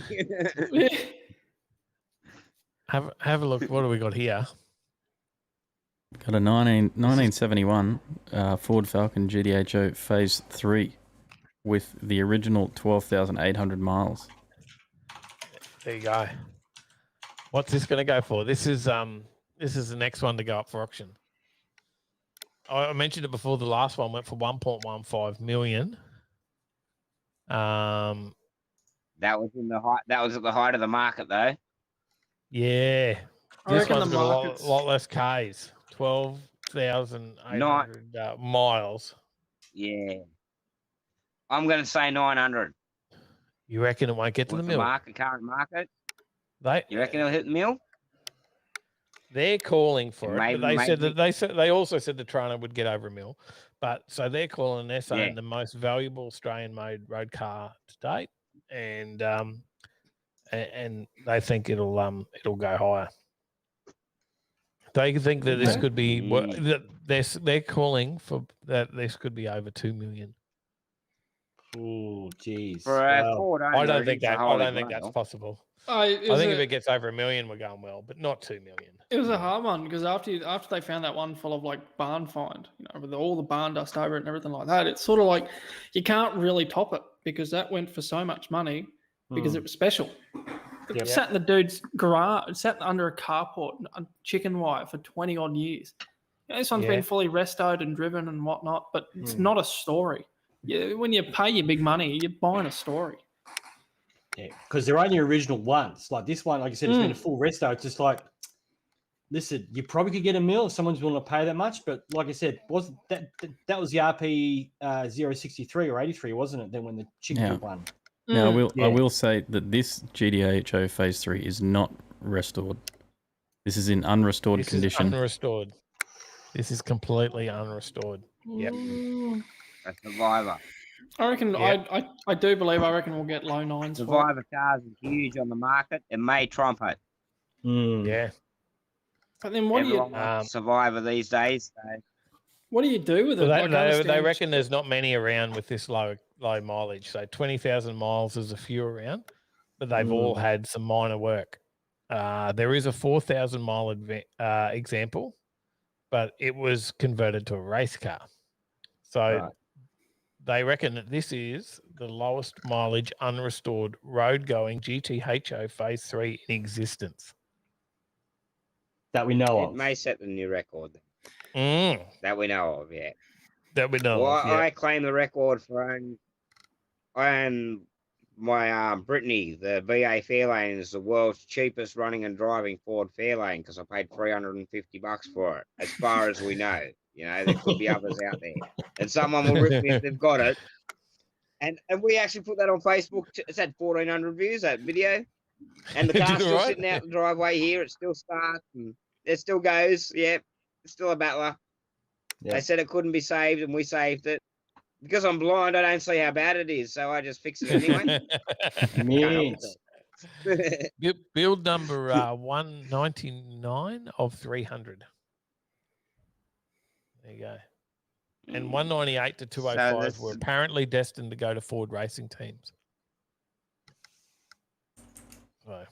have a look. What do we got here? Got a 1971 Ford Falcon GTHO Phase 3 with the original 12,800 miles. There you go. What's this going to go for? This is the next one to go up for auction. I mentioned it before. The last one went for 1.15 million. That was in the height. That was at the height of the market, though. Yeah, I this reckon one's the got market's- a lot less Ks. 12,800 miles. Yeah. I'm going to say 900. You reckon it won't get to What's the the mill? current market? They You reckon it'll hit the mill? They're calling for it. Maybe- But they said maybe. that they also said the Tirana would get over a mill. But so they're calling, they're saying Yeah. the most valuable Australian made road car to date, and they think it'll go higher. They think that this could be they're calling for that this could be over 2 million. Oh, jeez. For a Ford owner, I don't think it's a that. I holy don't think that's grail. possible. I think if it gets over 1 million, we're going well, but not 2 million. It was a hard one because after they found that one full of like barn find, with all the barn dust over it and everything like that, it's sort of like you can't really top it. because that went for so much money because it was special. It Yep. sat in the dude's garage, it sat under a carport, a chicken wire for 20 odd years. This one's been fully restoed and driven and whatnot, but it's not a story. When you pay your big money, you're buying a story. Yeah, because they're only original once. Like this one, like I said, it's been a full resto. It's just like, listen, you probably could get a mil if someone's willing to pay that much. But like I said, wasn't that was the RP 063 or 83, wasn't it? Then when the chicken one. Now I will say that this GTHO Phase 3 is not restored. This is in unrestored condition. Is unrestored. This is completely unrestored. Yep. A Survivor. I reckon. I do believe. I reckon we'll get low nines. Survivor cars are huge on the market. It may trump it. Yeah. But then what Everyone do wants Survivor these days? So. What do you do with it? They reckon there's not many around with this low mileage. So 20,000 miles is a few around, but they've all had some minor work. There is a 4,000 mile example, but it was converted to a race car. So they reckon that this is the lowest mileage unrestored road-going GTHO Phase 3 in existence. That we know of. It may set the new record. Mm. That we know of, yeah. That we know of, yeah. I claim the record for my Brittany, the VA Fairlane is the world's cheapest running and driving Ford Fairlane because I paid $350 for it, as far as we know. You know, there could be others out there. And someone will rip me if they've got it. And we actually put that on Facebook. It's had 1,400 views, that video. And the car's still sitting out in the driveway here. It still starts and it still goes. Yeah, it's still a battler. Yeah. They said it couldn't be saved and we saved it. Because I'm blind, I don't see how bad it is, so I just fix it anyway. Build number 199 of 300. There you go. And 198 to 205 were apparently destined to go to Ford racing teams. So,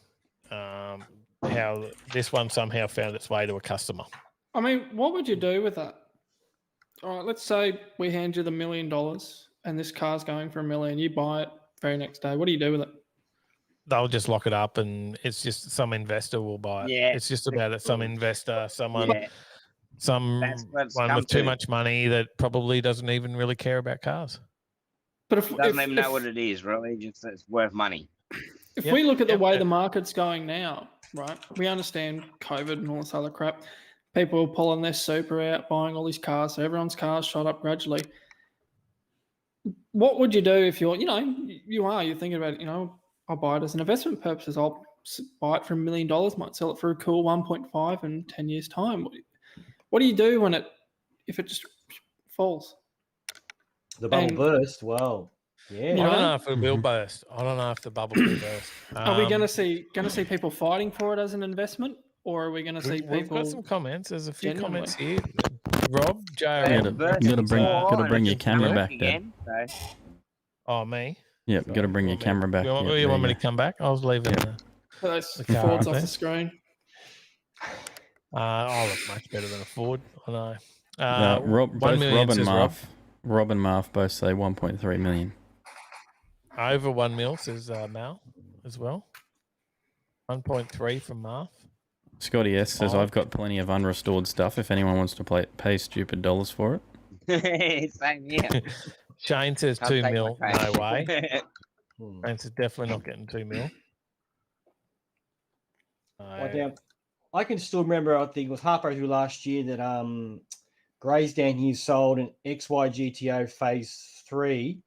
how this one somehow found its way to a customer. I mean, what would you do with that? All right, let's say we hand you the $1 million and this car's going for $1 million. You buy it very next day. What do you do with it? They'll just lock it up and it's just some investor will buy it. Yeah. It's just about it. Some investor, someone with too much money that probably doesn't even really care about cars. But if doesn't even know what it is, really. Just it's worth money. If we look at the way the market's going now, right? We understand COVID and all this other crap. People are pulling their super out, buying all these cars. So everyone's cars shot up gradually. What would you do if you're thinking about, I'll buy it as an investment purposes. I'll buy it for $1 million, might sell it for a cool 1.5 in 10 years' time. What do you do if it just falls? The bubble burst. Well, yeah. I don't know if it will burst. I don't know if the bubble will burst. Are we going to see people fighting for it as an investment? Or are we going to see people? We've got some comments. There's a few comments here. Rob, Joe, you gotta bring your camera back, Dad. Oh, me? Yep, you gotta bring your camera back. You want me to come back? I was leaving the Ford's off the screen. I look much better than a Ford. I know. Rob and Marv both say 1.3 million. Over 1 mil says Mal as well. 1.3 from Marv. Scotty S says, I've got plenty of unrestored stuff if anyone wants to pay stupid dollars for it. Same here. Shane says 2 mil. No way. Shane says definitely not getting 2 mil. I can still remember, I think it was halfway through last year that Gray's down here sold an XY GTO Phase 3.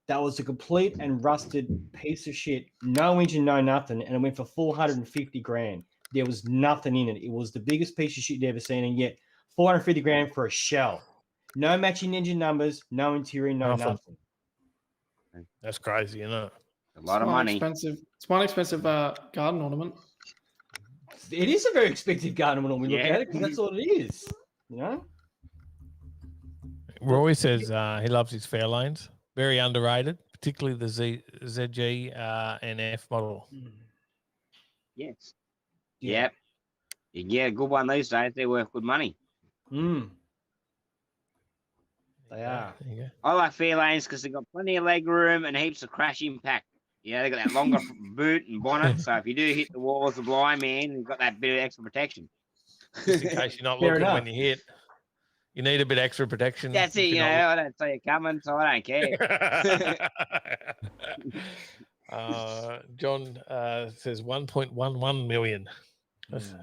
That was a complete and rusted piece of shit. No engine, no nothing. And it went for $450,000. There was nothing in it. It was the biggest piece of shit you've ever seen, and yet $450,000 for a shell. No matching engine numbers, no interior, nothing. That's crazy, isn't it? A lot of money. Expensive. It's one expensive garden ornament. It is a very expensive garden ornament when we look at it, because that's all it is. Roy says he loves his Fairlanes. Very underrated, particularly the ZG and F model. Yes. Yep. You can get a good one these days. They're worth good money. There They are. There you go. I like fair lanes because they've got plenty of leg room and heaps of crash impact. Yeah, they've got that longer boot and bonnet, so if you do hit the walls, the blind man, you've got that bit of extra protection. Just in case you're not Fair looking enough. when you hit. You need a bit extra protection. That's it, if you you're know, not I don't see it coming, so I don't care. John says 1.11 million. That's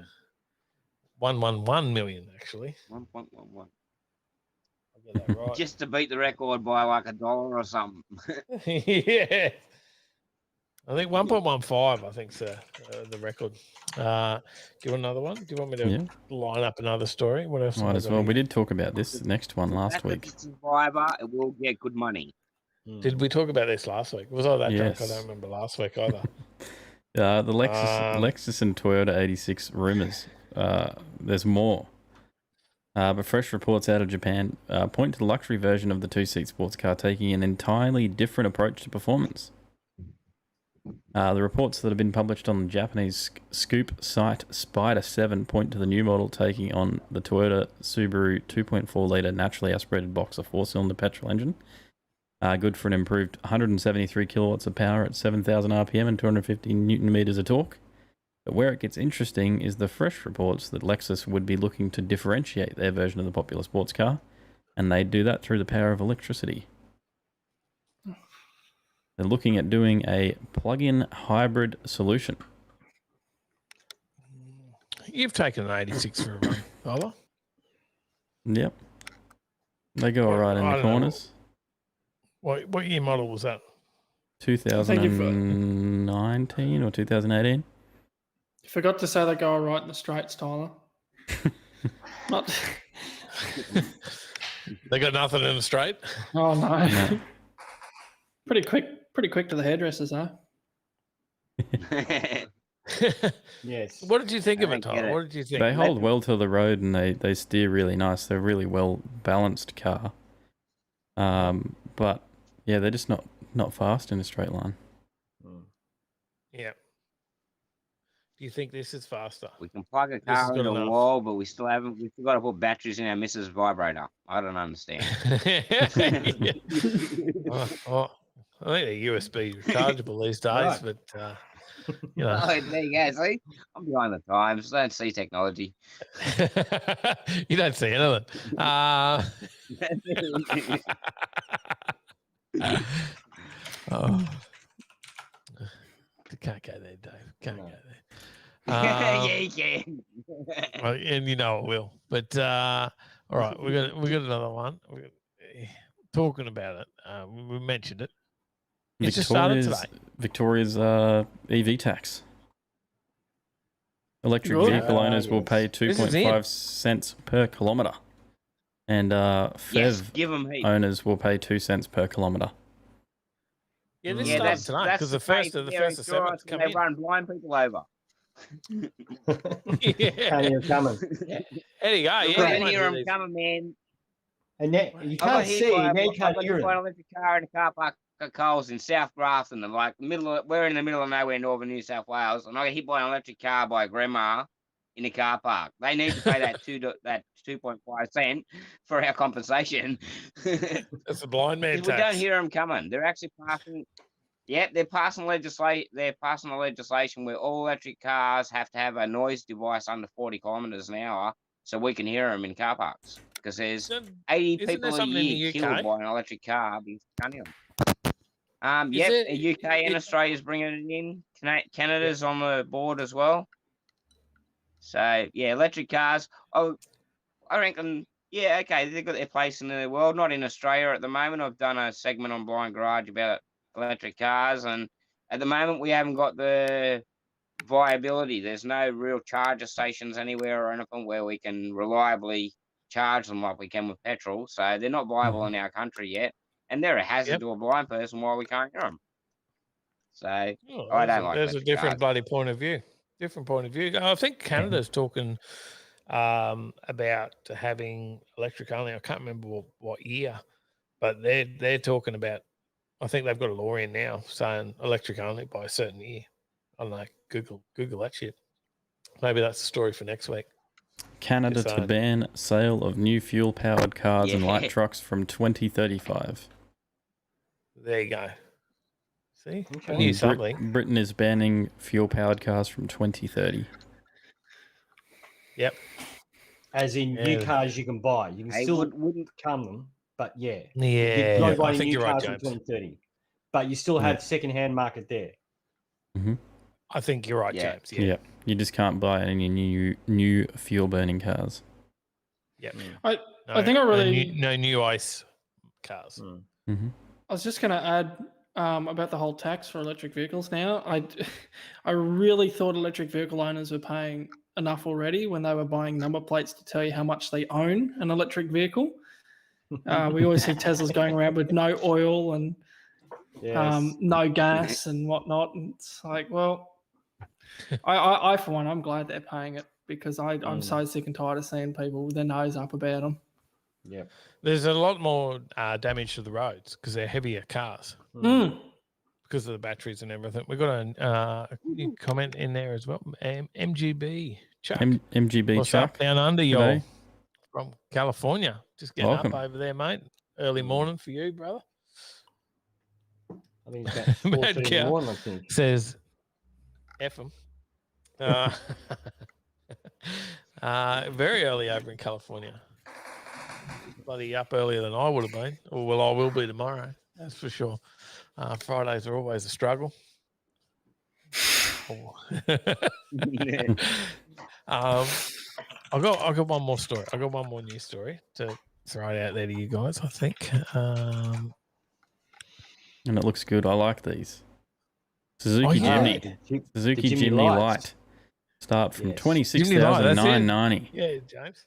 111 million, actually. 1.11. I'll get that right. Just to beat the record by like $1 or something. Yeah. I think 1.15, I think, is the record. Do you want another one? Do you want me to line up another story? What else? Might as well. We did talk about this next one last week. If it's a survivor, it will get good money. Did we talk about this last week? Was I that drunk? I Yes. don't remember last week either. The Lexus and Toyota 86 rumors. There's more. But fresh reports out of Japan point to the luxury version of the two-seat sports car taking an entirely different approach to performance. The reports that have been published on the Japanese Scoop site Spider 7 point to the new model taking on the Toyota Subaru 2.4-litre naturally aspirated boxer four-cylinder petrol engine. Good for an improved 173 kilowatts of power at 7,000 RPM and 250 newton meters of torque. But where it gets interesting is the fresh reports that Lexus would be looking to differentiate their version of the popular sports car, and they'd do that through the power of electricity. They're looking at doing a plug-in hybrid solution. You've taken an 86 for a run, Ola. Yep. They go all right in the corners. What year model was that? 2019 or 2018. You forgot to say they go all right in the straights, Tyler. Not. They got nothing in the straight? Oh, no. Pretty quick to the hairdressers, though. Yes. What did you think of it, Tyler? What did you think? They hold well to the road and they steer really nice. They're a really well balanced car. But yeah, they're just not fast in a straight line. Yeah. Do you think this is faster? We can plug a car into a wall, but we forgot to put batteries in our Mrs. vibrator. I don't understand. I think they're USB rechargeable these days, but you know. Oh, there you go. See, I'm behind the times. I don't see technology. You don't see anything. Can't go there, Dave. Can't go there. Yeah, you can. Well, and you know it will. But all right, we got another one. Talking about it, we mentioned it. It's just started today. Victoria's EV tax. Electric vehicle owners will pay 2.5 cents per kilometre. And FEV owners will pay 2 cents per kilometre. Yeah, this started tonight because the first of 7th come in. They run blind people over. Can't hear them coming. There you go. You can't hear them coming, man. And you can't see. Now you can't hear an them. electric car in a car park at Coles in South Grafton. We're in the middle of nowhere, northern New South Wales, and I got hit by an electric car by a grandma in a car park. They need to pay that 2.5 cent for our compensation. That's a blind man tax. We don't hear them coming. They're actually passing. Yeah, they're passing legislation. They're passing the legislation where all electric cars have to have a noise device under 40 kilometres an hour, so we can hear them in car parks. Because there's 80 people a year killed by an electric car because you can't hear them. The UK and Australia's bringing it in. Canada's on the board as well. So yeah, electric cars. Oh, I reckon. Yeah, okay, they've got their place in the world. Not in Australia at the moment. I've done a segment on Blind Garage about electric cars, and at the moment we haven't got the viability. There's no real charger stations anywhere or anything where we can reliably charge them like we can with petrol. So they're not viable in our country yet, and they're a hazard to a blind person while we can't hear them. So I don't like. There's a different bloody point of view. Different point of view. I think Canada's talking about having electric only. I can't remember what year, but they're talking about. I think they've got a law in now saying electric only by a certain year. I don't know. Google that shit. Maybe that's the story for next week. Canada to Decide. ban sale of new fuel-powered cars and light Yeah. trucks from 2035. There you go. See, I And knew something. Britain is banning fuel-powered cars from 2030. Yep. As in new Yeah. cars you can buy. You can Hey, still wouldn't come them, but yeah. Yeah, You're not I buying think new you're right, cars from James. 2030. But you still have second-hand market there. Mm-hmm. I think you're right, Yeah. James. Yeah. You just can't buy any new fuel-burning cars. Yep. I think I really no new ice cars. Mm-hmm. I was just going to add about the whole tax for electric vehicles now. I really thought electric vehicle owners were paying enough already when they were buying number plates to tell you how much they own an electric vehicle. We always see Teslas going around with no oil and no gas and whatnot. And it's like, well, I for one, I'm glad they're paying it because I'm so sick and tired of seeing people with their nose up about them. Yeah. There's a lot more damage to the roads because they're heavier cars because of the batteries and everything. We've got a new comment in there as well. MGB Chuck. MGB What's Chuck. up down under, G'day. y'all from California. Just getting Welcome. up over there, mate. Early morning for you, brother. I think it's about 4:30 in the Cow morning, I think. says F 'em. Very early over in California. Bloody up earlier than I would have been. Or, well, I will be tomorrow. That's for sure. Fridays are always a struggle. I got one more story. I got one more news story to throw it out there to you guys, I think. And it looks good. I like these. Suzuki yeah. Jimny. Suzuki the Jimny Jimny lights. Light. Start from Yes. $26,990. Yeah, James.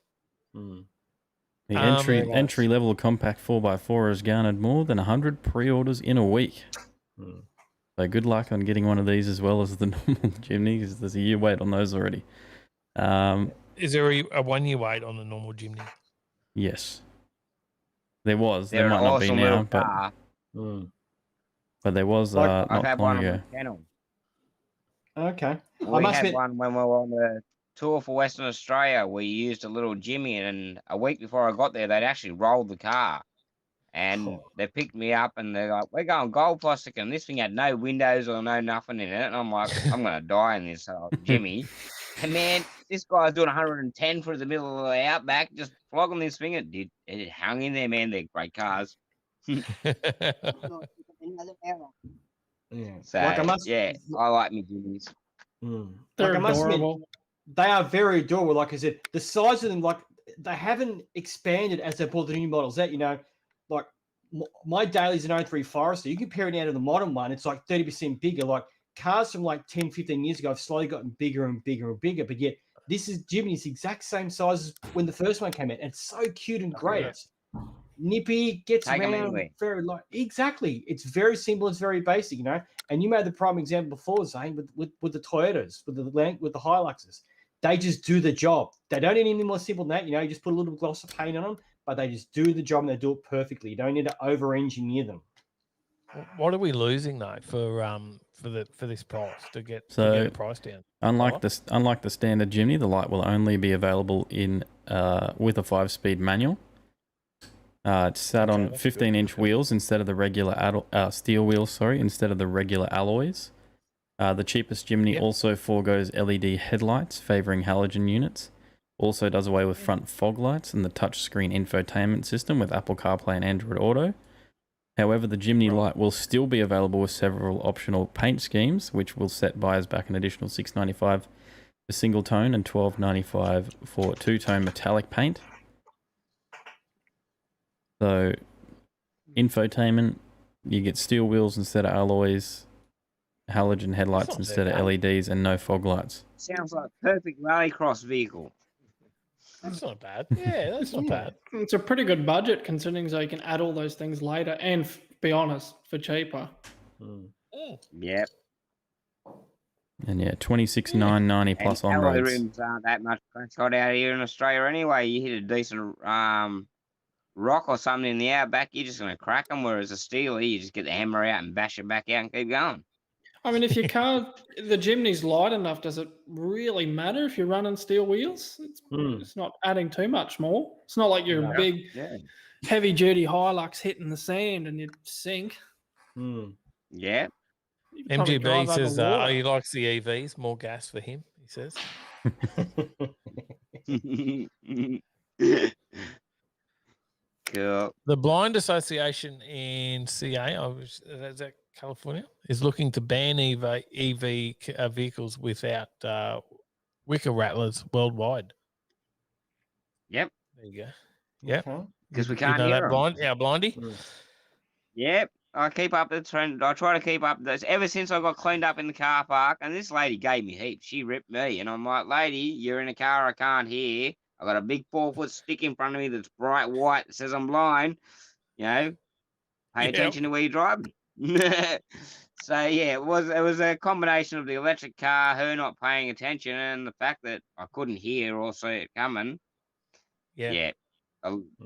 The Very nice. entry level compact 4x4 has garnered more than 100 pre-orders in a week. So good luck on getting one of these as well as the normal Jimny, because there's a year wait on those already. Is there a 1 year wait on the normal Jimny? Yes. There was. They're There an might not be awesome now, little but car. there was I've not had long one ago. on the channel. Okay. We had one when we were on the tour for Western Australia. We used a little Jimmy, and a week before I got there, they'd actually rolled the car. And they picked me up, and they're like, "We're going gold plastic," and this thing had no windows or no nothing in it. And I'm like, "I'm gonna die in this Jimmy." And man, this guy's doing 110 through the middle of the outback, just flogging this thing. It hung in there, man. They're great cars. Yeah. So, I like me Jimmys. They're Like, I must admit, adorable. they are very adorable. Like I said, the size of them, like they haven't expanded as they brought the new models out. You know, like my Daily's an 03 Forester. You compare it now to the modern one, it's like 30% bigger. Like cars from like 10, 15 years ago have slowly gotten bigger and bigger and bigger. But yet, this is Jimmy's exact same size as when the first one came out. And it's so cute and great. It's nippy, gets Take 'em around, anywhere. very light. Exactly. It's very simple. It's very basic, you know. And you made the prime example before, Zane, with the Toyotas, with the Hiluxes. They just do the job. They don't need anything more simple than that. You know, you just put a little gloss of paint on them, but they just do the job and they do it perfectly. You don't need to over-engineer them. What are we losing though for this price to get the price down? Unlike the standard Jimny, the light will only be available in with a 5-speed manual. It's sat on 15-inch wheels instead of the regular steel wheels. Instead of the regular alloys. The cheapest Jimny also foregoes LED headlights, favouring halogen units. Also does away with front fog lights and the touchscreen infotainment system with Apple CarPlay and Android Auto. However, the Jimny light will still be available with several optional paint schemes, which will set buyers back an additional $6.95 for single tone and $12.95 for two-tone metallic paint. So, infotainment, you get steel wheels instead of alloys, halogen headlights instead of LEDs, and no fog lights. Sounds like a perfect rallycross vehicle. That's not bad. Yeah, that's not bad. It's a pretty good budget considering so you can add all those things later and be honest, for cheaper. Yep. And yeah, $26,990 plus on alloy roads. rims aren't that much got out here in Australia anyway. You hit a decent rock or something in the outback, you're just going to crack them. Whereas a steel, you just get the hammer out and bash it back out and keep going. I mean, if your car, the chimney's light enough, does it really matter if you're running steel wheels? It's not adding too much more. It's not like you're a big, heavy-duty Hilux hitting the sand and you'd sink. Yeah. You could probably drive MGB over says water. he likes the EVs, more gas for him, he says. Cool. The Blind Association in CA, is that California, is looking to ban EV vehicles without wicker rattlers worldwide. Yep. There you go. Yep. Because we You can't know hear that, 'em. Blind? Our Blindy? Yep. I keep up the trend. I try to keep up this ever since I got cleaned up in the car park. And this lady gave me heaps. She ripped me. And I'm like, lady, you're in a car I can't hear. I got a big 4-foot stick in front of me that's bright white that says I'm blind. You know, pay attention to where you're driving. So yeah, it was a combination of the electric car, her not paying attention, and the fact that I couldn't hear or see it coming. Yeah.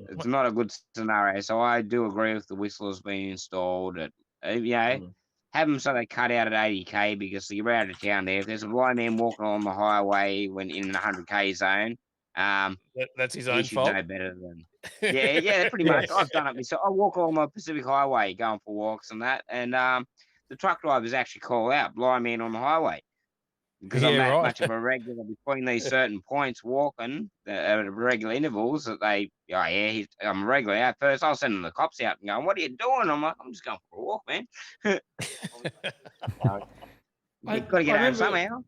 It's not a good scenario. So I do agree with the whistlers being installed. At, have them so they cut out at 80k, because you're out of town there. If there's a blind man walking on the highway when in a 100k zone, that's his he own should fault. know better than. Yeah, pretty much. I've done it myself. I walk along the Pacific Highway going for walks and that, and the truck drivers actually call out blind man on the highway, because I'm that much of a regular between these certain points walking at regular intervals that they, I'm a regular. At first, I was sending the cops out and going, "What are you doing?" I'm like, "I'm just going for a walk, man." You've got to get home somehow.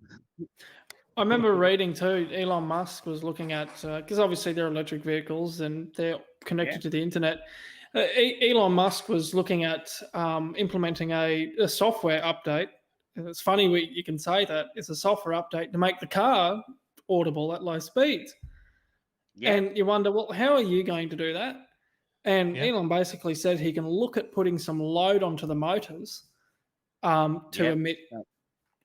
I remember reading too, Elon Musk was looking at, because obviously they're electric vehicles and they're connected to the internet. Elon Musk was looking at implementing a software update. And it's funny you can say that. It's a software update to make the car audible at low speeds. And you wonder, well, how are you going to do that? And Elon basically said he can look at putting some load onto the motors to emit,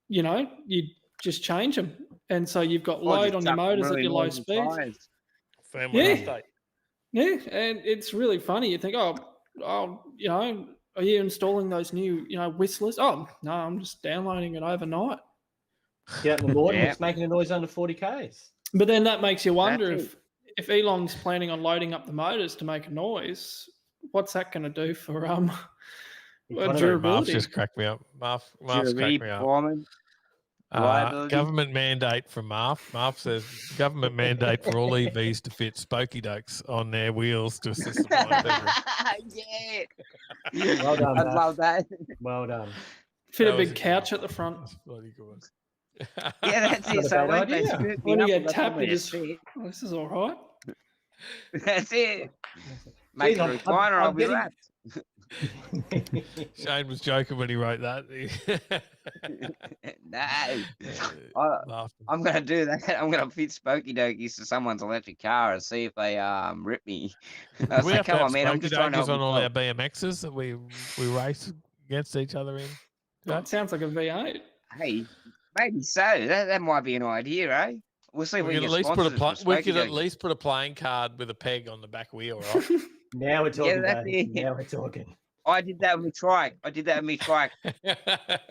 you just change them. And so you've got load on your motors at your low speeds. Update. Yeah, and it's really funny. You think, are you installing those new, whistlers? Oh, no, I'm just downloading it overnight. Get out in the morning, it's making a noise under 40 Ks. But then that makes you wonder if Elon's planning on loading up the motors to make a noise, what's that going to do for durability? Marv just cracked me up. Marv's cracked me up. Government mandate from Marv. Marv says government mandate for all EVs to fit spokey dokes on their wheels to assist the blind people. Well done. I love that. Well done. Fit a big couch at the front. That's bloody good. Yeah, that's it. So when you get tapped, you just, this is all right. That's it. Make a recliner, I'll be wrapped. Shane was joking when he wrote that. No, I'm going to do that. I'm going to fit spokey dokies to someone's electric car and see if they rip me. I was like, come on, man, I'm just trying to help on all you. our BMXs that we race against each other in. That sounds like a V8. Hey, maybe so. That might be an idea, eh? We'll see if we can at least at least put a playing card with a peg on the back wheel, right? Now we're talking. Now we're talking. I did that with my trike.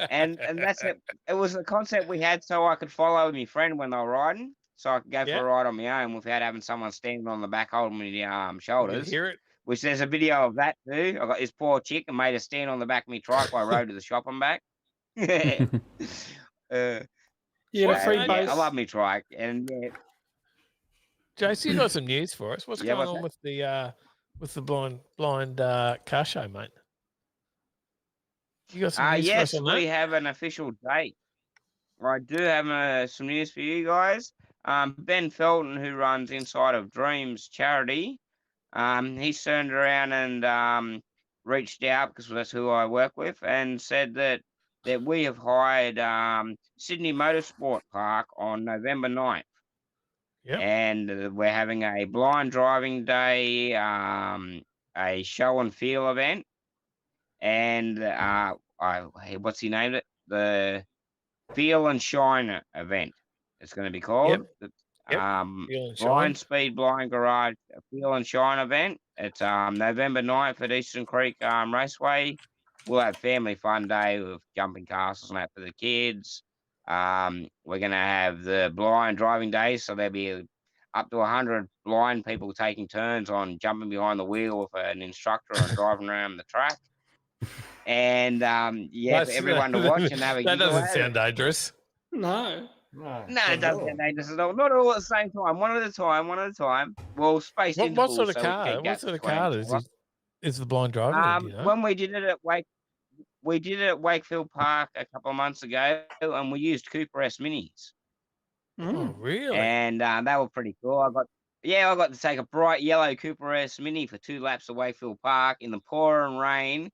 And that's it. It was a concept we had so I could follow my friend when they were riding, so I could go for a ride on my own without having someone standing on the back holding me shoulders. Hear it? Which there's a video of that too. I got this poor chick and made her stand on the back of my trike while I rode to the shop and back. I love me trike, and Jace, you got some news for us. What's going on with the blind car show, mate? You got some news for us on that? We have an official date. I do have some news for you guys. Ben Felton, who runs Inside of Dreams charity, he's turned around and reached out, because that's who I work with, and said that we have hired Sydney Motorsport Park on November 9th. Yep. And we're having a blind driving day, a show and feel event, and what's he named it? The Feel and Shine event. It's going to be called. Blind Speed Blind Garage Feel and Shine event. It's November 9th at Eastern Creek Raceway. we'll have family fun day with jumping castles and that for the kids. We're going to have the blind driving day, so there'll be up to 100 blind people taking turns on jumping behind the wheel with an instructor and driving around the track. And for everyone to watch and have a that giggle doesn't at sound it. dangerous. No. No, No, it doesn't sound dangerous at all. Not all at the same time. One at a time. Well, spaced What intervals. sort of so we car? keep What gaps sort of between car each other. is the blind driver? Do you know? When we did it at Wakefield Park a couple of months ago, and we used Cooper S Minis. Oh, really? And they were pretty cool. I got to take a bright yellow Cooper S Mini for 2 laps of Wakefield Park in the pouring rain,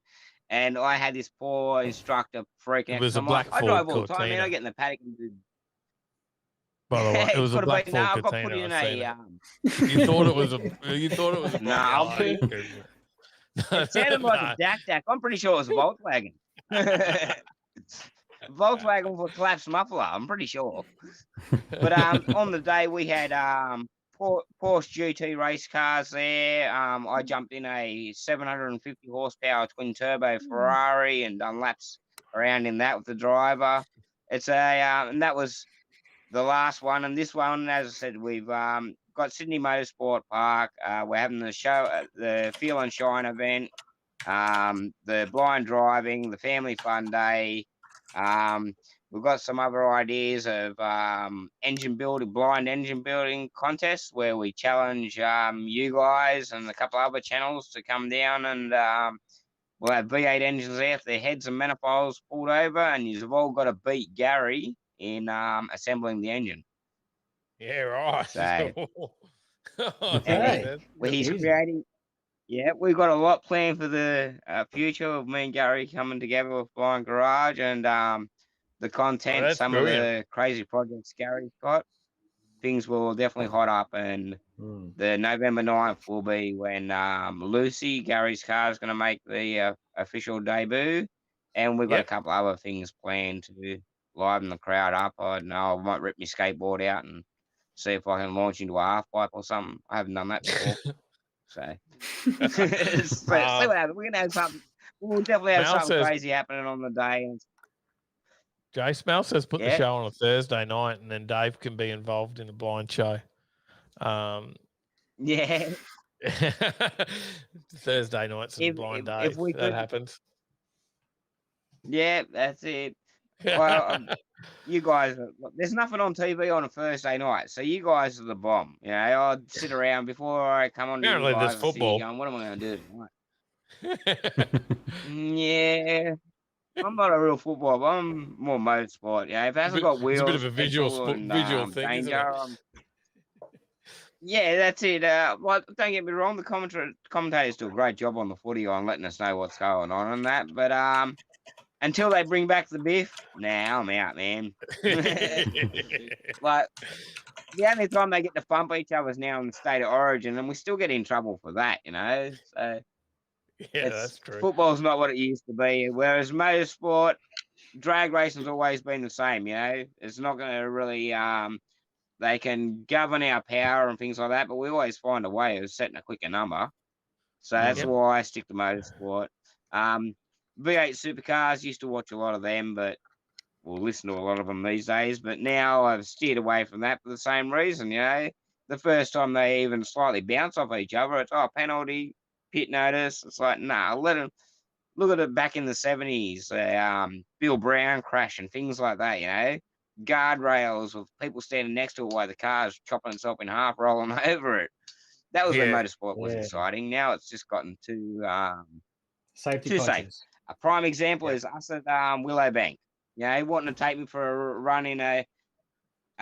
and I had this poor instructor freaking out. It was a I'm black like, I Ford drive all the time, man. Cortina. I get in the paddock and do. By the way, it was a black Ford I've got Cortina. put in I've seen a. You thought it was a. You thought it was a. No, I'll put it. It sounded like a Dak. I'm pretty sure it was a Volkswagen. Volkswagen with a collapsed muffler. I'm pretty sure. But on the day we had Porsche GT race cars there. I jumped in a 750 horsepower twin turbo Ferrari and done laps around in that with the driver. It's and that was the last one. And this one, as I said, we've got Sydney Motorsport Park. We're having the show, the Feel and Shine event, the blind driving, the family fun day. We've got some other ideas of blind engine building contests where we challenge you guys and a couple other channels to come down, and we'll have V8 engines there, their heads and manifolds pulled over, and you've all got to beat Gary in assembling the engine. Yeah, right. So, Okay. he's creating. Yeah, we've got a lot planned for the future of me and Gary coming together with Blind Garage and the content, that's some brilliant. of the crazy projects Gary's got. Things will definitely hot up, and the November 9th will be when Lucy, Gary's car, is going to make the official debut, and we've got a couple other things planned to liven the crowd up. I don't know, I might rip my skateboard out and see if I can launch into a half pipe or something. I haven't done that before. So, see what happens. We're gonna have something. We'll definitely have something crazy happening on the day. And Jace Mel says put the show on a Thursday night, and then Dave can be involved in a blind show. Yeah. Thursday nights and blind Dave. If we that could, happens. Yeah, that's it. Well, you guys, there's nothing on TV on a Thursday night, so you guys are the bomb. You know, I'd sit around before I come on to you Apparently guys there's and see you football. going, what am I going to do tonight? Yeah, I'm not a real football, but I'm more motorsport. Yeah, if it hasn't got wheels, It's a bit of a visual and, thing, danger, isn't it? yeah, that's it. Well, don't get me wrong, the commentators do a great job on the footy on letting us know what's going on and that, but until they bring back the biff, I'm out, man. Like, the only time they get to bump each other is now in the state of origin, and we still get in trouble for that, you know? So, yeah, that's true. Football's not what it used to be, whereas motorsport, drag racing's always been the same, you know? It's not going to really, they can govern our power and things like that, but we always find a way of setting a quicker number. So that's why I stick to motorsport. V8 supercars, used to watch a lot of them, but we'll listen to a lot of them these days. But now I've steered away from that for the same reason, you know. The first time they even slightly bounce off each other, it's, penalty, pit notice. It's like, let them look at it back in the 70s, Bill Brown crash and things like that, you know. Guardrails with people standing next to it while the car's chopping itself in half, rolling over it. That was when motorsport was exciting. Now it's just gotten too safety safe. A prime example is us at Willowbank. You know, wanting to take me for a run in a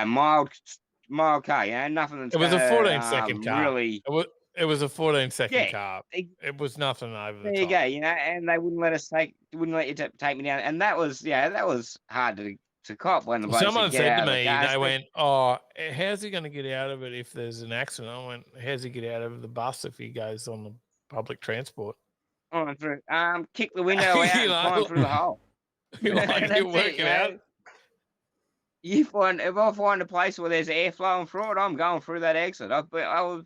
mild car. You know, nothing that's It was a 14-second car. Really, it was a 14-second car. It was nothing over the there top. you go. You know, and they wouldn't let you take me down, and that was hard to cop when the bloke Someone said to me, they went, "Oh, how's he going to get out of it if there's an accident?" I went, "How's he get out of the bus if he goes on the public transport?" On through, kick the window out and climb through the hole. You're working out. If I find a place where there's air flowing through it, I'm going through that exit. I've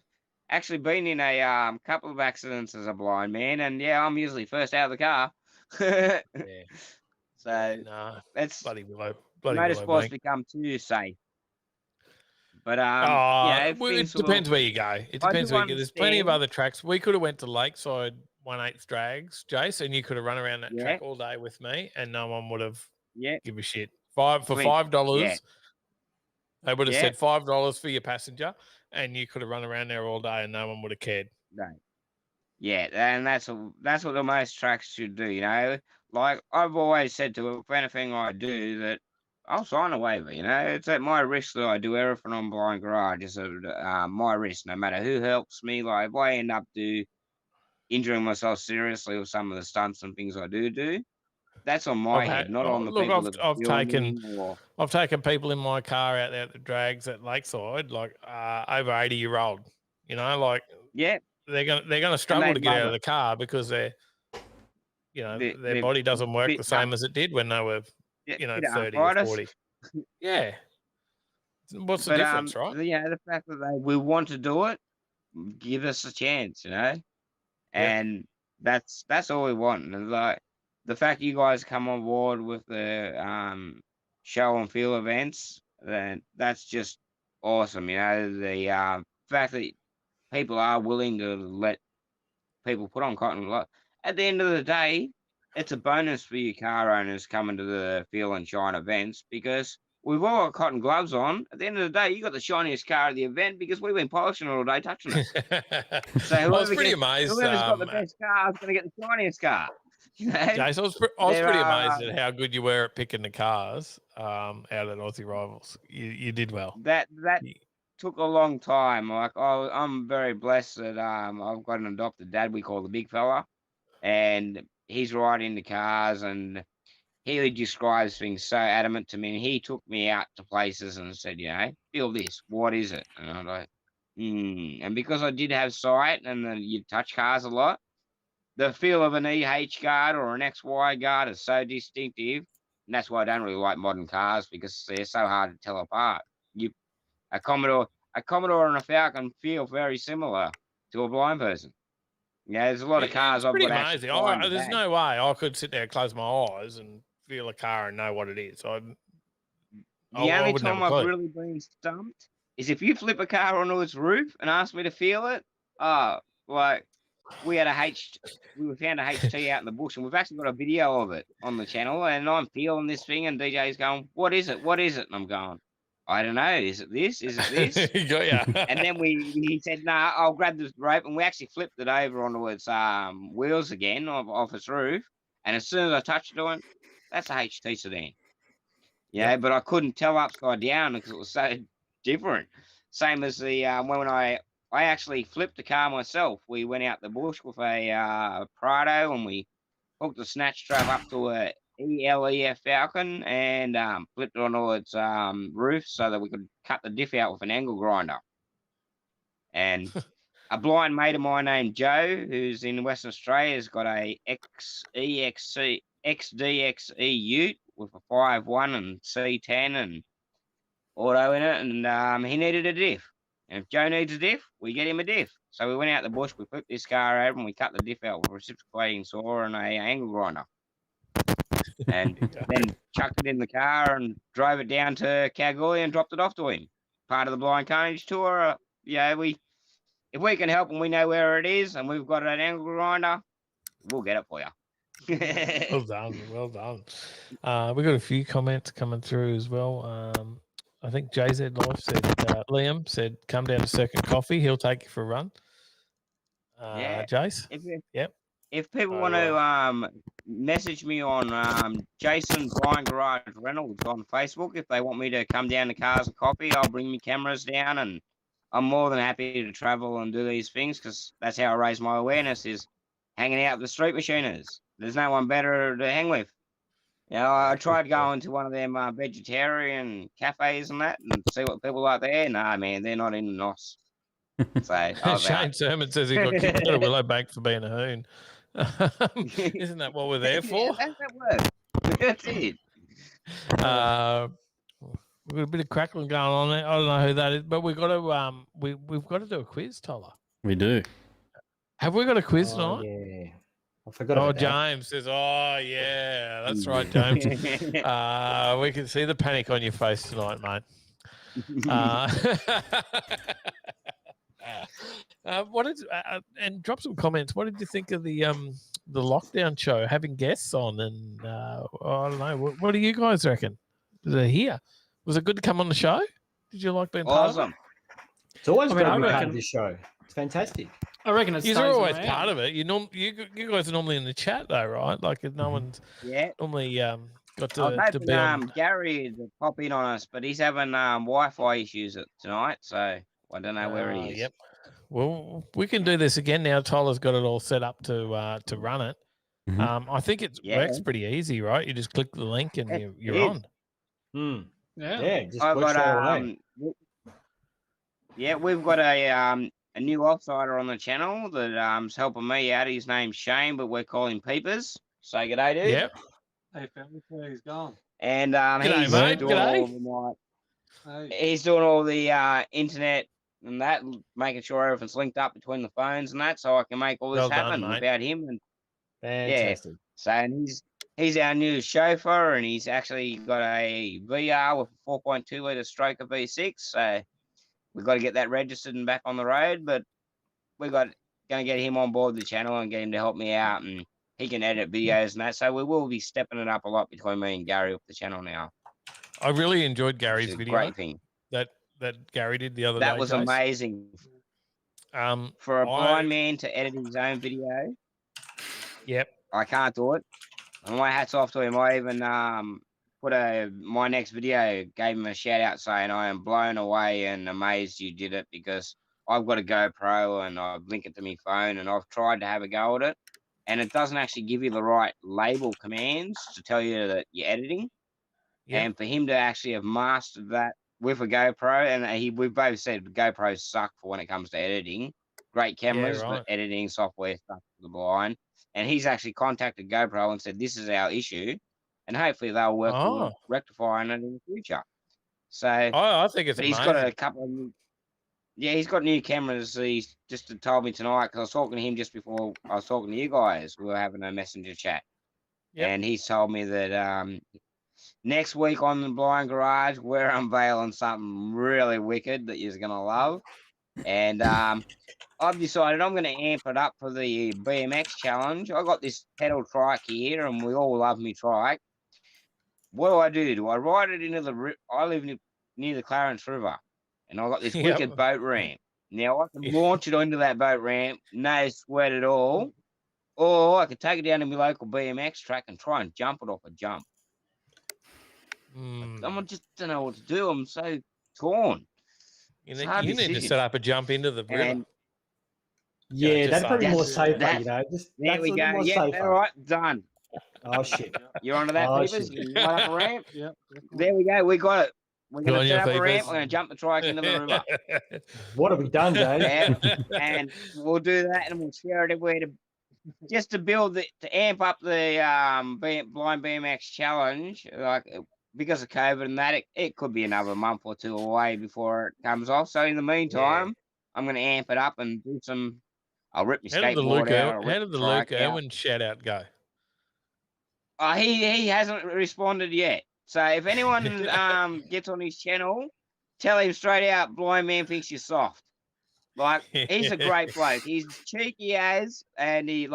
actually been in a couple of accidents as a blind man, and I'm usually first out of the car. Yeah. So No, it's bloody willow motorsport's bank. become too safe. But Well, things it sort depends of, where you go. It I depends do where you go. There's plenty of understand. other tracks. We could have went to Lakeside 1/8 drags, Jace, and you could have run around that track all day with me, and no one would have give a shit. For $5, they would have said $5 for your passenger, and you could have run around there all day, and no one would have cared. No. Yeah, and that's what the most tracks should do. You know, like I've always said to anything I do that I'll sign a waiver. You know, it's at my risk that I do everything on Blind Garage. It's at my risk, no matter who helps me. Like if I end up injuring myself seriously with some of the stunts and things I do, that's on my head, not on the people that I've taken people in my car out there at the drags at Lakeside, like over 80-year-old. You know, like they're gonna struggle to get out of the car because their body doesn't work the same as it did when they were 30 or 40. Yeah. What's the difference, right? Yeah, the fact that we want to do it, give us a chance, you know, and that's all we want. And like the fact you guys come on board with the show and feel events, then that's just awesome. You know, the fact that people are willing to let people put on cotton. At the end of the day, it's a bonus for you car owners coming to the Feel and Shine events because we've all got cotton gloves on. At the end of the day, you got the shiniest car at the event because we've been polishing it all day, touching it. So I was pretty amazed. Whoever's got the best car is going to get the shiniest car. You know? Jace, I was pretty amazed at how good you were at picking the cars out at Aussie Rivals. You did well. That took a long time. Like I'm very blessed that I've got an adopted dad we call the big fella, and he's right into cars, and he describes things so adamant to me. And he took me out to places and said, you know, feel this. What is it? And I'm like, And because I did have sight, and then you touch cars a lot, the feel of an EH guard or an XY guard is so distinctive, and that's why I don't really like modern cars because they're so hard to tell apart. A Commodore and a Falcon feel very similar to a blind person. Yeah, there's a lot of cars I've pretty got amazing. actually. There's no way I could sit there, close my eyes, and feel a car and know what it is. The only time I've really been stumped is if you flip a car onto its roof and ask me to feel it. Like we found a HT out in the bush, and we've actually got a video of it on the channel. And I'm feeling this thing, and DJ's going, "What is it? What is it?" And I'm going, I don't know. Is it this? Is it this? He got ya. And then he said, "Nah, I'll grab the rope," and we actually flipped it over onto its wheels again off its roof. And as soon as I touched it, I went, "That's a HT sedan." Yeah, but I couldn't tell upside down because it was so different. Same as the when I actually flipped the car myself. We went out the bush with a Prado, and we hooked the snatch strap up to a ELEF Falcon and flipped it onto its roof so that we could cut the diff out with an angle grinder. And a blind mate of mine named Joe, who's in Western Australia, has got a XDXE Ute with a 5.1 and C10 and auto in it, and he needed a diff. And if Joe needs a diff, we get him a diff. So we went out the bush, we flipped this car over, and we cut the diff out with a reciprocating saw and a angle grinder. And then chucked it in the car and drove it down to Kalgoorlie and dropped it off to him. Part of the Blind Carnage tour. If we can help and we know where it is and we've got an angle grinder, we'll get it for you. Well done. Well done. We've got a few comments coming through as well. I think JZ Life said, Liam said, come down to Circuit Coffee. He'll take you for a run. Jace? If people want to message me on Jason Blind Garage Reynolds on Facebook, if they want me to come down to Cars and Coffee, I'll bring my cameras down, and I'm more than happy to travel and do these things because that's how I raise my awareness, is hanging out with the street machiners. There's no one better to hang with. You know, I tried going to one of them vegetarian cafes and that and see what people like there. Nah, man, they're not in NOS. So Shane Sermon says he got kicked out of Willowbank for being a hoon. Isn't that what we're there for? Yeah, that works. That's it. We've got a bit of crackling going on there. I don't know who that is, but we've got to we've got to do a quiz, Toller. We do. Have we got a quiz tonight? Yeah. I forgot Oh, about that. James says, "Oh, yeah, that's right, James. We can see the panic on your face tonight, mate." And drop some comments. What did you think of the lockdown show, having guests on? And I don't know. What do you guys reckon? They're here. Was it good to come on the show? Did you like being part of it? Awesome. It's always I mean, good I to be part reckon- of this show. It's fantastic. I reckon it You're stays always around. part of it. You guys are normally in the chat though, right? Like if no one's normally got I was to be on. hoping Gary to pop in on us, but he's having Wi-Fi issues tonight, so I don't know where he is. Yep. Well, we can do this again now. Tyler's got it all set up to run it. I think it works pretty easy, right? You just click the link and you're on. Yeah, just I've works got right away. we've got a new offsider on the channel that is helping me out. His name's Shane, but we're calling Peepers. Say g'day, dude. Yep. Hey, family, where he's going? And G'day, he's mate. doing G'day. all he's doing all the internet and that, making sure everything's linked up between the phones and that, so I can make all this Well done, happen mate. without him. And Fantastic. so and he's our new chauffeur, and he's actually got a VR with a 4.2 litre stroker V6. So we've got to get that registered and back on the road, but we're going to get him on board the channel and get him to help me out, and he can edit videos and that. So we will be stepping it up a lot between me and Gary up the channel now. I really enjoyed Gary's It's a video. great thing. That Gary did the other day. That was Jace. amazing. For a blind man to edit his own video. Yep. I can't do it. And my hat's off to him. I even put my next video, gave him a shout out saying I am blown away and amazed you did it, because I've got a GoPro and I've linked it to my phone and I've tried to have a go at it, and it doesn't actually give you the right label commands to tell you that you're editing. Yep. And for him to actually have mastered that with a GoPro, and we both said GoPros suck for when it comes to editing. Great cameras, right. but editing software stuff for the blind. And he's actually contacted GoPro and said, this is our issue. And hopefully they'll work on rectifying it in the future. So I think it's but he's got a couple of new, he's got new cameras. He's just told me tonight, because I was talking to him just before I was talking to you guys. We were having a messenger chat. Yep. And he's told me that next week on the Blind Garage, we're unveiling something really wicked that you're going to love. And I've decided I'm going to amp it up for the BMX challenge. I got this pedal trike here, and we all love me trike. What do? Do I ride it into the... I live near the Clarence River, and I got this wicked boat ramp. Now, I can launch it onto that boat ramp, no sweat at all, or I could take it down to my local BMX track and try and jump it off a jump. I just don't know what to do. I'm so torn. You need to set up a jump into the river. And yeah, that'd probably be more safer, that- you know. Just, there that's we a go. little more Yeah, safer. all right, done. Oh, shit. You're onto that, Oh, Peepers? shit. You got up a ramp? Yep. There we go. We got it. We're Good going on to you, set up a ramp. Peepers. We're going to jump the trike into the river. What have we done, Dave? and we'll do that, and we'll share it everywhere just to build to amp up the blind BMX challenge. Like, because of COVID and that, it could be another month or two away before it comes off. So in the meantime, I'm going to amp it up and do some. I'll rip my skateboard out. How did the Luke Irwin shout out go? He hasn't responded yet. So if anyone gets on his channel, tell him straight out, blind man thinks you're soft. Like, he's a great bloke. He's cheeky as, and he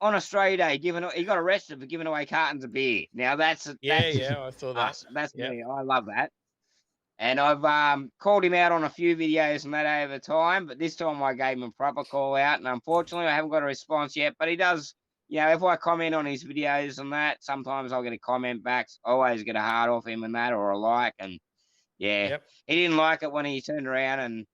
on a stray day he got arrested for giving away cartons of beer. Now I saw that. That's me. I love that. And I've called him out on a few videos and that over time, but this time I gave him a proper call out, and unfortunately I haven't got a response yet. But he does, if I comment on his videos and that, sometimes I'll get a comment back. I always get a heart off him and that, or a like. And he didn't like it when he turned around and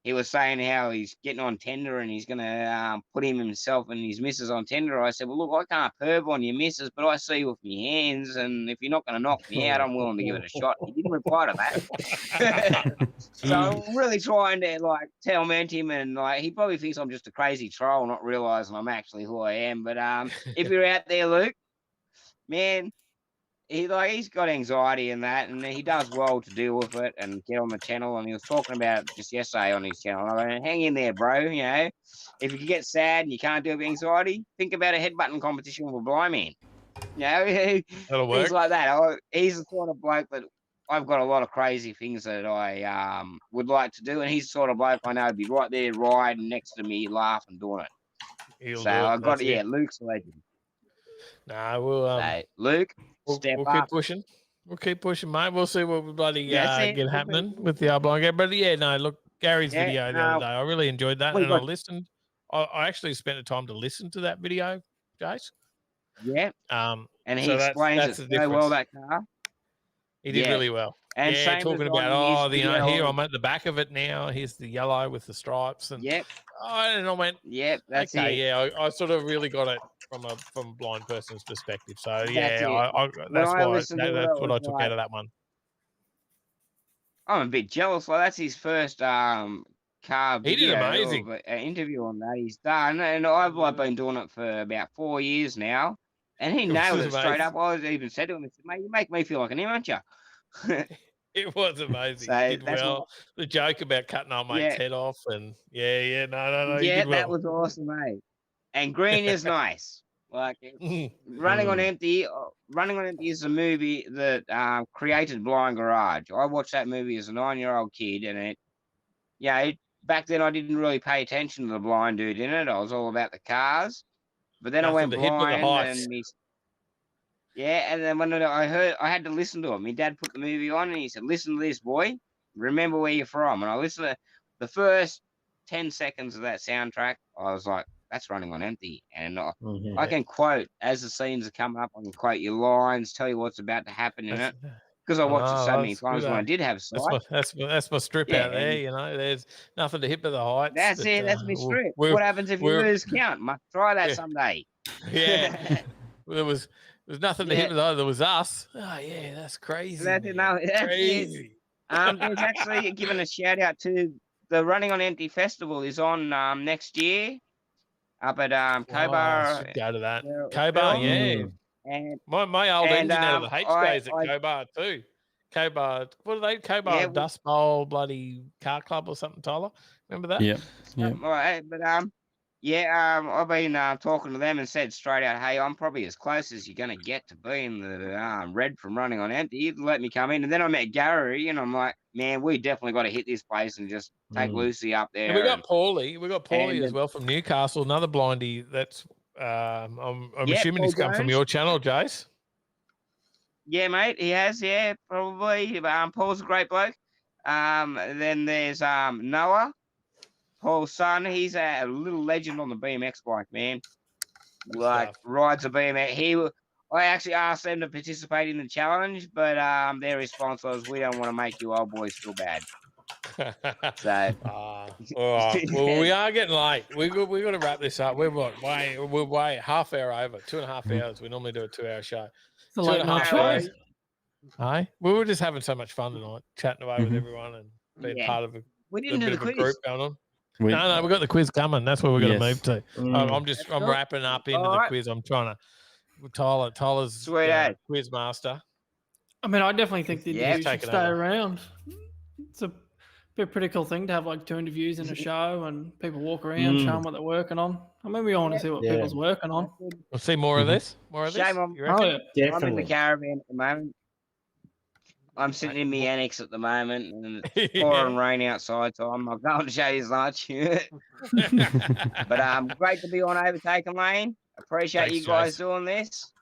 he was saying how he's getting on Tinder and he's going to put himself and his missus on Tinder. I said, well, look, I can't perv on your missus, but I see you with my hands, and if you're not going to knock me out, I'm willing to give it a shot. He didn't reply to that. So I'm really trying to, torment him, and, he probably thinks I'm just a crazy troll, not realising I'm actually who I am. But if you're out there, Luke, man, he's got anxiety and that, and he does well to deal with it and get on the channel. And he was talking about it just yesterday on his channel. I mean, hang in there, bro. You know, if you get sad and you can't deal with anxiety, think about a headbutting competition with a blind man. You know, That'll things work. like that. He's the sort of bloke that I've got a lot of crazy things that I would like to do, and he's the sort of bloke I know would be right there riding next to me, laughing, doing it. He'll So do it. I got That's it. Yeah, it. Luke's a legend. Nah, we'll Luke, we'll step keep up. pushing. We'll keep pushing, mate. We'll see what we bloody That's it. get happening with the blind game. But yeah, no, look, Gary's Yeah, video the other day, I really enjoyed that, we and I got- listened. I actually spent the time to listen to that video, Jace. Yeah. And he So explains that's it the so well, difference. that car. He did Yeah. really well. And yeah, same talking as about on his here video. I'm at the back of it now. Here's the yellow with the stripes, and Yep. And I went, Yep, that's okay, it. yeah, I sort of really got it from a blind person's perspective. So That's yeah, it. When that's I why listened to it, that's it what I was took like- out of that one. I'm a bit jealous. Like that's his first car He did video amazing. of an interview on that he's done, and I've like been doing it for about 4 years now, and he It was nailed it straight amazing. up. I even said to him, I said, "Mate, you make me feel like an amateur." It was amazing. So He did that's well. The joke about cutting our mate's head off, and no, he Yeah, did well. that was awesome, mate. And green is nice. Like running on empty. Running on Empty is a movie that created Blind Garage. I watched that movie as a 9-year-old kid, and back then I didn't really pay attention to the blind dude in it. I was all about the cars. But then I went Nothing to hit with the blind, heights. and then when I had to listen to him. My dad put the movie on, and he said, "Listen to this, boy. Remember where you're from." And I listened to the first 10 seconds of that soundtrack. I was like, "That's Running on Empty." And I can quote as the scenes are coming up. I can quote your lines, tell you what's about to happen in it, because I watched it so many times when I did have sight. That's my strip Yeah, out there. and- You know, there's nothing to hit but the heights. That's but, it. That's my strip. we're- What happens if you we're- lose count? Must try that Yeah. someday. Yeah, there was nothing to Yeah. hit with though. There was us. Oh yeah, that's crazy. That's it. man. No, that's Crazy. it. There's actually giving a shout out to the Running on Empty Festival is on next year up at I Cobar. should go to that. uh, Cobar, film. yeah. And My old and, engine out of the H days at I- Cobar too. Cobar, what are they? Cobar Yeah, Dust Bowl bloody car club or something, Tyler? Remember that? Yep. Yep. Right, but I've been talking to them and said straight out, "Hey, I'm probably as close as you're going to get to being the red from Running on Empty. You'd let me come in." And then I met Gary, and I'm like, "Man, we definitely got to hit this place and just take Lucy up there." And we got Paulie. We got Paulie and as well from Newcastle, another blindie. That's I'm Yeah, assuming he's Paul come from Jones. your channel, Jace. Yeah, mate, he has. Yeah, probably. Paul's a great bloke. Then there's Noah, Paul's son. He's a little legend on the BMX bike, man. Like rides a BMX. I actually asked them to participate in the challenge, but their response was, "We don't want to make you old boys feel bad." So, all right. Well, we are getting late. We got to wrap this up. We're way half hour over, 2.5 hours. We normally do a 2-hour show. It's a late night show. hours. Hey, we were just having so much fun tonight, chatting away with everyone and being Yeah. part of We a didn't do bit the of a quiz. group going on. We- No, we got the quiz coming. That's where we're going to Yes. move to. I'm wrapping up into the Alright. quiz. I'm trying to. Tyler's Sweet as. quiz master. I mean, I definitely think the Yeah, interviews should take it stay over. around. It's a pretty cool thing to have like 2 interviews in a show and people walk around, show them what they're working on. I mean, we all want to see what Yeah. people's working on. We'll see more of this. More of this. Shame on. You reckon? Oh, yeah. I'm in Definitely. the caravan at the moment. I'm sitting in my annex at the moment, and it's pouring rain outside, so I'm not going to show you as much. But great to be on Overtaking Lane. Appreciate Thanks, you guys Jace. doing this.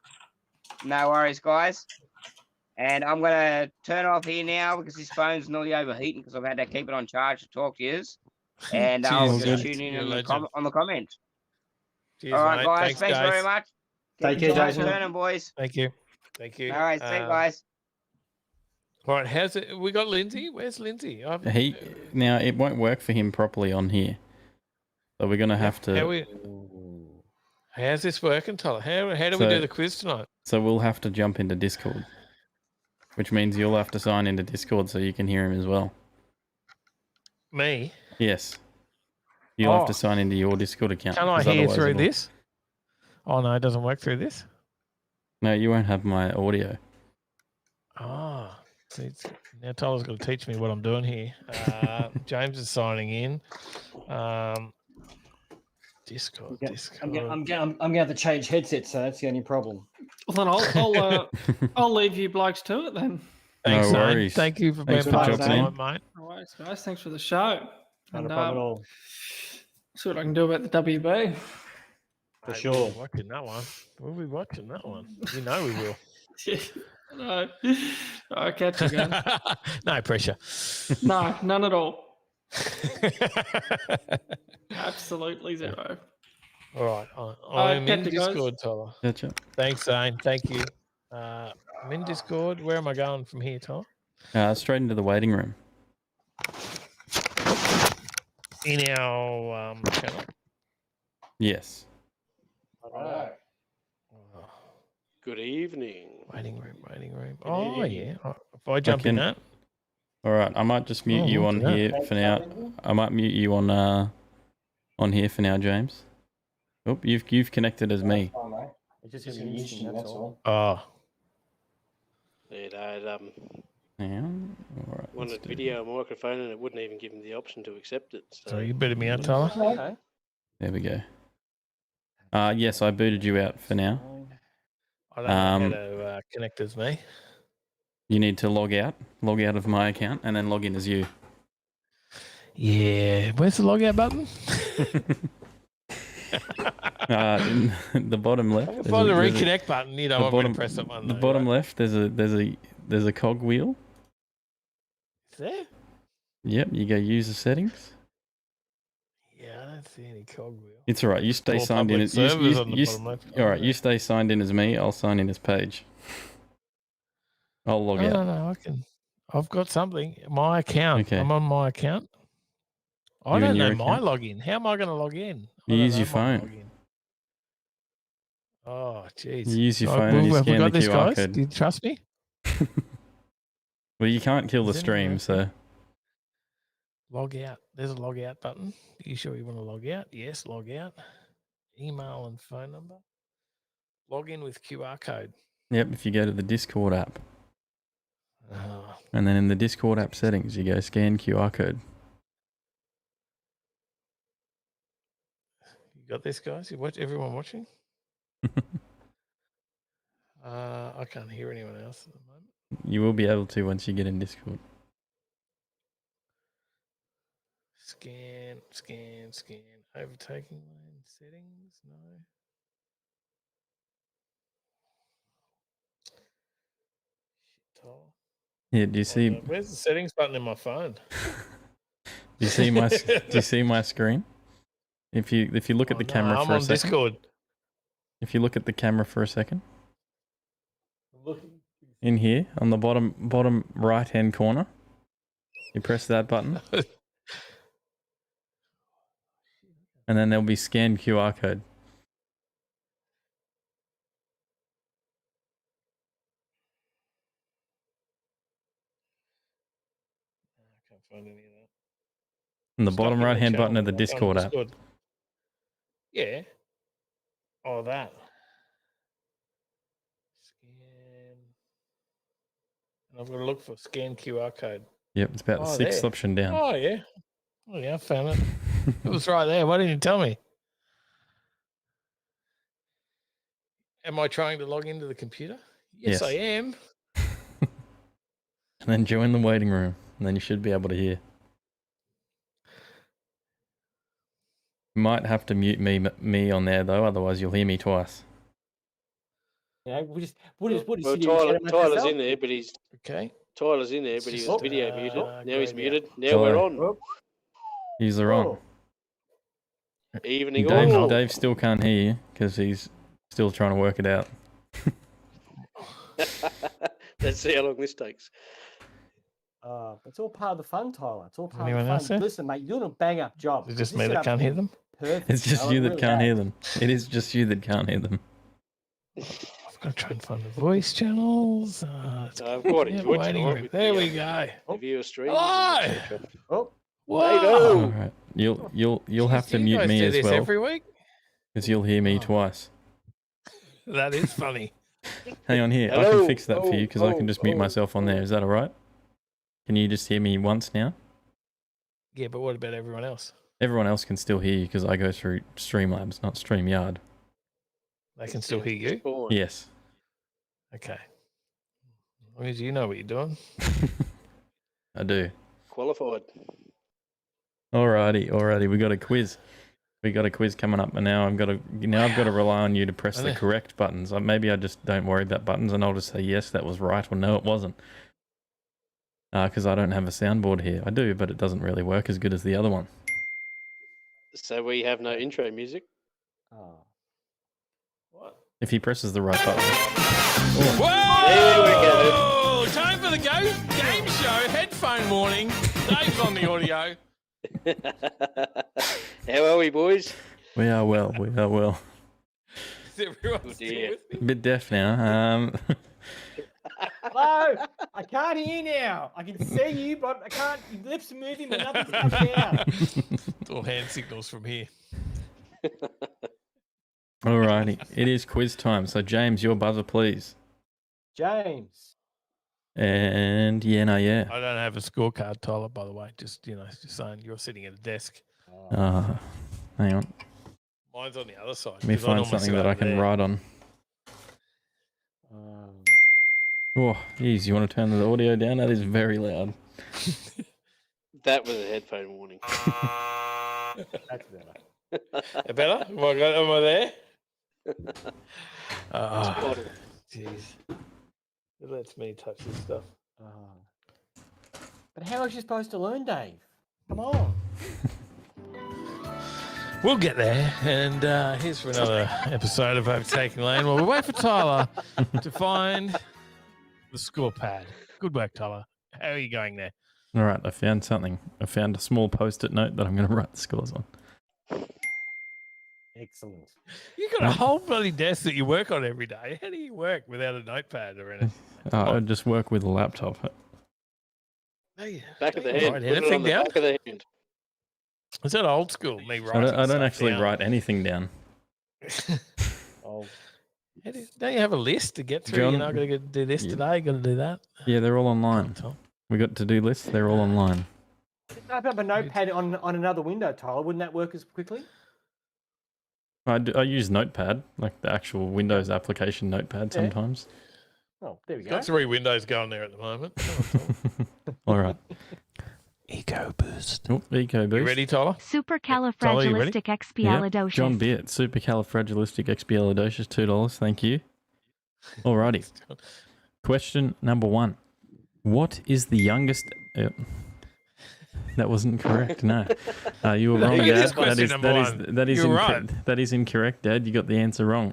No worries, guys. And I'm going to turn off here now because this phone's nearly overheating because I've had to keep it on charge to talk to you. And I'll Cheers, just mate. tune in You're a on the, legend. on the comments. Cheers, All right, mate. guys. Thanks very Jace. much. Take Keep care, the phones Jason. turning, boys. Thank you. Thank you. All right, see you guys. All right, how's it? We got Lindsay. Where's Lindsay? Now it won't work for him properly on here, so we're gonna have to. How's this working, Tyler? How do we So- do the quiz tonight? So we'll have to jump into Discord, which means you'll have to sign into Discord so you can hear him as well. Me? Yes. You'll have Oh. to sign into your Discord account. Can I 'cause hear otherwise through it'll- this? Oh no, it doesn't work through this. No, you won't have my audio. See, now Tyler's got to teach me what I'm doing here. James is signing in. Discord. I'm going to have to change headsets, so that's the only problem. Well, then I'll leave you blokes to it then. Thanks, no Zane. worries. Thank you for being Thanks part of jumping the in. time, mate. No worries, guys. Thanks for the show. Not a problem at all. See what I can do about the WB. For Mate, sure. We'll be watching that one. We'll be watching that one. You know we will. No. I'll catch you guys. No pressure. No, none at all. Absolutely zero. All right. I'm in catch you guys. Discord, Tyler. Gotcha. Thanks, Zane. Thank you. I'm in Discord. Where am I going from here, Tyler? Straight into the waiting room. In our channel. Yes. Right. Good evening. Waiting room. Oh, yeah. If I jump in that. All right. I might just mute you on here for now. I might mute you on here for now, James. Oh, you've connected as me. It's just going to be that's all. Oh. It had Yeah. All right. wanted video microphone and it wouldn't even give him the option to accept it. So you booted me out, Tyler? Okay. There we go. Yes, I booted you out for now. I don't know how to connect as me. You need to log out of my account, and then log in as you. Yeah. Where's the log out button? In the bottom left. I can find the reconnect button. You know, I'm going to press that one. The bottom left. There's a cog wheel. Is there? Yep. You go user settings. Yeah, I don't see any cogwheel. It's all right. You stay More signed in. public servers on the bottom left. All right. You stay signed in as me. I'll sign in as Paige. I'll log out. No. I've got something. My account. Okay. I'm on my account. I You don't in know your my account? login. How am I going to log in? You use your phone. Oh, jeez. You use your phone and you Have we scan got the this, QR guys? code. Do you trust me? Well, you can't kill the Is anyone stream, okay? so Log out. There's a log out button. Are you sure you want to log out? Yes, log out. Email and phone number. Log in with QR code. yep. If you go to the Discord app, Oh, and then in the Discord app settings, you go scan QR code. you got this, guys? You watch everyone watching? I can't hear anyone else at the moment. You will be able to once you get in Discord. Scan. Overtaking lane settings? No. Shit, Tyler. Yeah. Do you see? Where's the settings button in my phone? Do you see my? Do you see my screen? If you look at the camera I'm for a on second. Discord. If you look at the camera for a second. I'm looking. In here on the bottom right hand corner, you press that button, and then there'll be scan QR code. I can't find any of that. And the Stuck bottom in right hand channel button of the on Discord app. Discord. Yeah. Oh, that. Scan. And I've got to look for scan QR code. Yep, it's about the sixth there. option down. Oh, yeah. Oh, yeah, I found it. It was right there. Why didn't you tell me? Am I trying to log into the computer? Yes. I am. And then join the waiting room, and then you should be able to hear. You might have to mute me on there though, otherwise you'll hear me twice. Yeah, we'll just sit here and Tyler's chat in there, but he's okay. Tyler's in there, but he was video muted. Now he's muted. Now Hello. we're on. User on. Evening all. Dave still can't hear you because he's still trying to work it out. Let's see how long this takes. It's all part of the fun, Tyler. It's all part Anyone of the else fun. there? Listen, mate, you're doing a bang up job. Is it just This me that setup's can't hear them? Perfect. It's just know, you it that really can't is. hear them. It is just you that can't hear them. I've got to try and find the voice channels. I've got it. Waiting room. There we go. The viewer stream. Hello. Oh. Whoa. All right. You'll have to You mute guys me do as this well every week? because you'll hear me twice. That is funny. Hang on here. I Hello. can fix that for you because I can just mute myself on there. Is that all right? Can you just hear me once now? Yeah, but what about everyone else? Everyone else can still hear you because I go through Streamlabs, not StreamYard. They can still hear you? Yes. Okay. As long as you know what you're doing. I do. Qualified. Alrighty. We got a quiz. We got a quiz coming up, and now I've got to rely on you to press the correct buttons. Maybe I just don't worry about buttons, and I'll just say yes, that was right, or no, it wasn't. Because I don't have a soundboard here. I do, but it doesn't really work as good as the other one. So we have no intro music. Oh. If he presses the right button. Whoa! There we go. Time for the game show. Headphone warning. Dave's on the audio. How are we, boys? We are well. Is everyone still with me? A bit deaf now. Hello, I can't hear now. I can see you, but I can't. Your lips are moving, but nothing's coming out. It's all hand signals from here. Alrighty, it is quiz time. So James, your buzzer, please. James. And yeah. I don't have a scorecard, Tyler, by the way. Just saying you're sitting at a desk. Hang on. Mine's on the other side. Let me 'cause I find normally something sit that I over can there. write on. Oh, geez, you want to turn the audio down? That is very loud. That was a headphone warning. That's better. Better? Am I there? Spotted. Jeez. It lets me touch this stuff. But how is you supposed to learn, Dave? Come on. We'll get there. And here's for another episode of Overtaking Lane. Well, we wait for Tyler to find the score pad. Good work, Tyler. How are you going there? All right, I found something. I found a small post-it note that I'm going to write the scores on. Excellent. You've got a whole bloody desk that you work on every day. How do you work without a notepad or anything? I just work with a laptop. Back of the hand. Write Put it anything on the down? back of the hand. Is that old school? Me I writing don't stuff actually down? write anything down. Oh. Don't you have a list to get through? John- You know, I've got to do this today, got to do that. Yeah, they're all online. We got to-do lists. They're all online. Open up a notepad on another window, Tyler. Wouldn't that work as quickly? I use Notepad, like the actual Windows application Notepad Yeah. sometimes. Oh, there we go. Got 3 windows going there at the moment. All right. Eco Boost. Oh, Eco Boost. You ready, Tyler? Supercalifragilisticexpialidocious. John Beard, supercalifragilisticexpialidocious, $2. Thank you. Alrighty. Question number 1. What is the youngest... that wasn't correct, no. You were wrong, Look at Dad. this question You're right. That is incorrect, Dad. You got the answer wrong.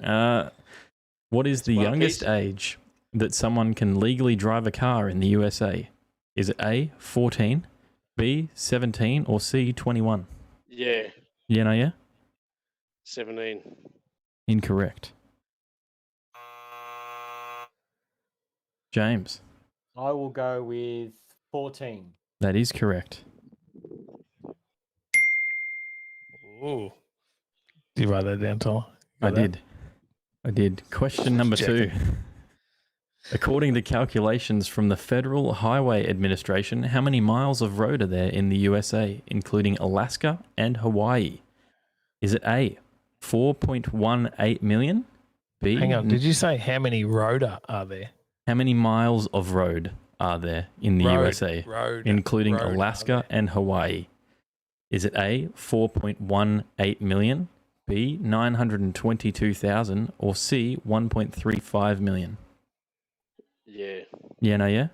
What is the youngest age that someone can legally drive a car in the USA? Is it A, 14, B, 17, or C, 21? Yeah. Yeah? 17. Incorrect. James. I will go with 14. That is correct. Ooh. Did you write that down, Tyler? I did. Question number 2. According to calculations from the Federal Highway Administration, how many miles of road are there in the USA, including Alaska and Hawaii? Is it A, 4.18 million? B, Hang on, did you say how many road are there? how many miles of road are there in the USA, including road Alaska and Hawaii? Is it A, 4.18 million, B, 922,000, or C, 1.35 million? Yeah. Yeah?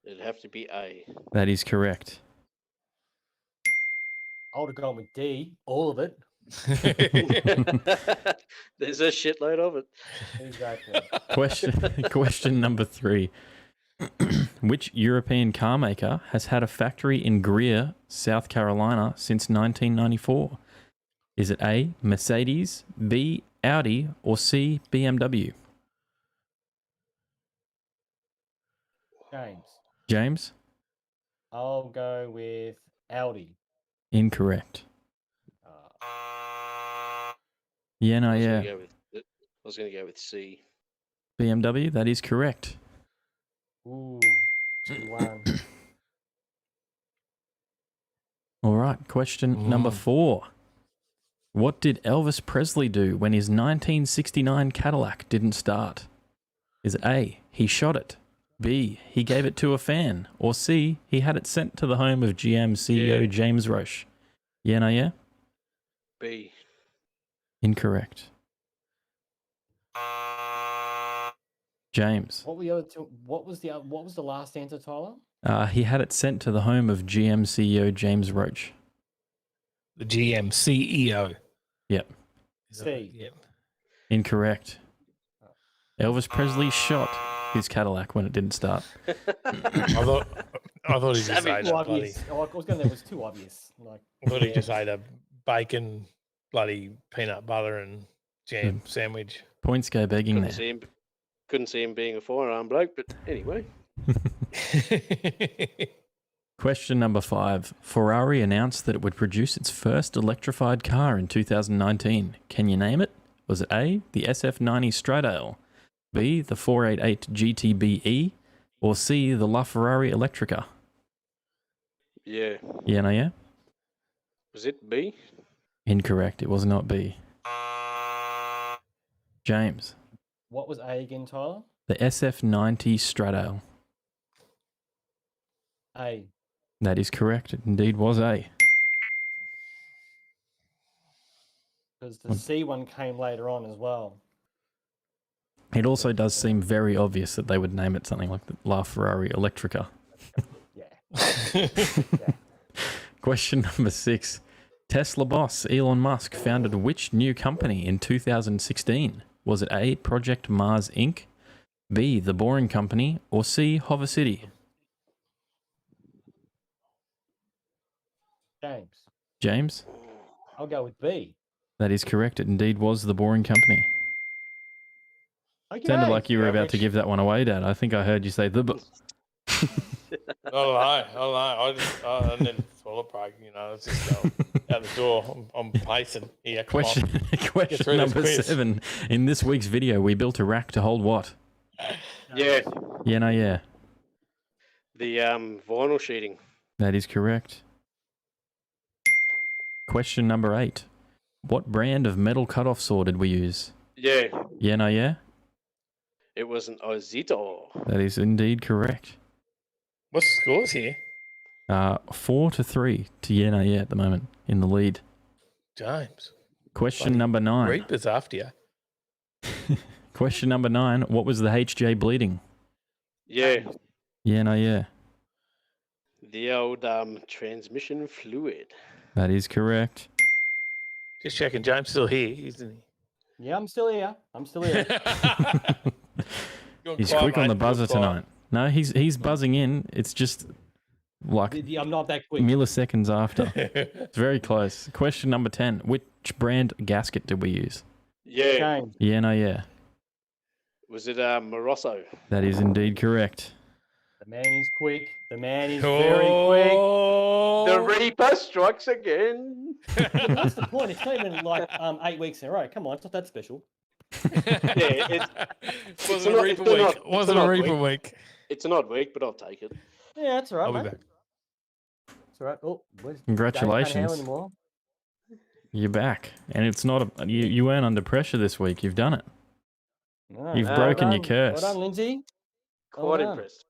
It'd have to be A. That is correct. I would have gone with D, all of it. There's a shitload of it. Exactly. Question number 3. Which European car maker has had a factory in Greer, South Carolina since 1994? Is it A, Mercedes, B, Audi, or C, BMW? James? I'll go with Audi. Incorrect. Yeah. I was going to go with C. BMW, that is correct. Ooh, 2-1. All right, question number 4. What did Elvis Presley do when his 1969 Cadillac didn't start? Is it A, he shot it, B, he gave it to a fan, or C, he had it sent to the home of GM CEO James Roche? Yeah, no, yeah? B. Incorrect. James. What were the other two? What was the last answer, Tyler? He had it sent to the home of GM CEO James Roche. The GM CEO. Yep. C. Yep. Incorrect. Elvis Presley shot his Cadillac when it didn't start. I thought he just ate a bloody. Obvious. Oh, I was going. That was too obvious. Like, I thought he just ate a bacon, bloody peanut butter and jam sandwich. Points go begging there. Couldn't see him being a firearm bloke, but anyway. Question number 5. Ferrari announced that it would produce its first electrified car in 2019. Can you name it? Was it A, the SF90 Stradale, B, the 488 GTB-E, or C, the LaFerrari Electrica? Yeah. Yeah, no, yeah? Was it B? Incorrect. It was not B. James. what was A again, Tyler? The SF90 Stradale. A. That is correct. It indeed was A. Because the C one came later on as well. It also does seem very obvious that they would name it something like the LaFerrari Electrica. Yeah. Question number 6. Tesla boss Elon Musk founded which new company in 2016? Was it A, Project Mars Inc., B, The Boring Company, or C, Hover City? James? I'll go with B. That is correct. It indeed was The Boring Company. Okay. Sounded like you were about to give that one away, Dad. I think I heard you say the. Oh, I didn't toilet break, let's just go out the door. I'm pacing here. Question number 7. In this week's video, we built a rack to hold what? Yeah. Yeah, no, yeah. The vinyl sheeting. That is correct. Question number 8. What brand of metal cutoff saw did we use? Yeah. Yeah, no, yeah? It was an Ozito. That is indeed correct. What's the scores here? 4-3 to yeah, no, yeah at the moment in the lead. James. Question number 9. Reaper's after you. Question number 9. What was the HJ bleeding? Yeah. Yeah, no, yeah. The old transmission fluid. That is correct. Just checking. James still here, isn't he? Yeah, I'm still here. He's quick on the buzzer tonight. No, he's buzzing in. It's just like I'm not that quick. Milliseconds after. It's very close. Question number 10. Which brand gasket did we use? Yeah. Yeah, no, yeah. Was it Morosso? That is indeed correct. The man is quick. The man is very quick. The Reaper strikes again. What's the point? It's not even like 8 weeks in a row. Come on, it's not that special. Yeah, wasn't a Reaper week. Wasn't a Reaper week. It's an odd week, but I'll take it. Yeah, that's all right, I'll mate. be back. It's all right. Oh, where's Congratulations. anymore? You're back. And it's not you weren't under pressure this week. You've done it. No, You've well broken done. your curse. Well done, Lindsay. Quite impressed.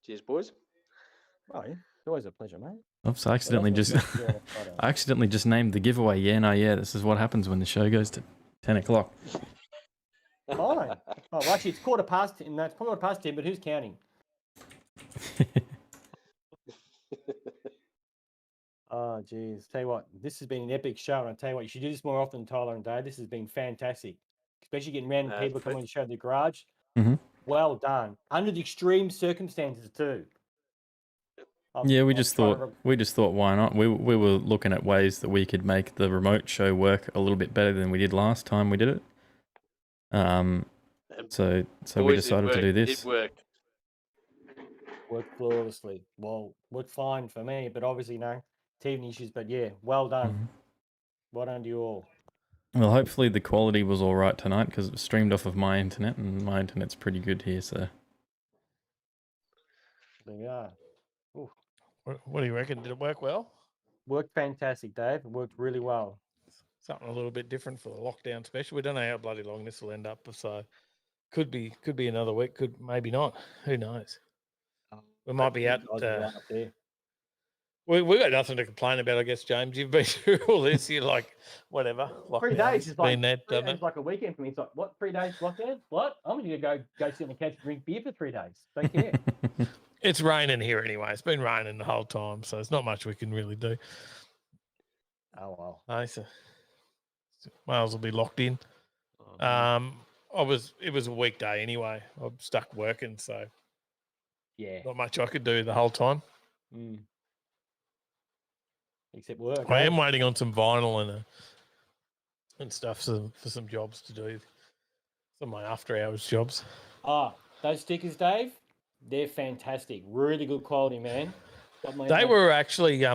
Cheers, boys. Oh, yeah. It's always a pleasure, mate. Oops, I accidentally just named the giveaway. Yeah, no, yeah. This is what happens when the show goes to 10 o'clock. Fine. Oh, well, actually, it's 10:15. No, it's 10:15, but who's counting? Oh, geez. Tell you what, this has been an epic show. And I tell you what, you should do this more often, Tyler and Dave. This has been fantastic. Especially getting random people coming to show the garage. Mhm. Well done. Under the extreme circumstances, too. Yeah, we just thought why not? We were looking at ways that we could make the remote show work a little bit better than we did last time we did it. So we decided to do this. It worked. Worked flawlessly. Well, worked fine for me, but obviously teething issues. But yeah, well done. Well done to you all. Well, hopefully the quality was all right tonight because it was streamed off of my internet, and my internet's pretty good here. So There we are. Ooh. What do you reckon? Did it work well? worked fantastic, Dave. It worked really well. Something a little bit different for the lockdown special. We don't know how bloody long this will end up, so could be another week, could maybe not. Who knows? We might be out. We got nothing to complain about, I guess, James. You've been through all this. You're like, whatever. 3 days is like, there, it's like a weekend for me. It's like, what, 3 days lockdown? What? I'm going to go sit on the couch and drink beer for 3 days. Don't care. It's raining here anyway. It's been raining the whole time, so there's not much we can really do. Oh, well. So Wales will be locked in. It was a weekday anyway. I'm stuck working, so yeah, not much I could do the whole time. Except work. I am waiting on some vinyl and stuff for some jobs to do. Some of my after hours jobs. Those stickers, Dave, they're fantastic. Really good quality, man. They were actually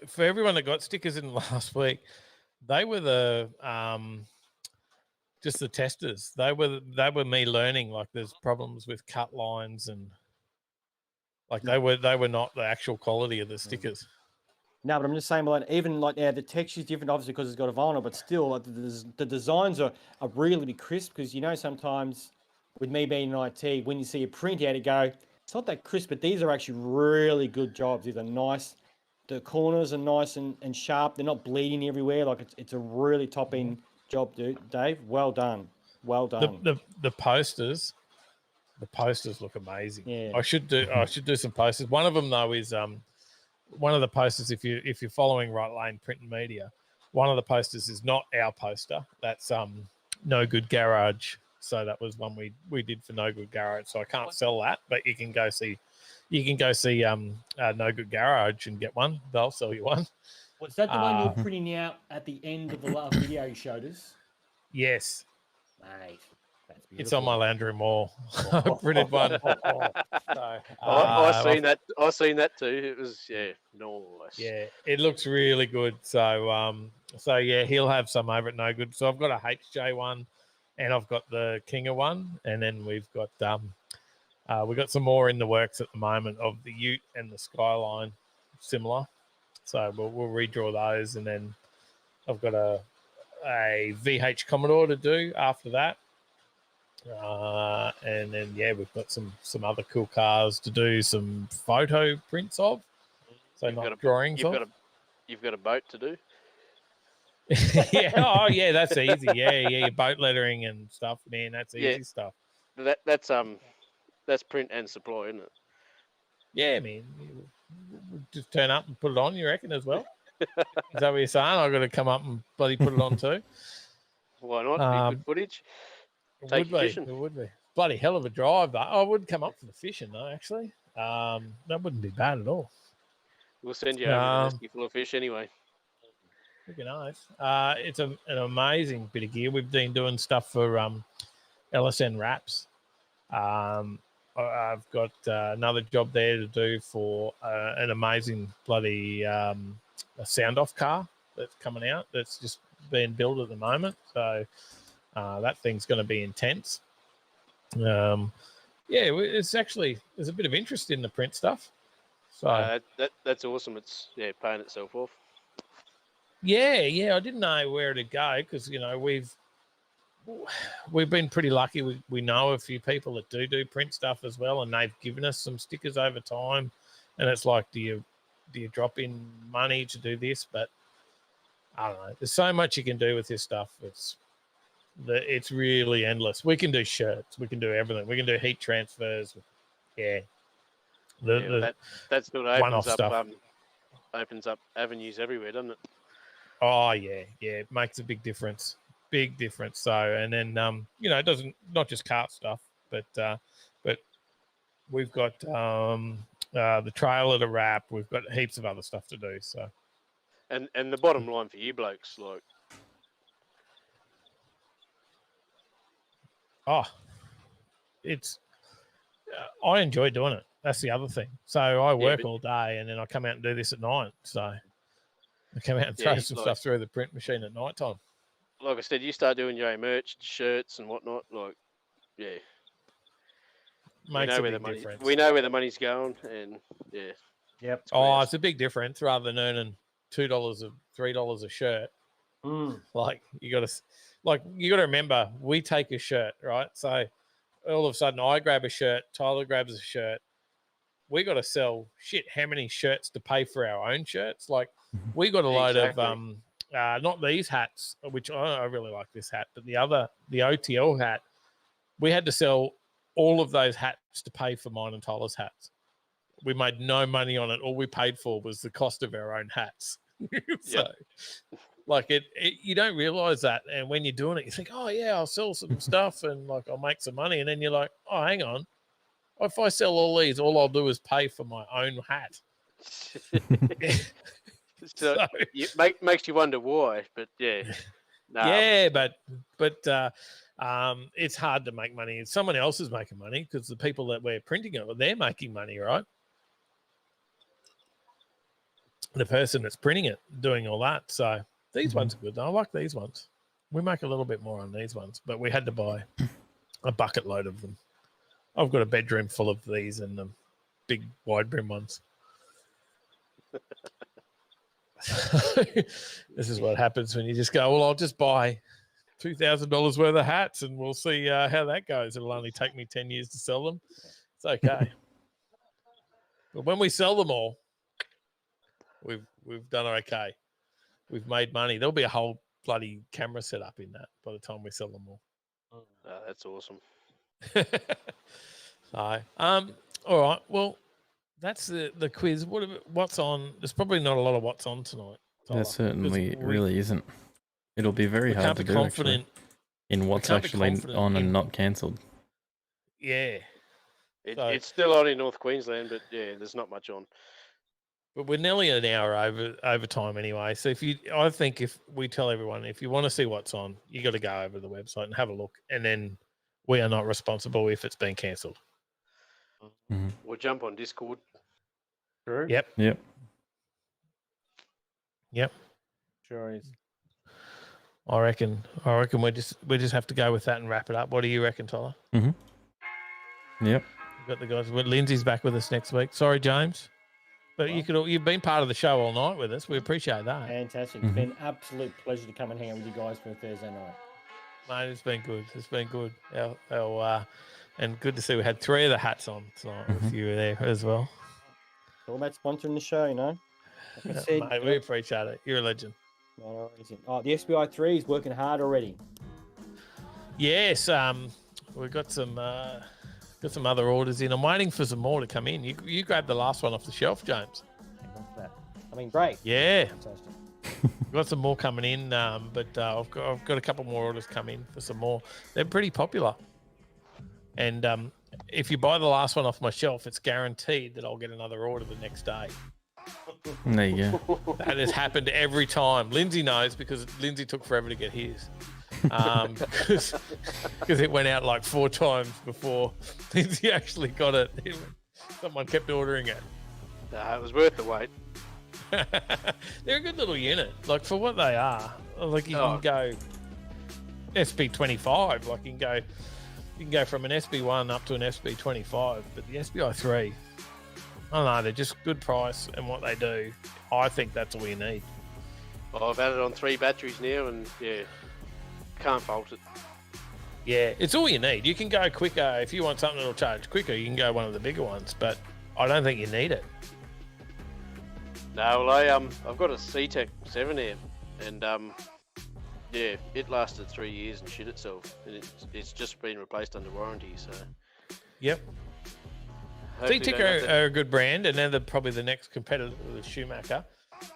for everyone that got stickers in last week. They were the just the testers. They were me learning like there's problems with cut lines and like they were not the actual quality of the stickers. No, but I'm just saying, like, even like the texture's different, obviously, because it's got a vinyl, but still, like, the designs are really crisp. Because sometimes with me being in IT, when you see a print out, it go, it's not that crisp, but these are actually really good jobs. These are nice. The corners are nice and sharp. They're not bleeding everywhere. Like it's a really top end job, dude. Dave, well done. Well done. The posters look amazing. Yeah. I should do some posters. One of them though is one of the posters, if you're following Right Lane Print and Media, one of the posters is not our poster. That's No Good Garage. So that was one we did for No Good Garage. So I can't sell that, but you can go see No Good Garage and get one. They'll sell you one. Was that the one you're printing out at the end of the last video you showed us? Yes. Mate, that's beautiful. It's on my Landry Mall. I printed one. I've seen that. I've seen that too. It was nice. Yeah, it looks really good. So yeah, he'll have some over at No Good. So I've got a HJ one, and I've got the Kinga one, and then we've got some more in the works at the moment of the Ute and the Skyline, similar. So we'll redraw those, and then I've got a VH Commodore to do after that. And then we've got some other cool cars to do some photo prints of. So not drawings. You've got a boat to do. Yeah. That's easy. Yeah. Boat lettering and stuff, man. That's easy stuff. That's print and supply, isn't it? Yeah, man. Just turn up and put it on, you reckon, as well? Is that what you're saying? I've got to come up and bloody put it on too. Why not? Be good footage. Take you fishing. It would be. Bloody hell of a drive, though. I would come up for the fishing, though, actually. That wouldn't be bad at all. We'll send you over a basket full of fish anyway. Would be nice. It's an amazing bit of gear. We've been doing stuff for LSN Wraps. I've got another job there to do for an amazing bloody a sound-off car that's coming out. That's just being built at the moment. So that thing's going to be intense. It's actually there's a bit of interest in the print stuff. So that's awesome. It's paying itself off. Yeah. I didn't know where to go because we've been pretty lucky. We know a few people that do print stuff as well, and they've given us some stickers over time. And it's like, do you drop in money to do this? But I don't know. There's so much you can do with this stuff. It's really endless. We can do shirts. We can do everything. We can do heat transfers. Yeah. That sort of one-off stuff. Opens up avenues everywhere, doesn't it? Oh yeah. It makes a big difference. Big difference. So, and then it doesn't not just cart stuff, but we've got the trailer to wrap. We've got heaps of other stuff to do. So, and the bottom line for you blokes, like, it's I enjoy doing it. That's the other thing. So I work all day, and then I come out and do this at night. So I come out and throw some stuff through the print machine at night time. Like I said, you start doing your own merch, shirts and whatnot. Like, makes a big difference. We know where the money's going, and Yep. It's a big difference rather than earning $2 or $3 a shirt. Mm. Like you got to remember, we take a shirt, right? So all of a sudden, I grab a shirt, Tyler grabs a shirt. We got to sell how many shirts to pay for our own shirts? Like we got a load of not these hats, which I really like this hat, but the OTL hat. We had to sell all of those hats to pay for mine and Tyler's hats. We made no money on it. All we paid for was the cost of our own hats. So, like you don't realize that. And when you're doing it, you think, oh yeah, I'll sell some stuff and like I'll make some money. And then you're like, oh, hang on. If I sell all these, all I'll do is pay for my own hat. So it makes you wonder why, but yeah. No. Yeah, but it's hard to make money. Someone else is making money because the people that we're printing it, they're making money, right? The person that's printing it, doing all that. So these ones are good. I like these ones. We make a little bit more on these ones, but we had to buy a bucket load of them. I've got a bedroom full of these and the big wide brim ones. This is what happens when you just go, well, I'll just buy $2,000 worth of hats and we'll see how that goes. It'll only take me 10 years to sell them. It's okay. But when we sell them all, we've done okay. We've made money. There'll be a whole bloody camera set up in that by the time we sell them all. Oh, that's awesome. So, all right. Well, that's the quiz. What's on? There's probably not a lot of what's on tonight. Tyler, There certainly really isn't. It'll be very hard to do actually, in what's actually on and not cancelled. Yeah. It's still on in North Queensland, but yeah, there's not much on. But we're nearly an hour over time anyway. So I think if we tell everyone, if you want to see what's on, you got to go over to the website and have a look. And then we are not responsible if it's been cancelled. We'll jump on Discord. True. Yep. Sure is. I reckon we just have to go with that and wrap it up. What do you reckon, Tyler? Mm-hmm. Yep. We've got the guys. Lindsay's back with us next week. Sorry, James. But you've been part of the show all night with us. We appreciate that. Fantastic. It's been an absolute pleasure to come and hang out with you guys for a Thursday night. Mate, it's been good. It's been good. And good to see we had 3 of the hats on tonight with you there as well. It's all about sponsoring the show, you know. Like I said, mate, we appreciate it. You're a legend. No reason. Oh, the SBI 3 is working hard already. Yes, we've got some other orders in. I'm waiting for some more to come in. You grabbed the last one off the shelf, James. I mean, great. Yeah. Fantastic. We've got some more coming in, but I've got a couple more orders come in for some more. They're pretty popular. And if you buy the last one off my shelf, it's guaranteed that I'll get another order the next day. There you go. That has happened every time. Lindsay knows because Lindsay took forever to get his. Because it went out like 4 times before Lindsay actually got it. Someone kept ordering it. It was worth the wait. They're a good little unit. Like for what they are. Like you can go SB25. Like you can go from an SB1 up to an SB25. But the SBI3, I don't know, they're just good price and what they do. I think that's all you need. Well, I've had it on 3 batteries now, and yeah, can't fault it. Yeah, it's all you need. You can go quicker if you want something that'll charge quicker. You can go one of the bigger ones, but I don't think you need it. No, well, I've got a CTEC 7 amp, and yeah, it lasted 3 years and shit itself, and it's just been replaced under warranty. So, yep. CTEC are a good brand, and they're probably the next competitor with Schumacher.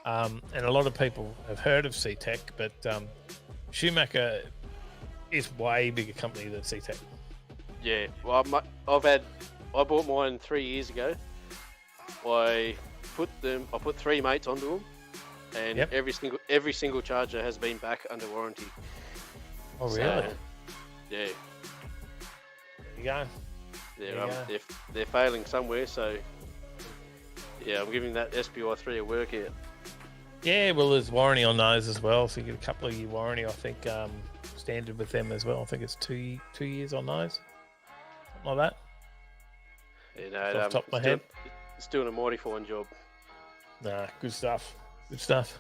And a lot of people have heard of CTEC, but Schumacher is way bigger company than CTEC. Yeah, well, I bought mine 3 years ago. I put 3 mates onto them, and every single charger has been back under warranty. Oh, really? So, yeah. There you go. They're failing somewhere, so yeah, I'm giving that SPI3 a workout. Yeah, well, there's warranty on those as well, so you get a couple of year warranty. I think standard with them as well. I think it's 2 years on those, something like that. You know, off the top of my head, it's doing a mighty fine job. Nah, good stuff. Good stuff.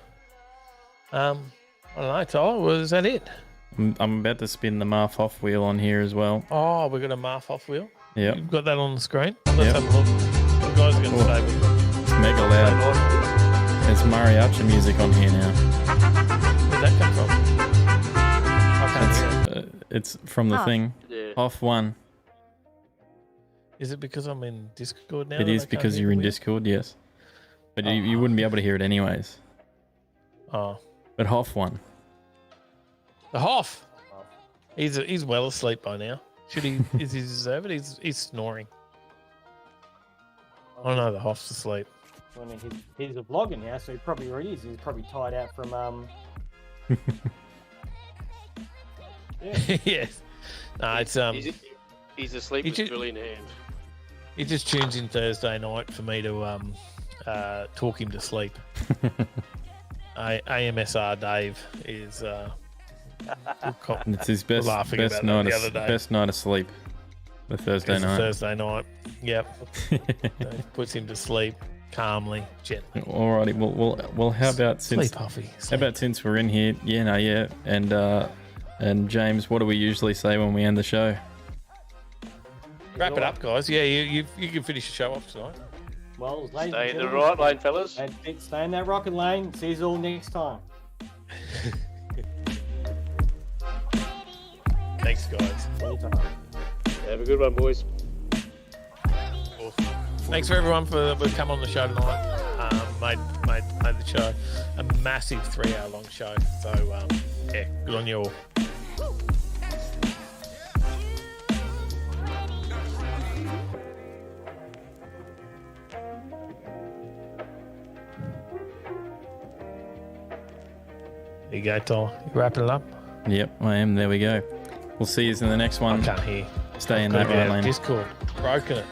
I don't know, Tyler. Was that it? I'm about to spin the Marf off wheel on here as well. Oh, we've got a Marf off wheel. Yep. You've got that on the screen. Let's have a look. The guys are going to say It's mega loud. There's mariachi music on here now. Where'd that come from? I can't hear it. It's from the thing. Yeah. Off one. Is it because I'm in Discord now? It is because you're in Discord, yes. But you wouldn't be able to hear it anyways. Oh. But Hoff won. The Hoff. He's well asleep by now. Should he? Is he deserve it? He's snoring. Oh no, the Hoff's asleep. Well, he's a vlogger now, so he probably already is. He's probably tired out from Yeah. Yes. No, it's He's asleep with drill in hand. He just tunes in Thursday night for me to talk him to sleep. AMSR Dave is It's his best night of sleep. The Thursday night. Thursday night. Yep. Puts him to sleep calmly, gently. Alrighty. Well. How about since? Sleep, Huffy. How about since we're in here? Yeah. And James, what do we usually say when we end the show? Wrap it up, guys. Yeah, you can finish the show off tonight. Well, Stay in the right lane, fellas. Stay in that rocket lane. See you all next time. Thanks, guys. Have a good one, boys. Awesome. Thanks for everyone for coming on the show tonight. Made the show a massive 3-hour long show. So yeah, good on you all. There you go, Tyler. You wrapping it up? Yep, I am. There we go. We'll see you in the next one. I can't hear. Stay in that right lane. Discord. Broken it.